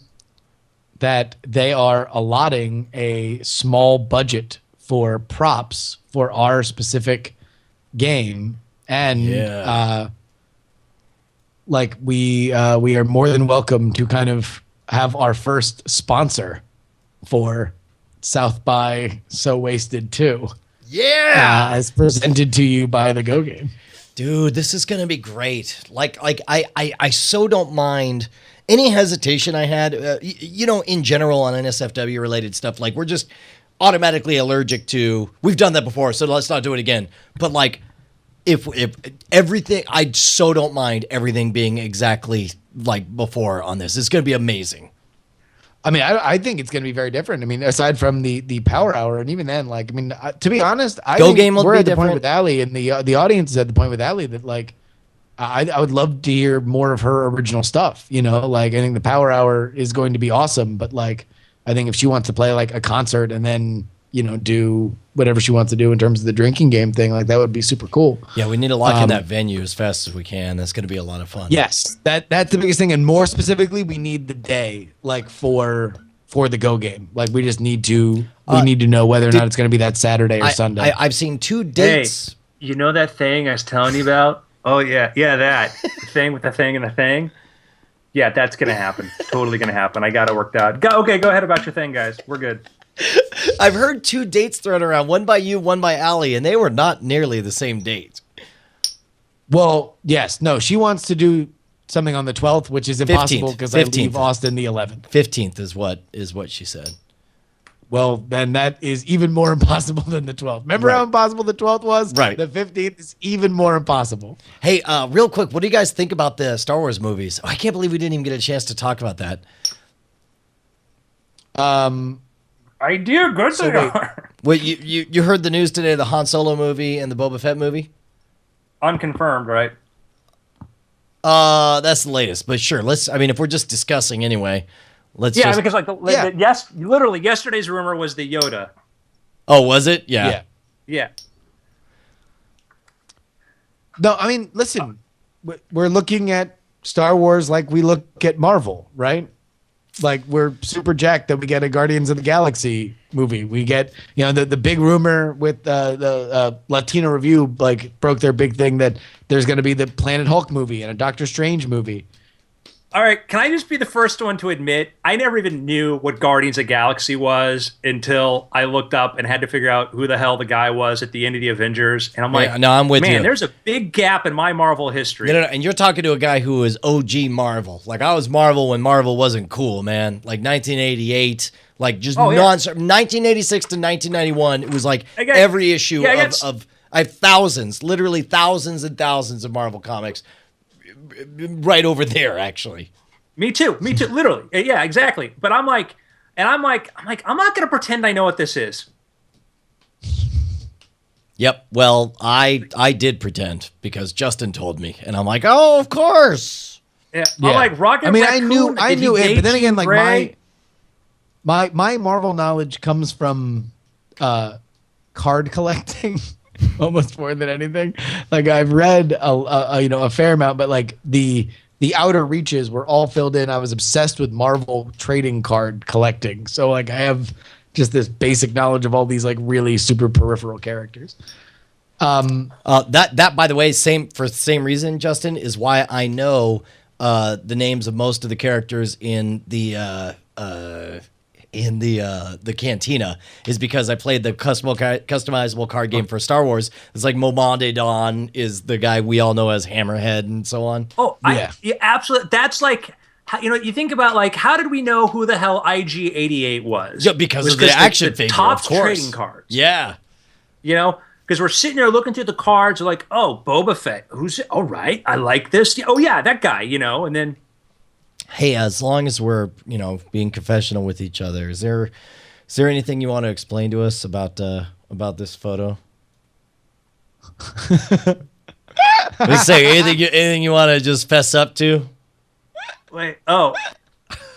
that they are allotting a small budget for props for our specific game, and like we are more than welcome to kind of have our first sponsor for South by So Wasted 2. Yeah. As presented to you by the Go Game. Dude, this is gonna be great. Like I so don't mind any hesitation I had. In general on NSFW related stuff, like we're just automatically allergic to. We've done that before, so let's not do it again. But like, if everything, I so don't mind everything being exactly like before on this. It's gonna be amazing. I mean, I think it's going to be very different. I mean, aside from the power hour, and even then, like, I mean, to be honest, I Go think Game will we're be at the different. point with Allie, and the audience is at the point with Allie that, like, I would love to hear more of her original stuff. Like I think the power hour is going to be awesome, but like, I think if she wants to play like a concert and then do whatever she wants to do in terms of the drinking game thing, like that would be super cool. Yeah, we need to lock in that venue as fast as we can. That's going to be a lot of fun. Yes, that's the biggest thing, and more specifically, we need the day like for the Go Game. Like we just need to need to know whether or not it's going to be that Saturday or Sunday. I've seen 2 dates. Hey, you know that thing I was telling you about? Oh yeah, that the thing with the thing and the thing. Yeah, that's gonna happen. Totally gonna happen. I got it worked out. Go ahead about your thing, guys. We're good. I've heard 2 dates thrown around, one by you, one by Allie, and they were not nearly the same date. Well, yes, no, she wants to do something on the 12th, which is impossible 15th. because I leave Austin the 11th. 15th is what she said. Well, then that is even more impossible than the 12th. Remember how impossible the 12th was? Right. The 15th is even more impossible. Hey, real quick, what do you guys think about the Star Wars movies? I can't believe we didn't even get a chance to talk about that. I do. Good So they wait. are. Well, you heard the news today, the Han Solo movie and the Boba Fett movie? Unconfirmed, right? That's the latest, but sure. If we're just discussing anyway, Because like literally yesterday's rumor was the Yoda. Oh, was it? Yeah. Yeah. No, I mean, listen, we're looking at Star Wars like we look at Marvel, right? Like we're super jacked that we get a Guardians of the Galaxy movie. We get, the big rumor with the Latino Review like broke their big thing that there's going to be the Planet Hulk movie and a Doctor Strange movie. All right, can I just be the first one to admit I never even knew what Guardians of the Galaxy was until I looked up and had to figure out who the hell the guy was at the end of the Avengers. And I'm like, no, I'm with you. Man, there's a big gap in my Marvel history. No, and you're talking to a guy who is OG Marvel. Like I was Marvel when Marvel wasn't cool, man. Like 1988, like just 1986 to 1991. It was like every issue of I have literally thousands and thousands of Marvel comics. Right over there, actually. Me too, literally. Yeah, exactly. But I'm like, I'm not going to pretend I know what this is. Yep. Well, I did pretend because Justin told me, and I'm like, oh, of course. Yeah. I'm like Rocket. I mean, Raccoon, I knew it, but then again, like Ray? my Marvel knowledge comes from card collecting. Almost more than anything. Like I've read a fair amount, but like the outer reaches were all filled in. I was obsessed with Marvel trading card collecting. So like I have just this basic knowledge of all these like really super peripheral characters. That by the way, same reason, Justin, is why I know the names of most of the characters in the cantina is because I played the customizable card game for Star Wars. It's like Momande Dawn is the guy we all know as Hammerhead and so on. Oh, yeah, absolutely. That's like, you think about like, how did we know who the hell IG-88 was? Yeah, because of the action figure, top of course. trading cards. Yeah. Because we're sitting there looking through the cards, we're like, oh, Boba Fett. All right, I like this. Oh, yeah, that guy, and then... Hey, as long as we're, being confessional with each other, is there anything you want to explain to us about this photo? Just say anything you want to just fess up to? Wait,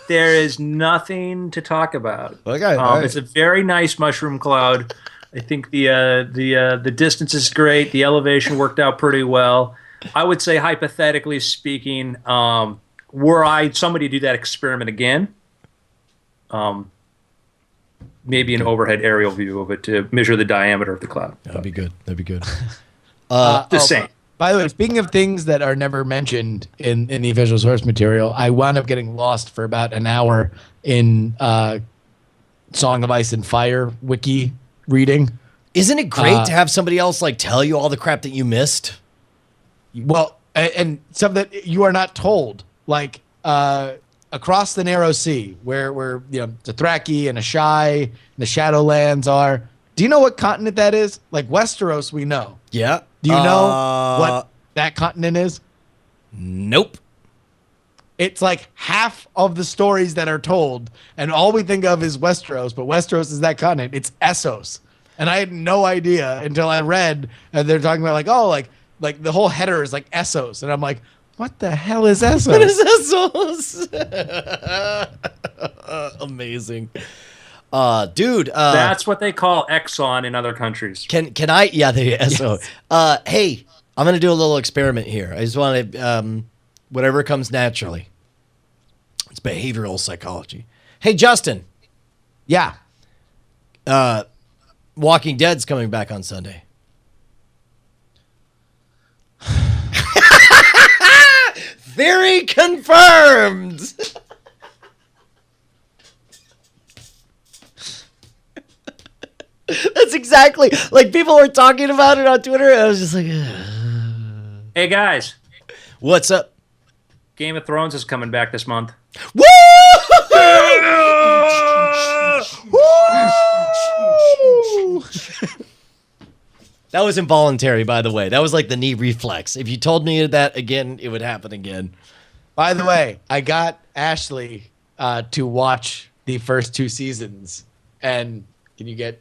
there is nothing to talk about. Okay, all right. It's a very nice mushroom cloud. I think the distance is great. The elevation worked out pretty well. I would say, hypothetically speaking, were somebody do that experiment again, maybe an overhead aerial view of it to measure the diameter of the cloud. That'd be good. Just saying. By the way, speaking of things that are never mentioned in the official source material, I wound up getting lost for about an hour in Song of Ice and Fire wiki reading. Isn't it great to have somebody else tell you all the crap that you missed? Well, and some that you are not told, across the Narrow Sea, where the Dothraki and Ashai and the Shadowlands are. Do you know what continent that is? Westeros, we know. Yeah. Do you know what that continent is? Nope. It's half of the stories that are told, and all we think of is Westeros, but Westeros is that continent. It's Essos. And I had no idea until I read, and they're talking about the whole header is Essos. And I'm like, what the hell is Essos? What is Essos? Amazing. Dude. That's what they call Exxon in other countries. Can I? Yeah, the SO. Yes. Hey, I'm going to do a little experiment here. I just want to, whatever comes naturally. It's behavioral psychology. Hey, Justin. Yeah. Walking Dead's coming back on Sunday. Theory confirmed. That's exactly people were talking about it on Twitter. And I was just like, Hey guys, what's up? Game of Thrones is coming back this month. Woo! That was involuntary, by the way. That was the knee reflex. If you told me that again, it would happen again. By the way, I got Ashley to watch the first 2 seasons. And can you get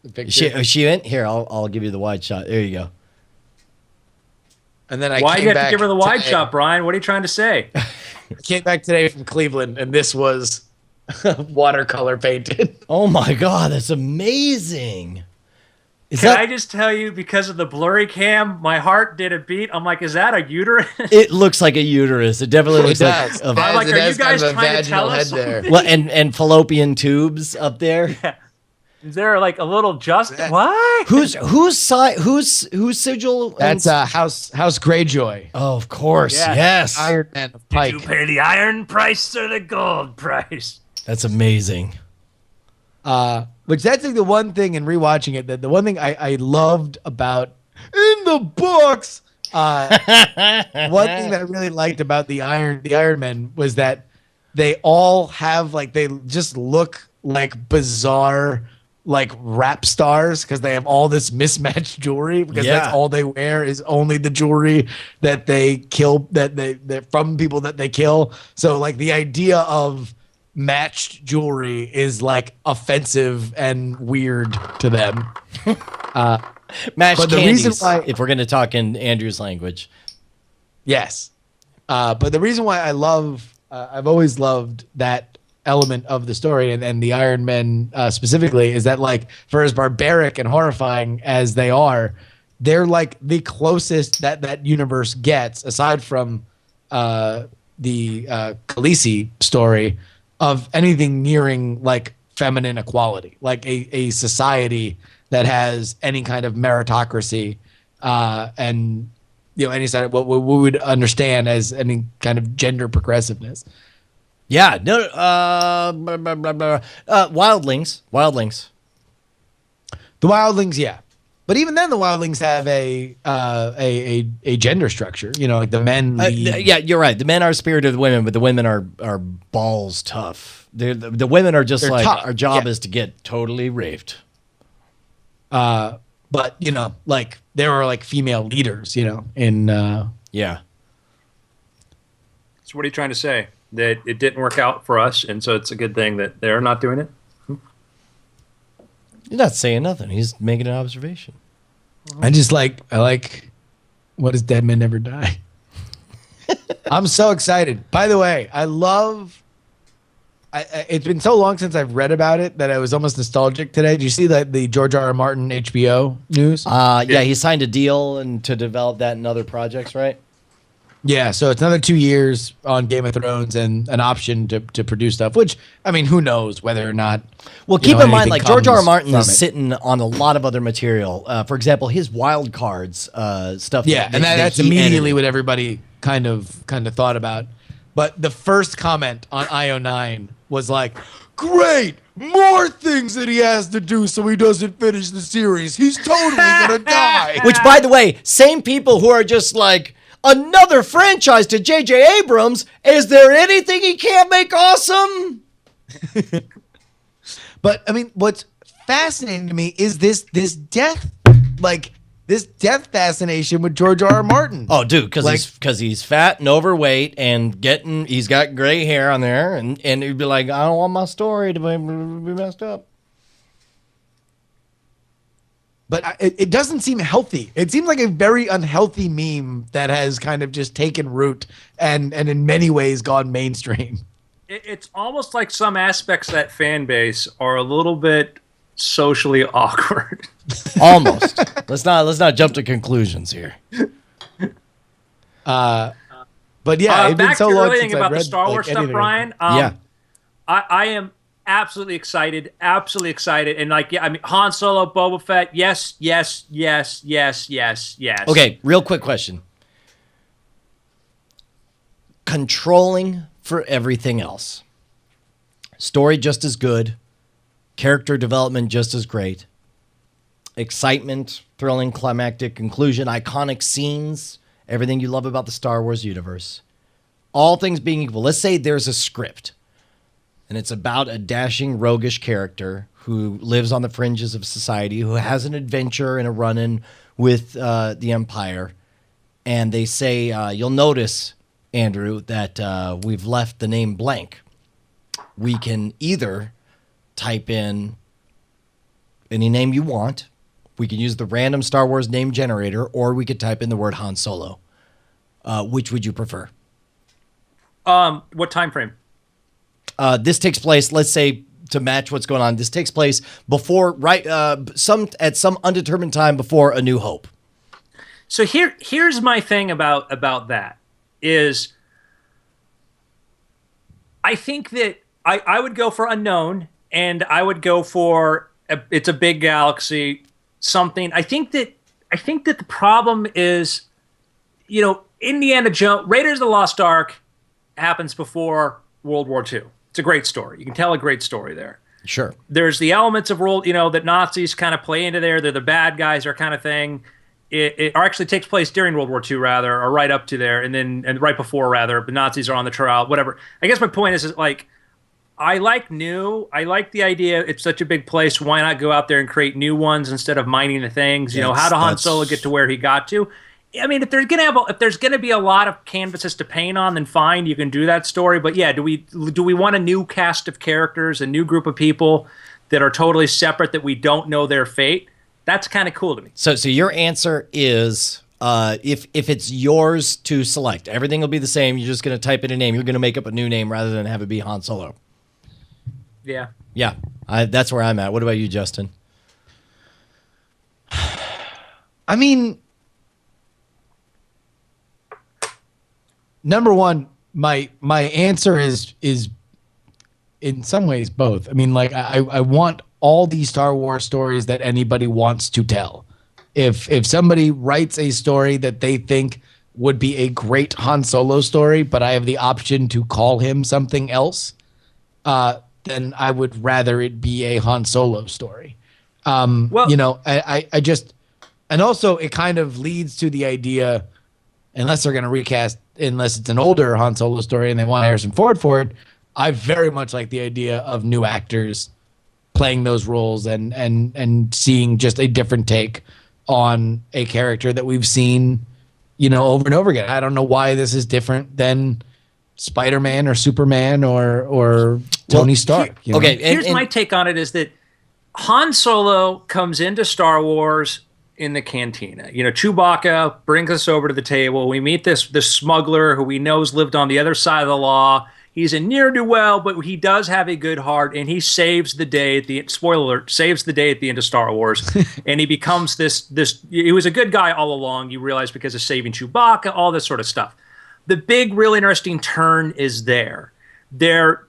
the picture? She went here. I'll give you the wide shot. There you go. And then Why do you have to give her the wide shot, Brian? What are you trying to say? I came back today from Cleveland, and this was watercolor painted. Oh my God, that's amazing. Can I just tell you, because of the blurry cam, my heart did a beat. I'm like, is that a uterus? It looks like a uterus. It definitely looks does. like. I'm like, are you guys trying to tell us? Well, and fallopian tubes up there. Yeah. Is there a little what? Whose sigil? That's House Greyjoy. Oh, of course, Yeah. yes. Iron Man of Pike. Did you pay the iron price or the gold price? That's amazing. Which that's the one thing in rewatching it, that the one thing I loved about in the books. One thing that I really liked about the Iron Men was that they all have they just look like bizarre rap stars, because they have all this mismatched jewelry, because that's all they wear is only the jewelry that they kill, that from people that they kill. So the idea of matched jewelry is offensive and weird to them. Matched but the candies, reason why, if we're going to talk in Andrew's language. Yes. But the reason why I've always loved that element of the story, and the Iron Men specifically, is that for as barbaric and horrifying as they are, they're the closest that universe gets, aside from the Khaleesi story, of anything nearing feminine equality, a society that has any kind of meritocracy, and any side of what we would understand as any kind of gender progressiveness. Yeah, no, wildlings. The wildlings, yeah, but even then, the wildlings have a gender structure. The men. Yeah, you're right. The men are spirited the women, but the women are balls tough. The women are just tough. Our job is to get totally raped. But there are female leaders. In yeah. So what are you trying to say? that it didn't work out for us, and so it's a good thing that they're not doing it. You're not saying nothing. He's making an observation. I like what does dead men never die? I'm so excited. By the way, it's been so long since I've read about it that I was almost nostalgic today. Did you see the George R. R. Martin HBO news? Yeah, he signed a deal and to develop that in other projects, right? Yeah, so it's another 2 years on Game of Thrones and an option to produce stuff, which, I mean, who knows whether or not. Well, keep in mind, anything like George R. R. comes Martin from is it. sitting on a lot of other material. For example, his wild cards stuff. Yeah, and that's he immediately edited. what everybody kind of thought about. But the first comment on IO9 was like, great, more things that he has to do so he doesn't finish the series. He's totally going to die. Which, by the way, same people who are just like, another franchise to J.J. Abrams. Is there anything he can't make awesome? But, I mean, what's fascinating to me is this death, this death fascination with George R. R. Martin. Oh, dude, because he's fat and overweight and he's got gray hair on there, and he'd be like, I don't want my story to be messed up. But it doesn't seem healthy. It seems like a very unhealthy meme that has kind of just taken root and in many ways gone mainstream. It's almost like some aspects of that fan base are a little bit socially awkward. Almost. Let's not jump to conclusions here. But yeah, it's been back so to long earlier since about I've the read Star Wars stuff, anything. Brian. Yeah. I am absolutely excited, and like, yeah, I mean, Han Solo, Boba Fett, yes. Okay, real quick question. Controlling for everything else. Story just as good. Character development just as great. Excitement, thrilling, climactic conclusion, iconic scenes, everything you love about the Star Wars universe. All things being equal, let's say there's a script, and it's about a dashing, roguish character who lives on the fringes of society, who has an adventure and a run-in with the Empire, and they say, you'll notice, Andrew, that we've left the name blank. We can either type in any name you want. We can use the random Star Wars name generator, or we could type in the word Han Solo. Which would you prefer? What time frame? This takes place, let's say, to match what's going on. This takes place before, at some undetermined time before A New Hope. So here's my thing about that is, I think that I would go for unknown, and I would go for it's a big galaxy, something. I think that the problem is, Indiana Jones, Raiders of the Lost Ark happens before World War II. It's a great story. You can tell a great story there. Sure. There's the elements of world, that Nazis kind of play into there. They're the bad guys, or kind of thing. It actually takes place during World War II, rather, or right up to there, and right before, rather. The Nazis are on the trial, whatever. I guess my point is like, I like new. I like the idea. It's such a big place. Why not go out there and create new ones instead of mining the things? How did Han Solo get to where he got to? I mean, if there's gonna be a lot of canvases to paint on, then fine, you can do that story. But yeah, do we want a new cast of characters, a new group of people that are totally separate, that we don't know their fate? That's kind of cool to me. So your answer is, if it's yours to select, everything will be the same. You're just going to type in a name. You're going to make up a new name rather than have it be Han Solo. Yeah. Yeah, that's where I'm at. What about you, Justin? I mean, number one, my answer is in some ways both. I mean, like, I want all these Star Wars stories that anybody wants to tell. If somebody writes a story that they think would be a great Han Solo story, but I have the option to call him something else, then I would rather it be a Han Solo story. I just, and also it kind of leads to the idea, unless they're going to recast, unless it's an older Han Solo story and they want Harrison Ford for it, I very much like the idea of new actors playing those roles and seeing just a different take on a character that we've seen, over and over again. I don't know why this is different than Spider-Man or Superman or Tony Stark. You know? Okay, Here's my take on it: is that Han Solo comes into Star Wars in the cantina. You know, Chewbacca brings us over to the table. We meet this smuggler who we know's lived on the other side of the law. He's a ne'er-do-well, but he does have a good heart, and he saves the day at the spoiler alert, saves the day at the end of Star Wars, and he becomes this. He was a good guy all along. You realize because of saving Chewbacca, all this sort of stuff. The big, real interesting turn is there. There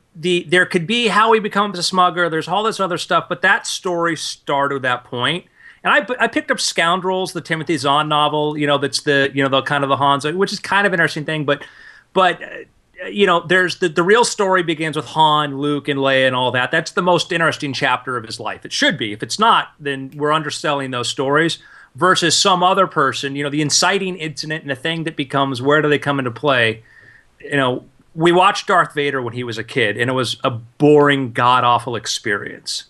could be how he becomes a smuggler. There's all this other stuff, but that story started at that point. And I picked up Scoundrels, the Timothy Zahn novel. You know, that's the kind of the Hans, which is kind of an interesting thing, but. There's the real story begins with Han, Luke, and Leia and all that. That's the most interesting chapter of his life. It should be. If it's not, then we're underselling those stories versus some other person, the inciting incident and the thing that becomes where do they come into play. We watched Darth Vader when he was a kid, and it was a boring, god-awful experience.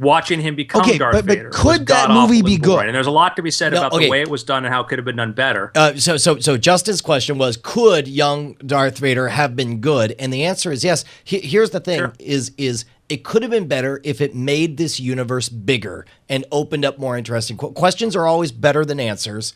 Watching him become Darth Vader. But could that movie be good? And there's a lot to be said about the way it was done and how it could have been done better. So Justin's question was, could young Darth Vader have been good? And the answer is yes. Here's the thing: is it could have been better if it made this universe bigger and opened up more interesting questions. Are always better than answers.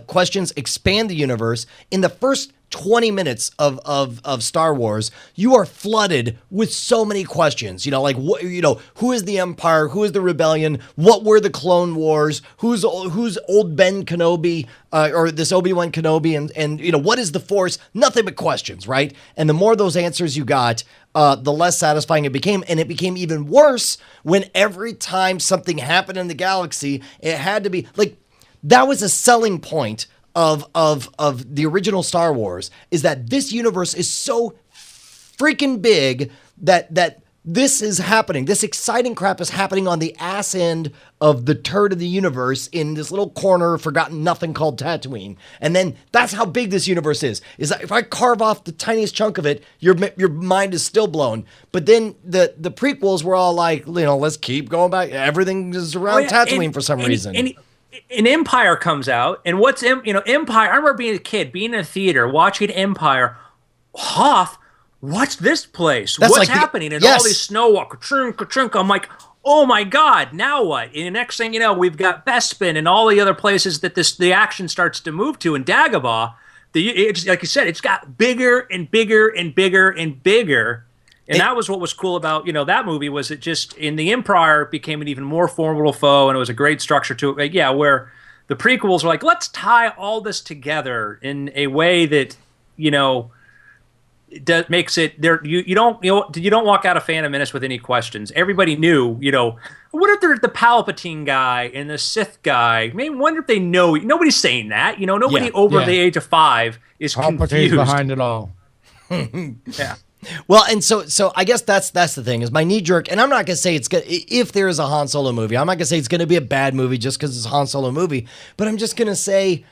Questions expand the universe. In the first 20 minutes of Star Wars, you are flooded with so many questions. Who is the Empire? Who is the Rebellion? What were the Clone Wars? Who's old Ben Kenobi or this Obi-Wan Kenobi? And what is the Force? Nothing but questions, right? And the more those answers you got, the less satisfying it became. And it became even worse when every time something happened in the galaxy, it had to be like, that was a selling point of the original Star Wars, is that this universe is so freaking big that this is happening. This exciting crap is happening on the ass end of the turd of the universe in this little corner, forgotten nothing called Tatooine. And then that's how big this universe is that if I carve off the tiniest chunk of it, your mind is still blown. But then the prequels were all like, let's keep going back. Everything is around Tatooine for some reason. An Empire comes out, and Empire. I remember being a kid, being in a theater, watching Empire. Hoth, what's this place? What's happening? And all these snow walk, ka-chunk. I'm like, oh my god, now what? And the next thing you know, we've got Bespin and all the other places that the action starts to move to. And Dagobah, like you said, it's got bigger and bigger and bigger and bigger. And that was what was cool about, that movie, was it just, in the Empire, became an even more formidable foe, and it was a great structure to it. Where the prequels were like, let's tie all this together in a way that, makes it there. You don't walk out of Phantom Menace with any questions. Everybody knew, what if they're the Palpatine guy and the Sith guy? I wonder if they know. Nobody's saying that. Nobody over the age of 5 is confused. Behind it all. Yeah. Well, and so I guess that's the thing, is my knee jerk, and I'm not gonna say it's gonna, if there is a Han Solo movie, I'm not gonna say it's gonna be a bad movie just because it's a Han Solo movie, but I'm just gonna say,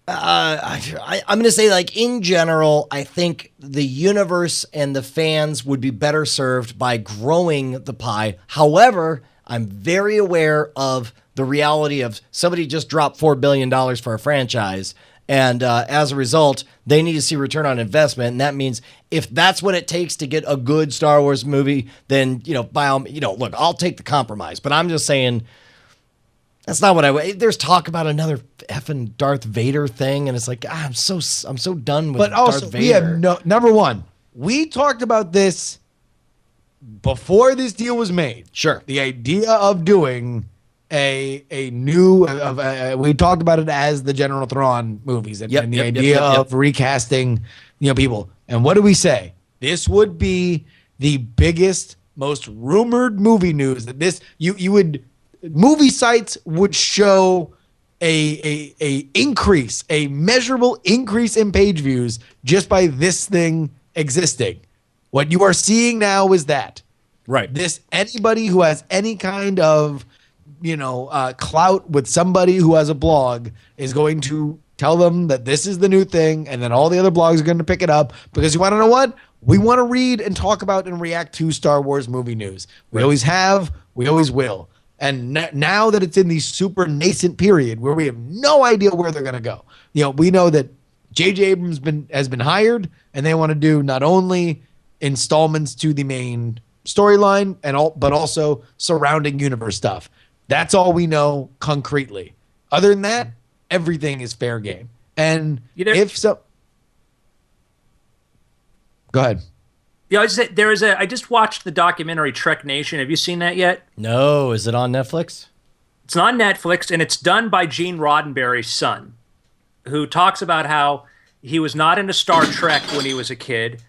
I'm gonna say, like, in general, I think the universe and the fans would be better served by growing the pie. However, I'm very aware of the reality of somebody just dropped $4 billion for a franchise. And as a result, they need to see return on investment. And that means if that's what it takes to get a good Star Wars movie, then, look, I'll take the compromise. But I'm just saying, that's not what there's talk about another effing Darth Vader thing. And it's like, I'm so done with Darth Vader. Number one, we talked about this before this deal was made. Sure. The idea of doing a new we talked about it as the General Thrawn movies and the idea of recasting people. And what do we say? This would be the biggest, most rumored movie news. That this you would, movie sites would show a measurable increase in page views just by this thing existing. What you are seeing now is that, right? Anybody who has any kind of clout with somebody who has a blog is going to tell them that this is the new thing, and then all the other blogs are going to pick it up, because you want to know what? We want to read and talk about and react to Star Wars movie news. We always have, we always will. And now that it's in the super nascent period where we have no idea where they're going to go, we know that J.J. Abrams has been hired, and they want to do not only installments to the main storyline but also surrounding universe stuff. That's all we know concretely. Other than that, everything is fair game. And if so, go ahead. Yeah, I just watched the documentary Trek Nation. Have you seen that yet? No, is it on Netflix? It's on Netflix, and it's done by Gene Roddenberry's son, who talks about how he was not into Star Trek when he was a kid.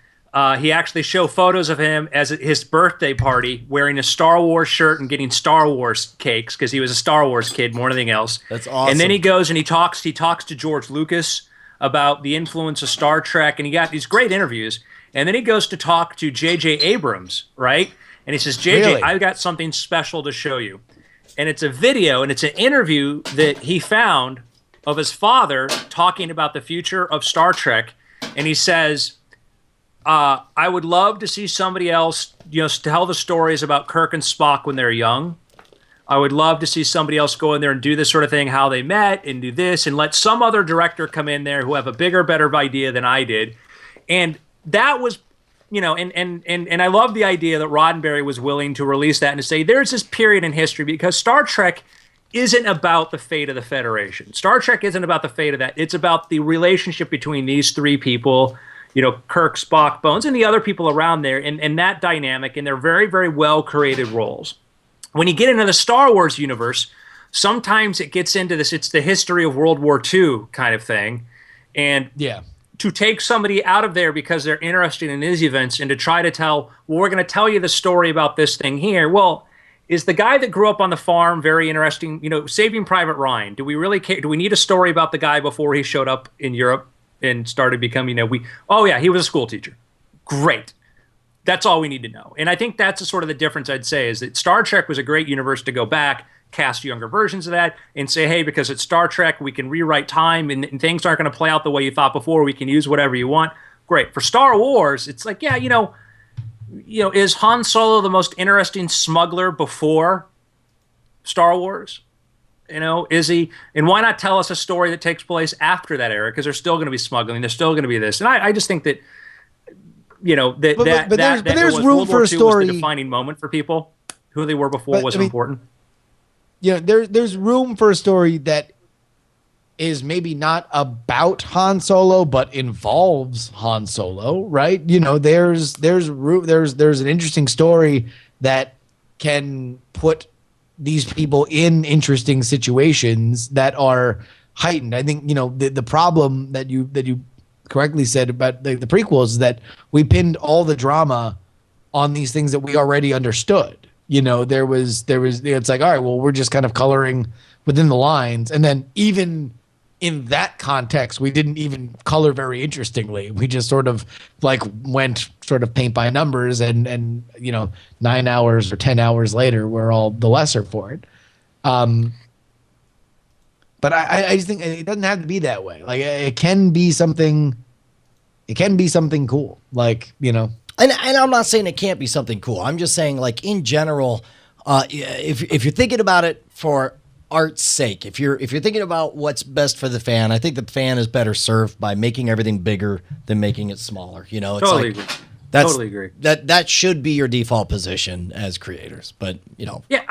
He actually showed photos of him as at his birthday party wearing a Star Wars shirt and getting Star Wars cakes because he was a Star Wars kid more than anything else. That's awesome. And then he goes and he talks to George Lucas about the influence of Star Trek, and he got these great interviews. And then he goes to talk to J.J. Abrams, right? And he says, J.J., Really? I've got something special to show you. And it's a video, and it's an interview that he found of his father talking about the future of Star Trek. And he says, I would love to see somebody else, tell the stories about Kirk and Spock when they're young. I would love to see somebody else go in there and do this sort of thing, how they met, and do this, and let some other director come in there who have a bigger, better idea than I did. And that was, and I love the idea that Roddenberry was willing to release that and to say there's this period in history because Star Trek isn't about the fate of the Federation. Star Trek isn't about the fate of that. It's about the relationship between these three people, Kirk, Spock, Bones, and the other people around there, and that dynamic, and they're very, very well created roles. When you get into the Star Wars universe, sometimes it gets into this, it's the history of World War II kind of thing. And Yeah. to take somebody out of there because they're interested in these events and to try to tell, well, we're going to tell you the story about this thing here. Well, is the guy that grew up on the farm very interesting? Saving Private Ryan. Do we really care? Do we need a story about the guy before he showed up in Europe and started becoming, oh yeah, he was a school teacher. Great. That's all we need to know. And I think that's sort of the difference I'd say is that Star Trek was a great universe to go back, cast younger versions of that, and say, hey, because it's Star Trek, we can rewrite time and things aren't going to play out the way you thought before. We can use whatever you want. Great. For Star Wars, it's like, yeah, is Han Solo the most interesting smuggler before Star Wars? Is he? And why not tell us a story that takes place after that era? Because there's still going to be smuggling. There's still going to be this. And I just think that, there's room World for War a II story. was the defining moment for people. Who they were before wasn't important. There's room for a story that is maybe not about Han Solo, but involves Han Solo, right? There's an interesting story that can put these people in interesting situations that are heightened. I think the problem that you correctly said about the prequels is that we pinned all the drama on these things that we already understood. It's like, all right, well, we're just kind of coloring within the lines. And then even in that context, we didn't even color very interestingly. We just sort of went sort of paint by numbers and 9 hours or 10 hours later, we're all the lesser for it. But I just think it doesn't have to be that way. Like it can be something cool. And I'm not saying it can't be something cool. I'm just saying, in general, if you're thinking about it for art's sake, if you're thinking about what's best for the fan, I think the fan is better served by making everything bigger than making it smaller. It's Totally agree. Totally agree. That should be your default position as creators. But Yeah,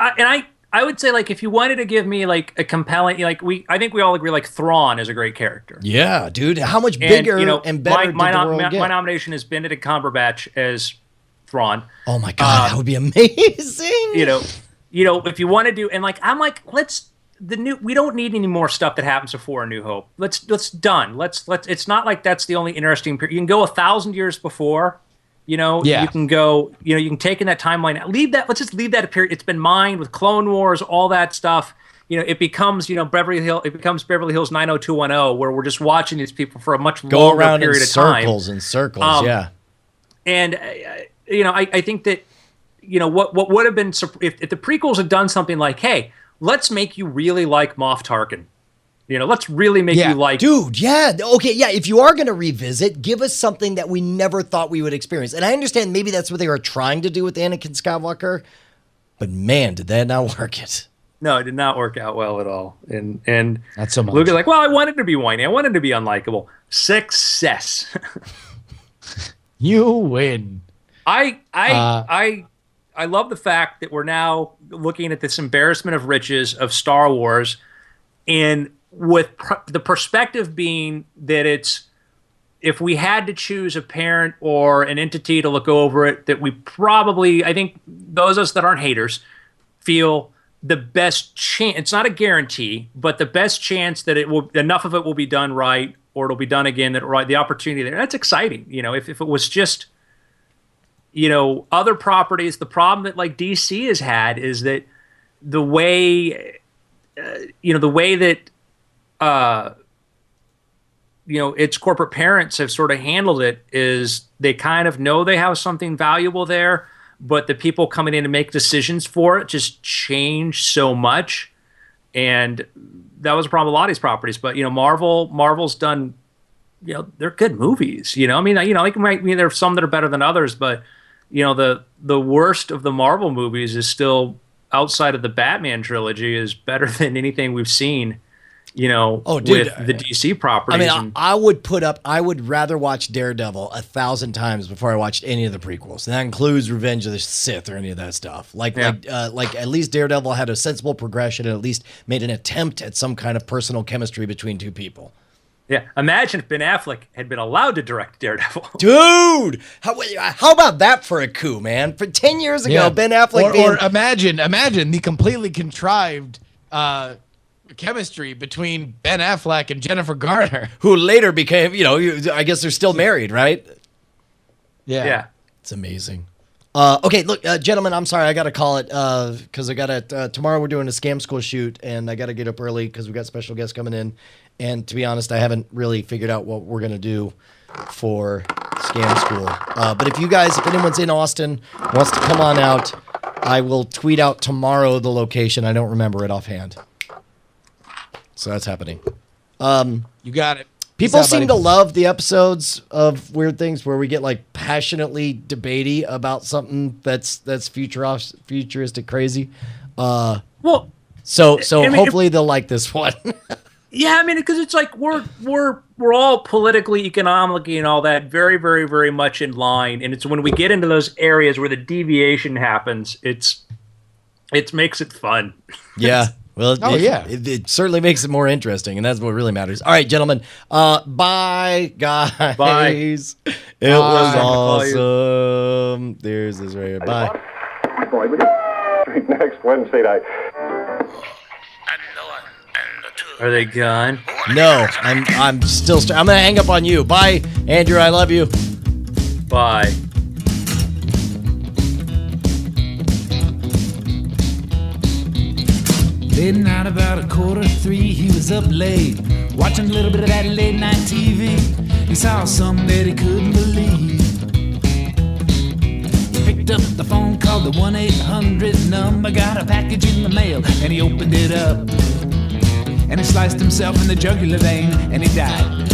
I would say if you wanted to give me a compelling I think we all agree Thrawn is a great character. Yeah, dude. How much bigger and better my did the world get? My nomination is Benedict Cumberbatch as Thrawn. Oh my god, that would be amazing. If you want to do we don't need any more stuff that happens before A New Hope. Let's done. It's not like that's the only interesting period. You can go 1,000 years before. You can go, you can take in that timeline. Let's just leave that a period. It's been mined with Clone Wars, all that stuff. It becomes, Beverly Hills 90210, where we're just watching these people for a much longer period of time. Circles and circles, yeah. And, I think that, what would have been, if the prequels had done something like, hey, let's make you really like Moff Tarkin. Let's really make you like... Dude, yeah. Okay, yeah. If you are going to revisit, give us something that we never thought we would experience. And I understand maybe that's what they were trying to do with Anakin Skywalker, but man, did that not work it. No, it did not work out well at all. And not so much. Luke is like, well, I wanted to be whiny. I wanted to be unlikable. Success. You win. I love the fact that we're now looking at this embarrassment of riches of Star Wars, and with the perspective being that it's, if we had to choose a parent or an entity to look over it, that we probably, I think those of us that aren't haters feel the best chance, it's not a guarantee, but the best chance that it will, enough of it will be done right, or it'll be done again, that right, the opportunity there. That's exciting. You know, if it was just, you know, other properties, the problem that like DC has had is that the way, the way that, its corporate parents have sort of handled it is they kind of know they have something valuable there, but the people coming in to make decisions for it just change so much. And that was a problem with a lot of these properties. But, Marvel's done, they're good movies, I mean, there are some that are better than others, but, the worst of the Marvel movies is still, outside of the Batman trilogy, is better than anything we've seen, with the DC properties. I mean, I would rather watch Daredevil 1,000 times before I watched any of the prequels. And that includes Revenge of the Sith or any of that stuff. Like at least Daredevil had a sensible progression and at least made an attempt at some kind of personal chemistry between two people. Yeah, imagine if Ben Affleck had been allowed to direct Daredevil. Dude, how about that for a coup, man? For 10 years ago, Ben Affleck or imagine the completely contrived chemistry between Ben Affleck and Jennifer Garner, who later became, I guess they're still married, right? Yeah. It's amazing. Okay, look, gentlemen, I'm sorry, I got to call it because I got to, tomorrow we're doing a Scam School shoot, and I got to get up early because we got special guests coming in. And to be honest, I haven't really figured out what we're going to do for Scam School. But if anyone's in Austin, wants to come on out, I will tweet out tomorrow the location. I don't remember it offhand. So that's happening. You got it. People seem to love the episodes of Weird Things where we get like passionately debatey about something that's futuristic crazy. So hopefully they'll like this one. Yeah, I mean, because it's like we're all politically, economically, and all that very, very, very much in line. And it's when we get into those areas where the deviation happens, it makes it fun. Yeah. Well, it certainly makes it more interesting, and that's what really matters. All right, gentlemen. Bye, guys. Bye. It was awesome. There's this right here. Bye. Next Wednesday night. Are they gone? No, I'm still. I'm gonna hang up on you. Bye, Andrew. I love you. Bye. Late night, about 2:45, he was up late, watching a little bit of that late night TV. He saw something that he couldn't believe. He picked up the phone, called the 1-800 number, got a package in the mail, and he opened it up. And he sliced himself in the jugular vein, and he died.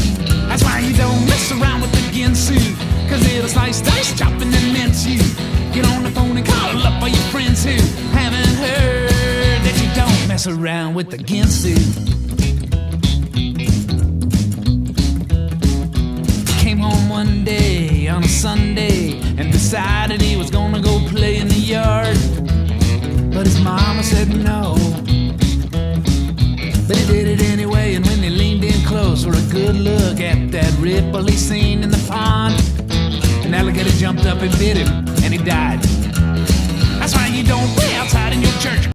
That's why you don't mess around with the Ginsu, cause it'll slice, dice, chop, and then mince you. Get on the phone and call up all your friends who haven't heard that you don't mess around with the Ginsu. He came home one day on a Sunday and decided he was gonna go play in the yard. But his mama said no. But he did it anyway, and when he leaned in close for a good look at that ripple he seen in the pond, an alligator jumped up and bit him, and he died. That's why you don't play outside in your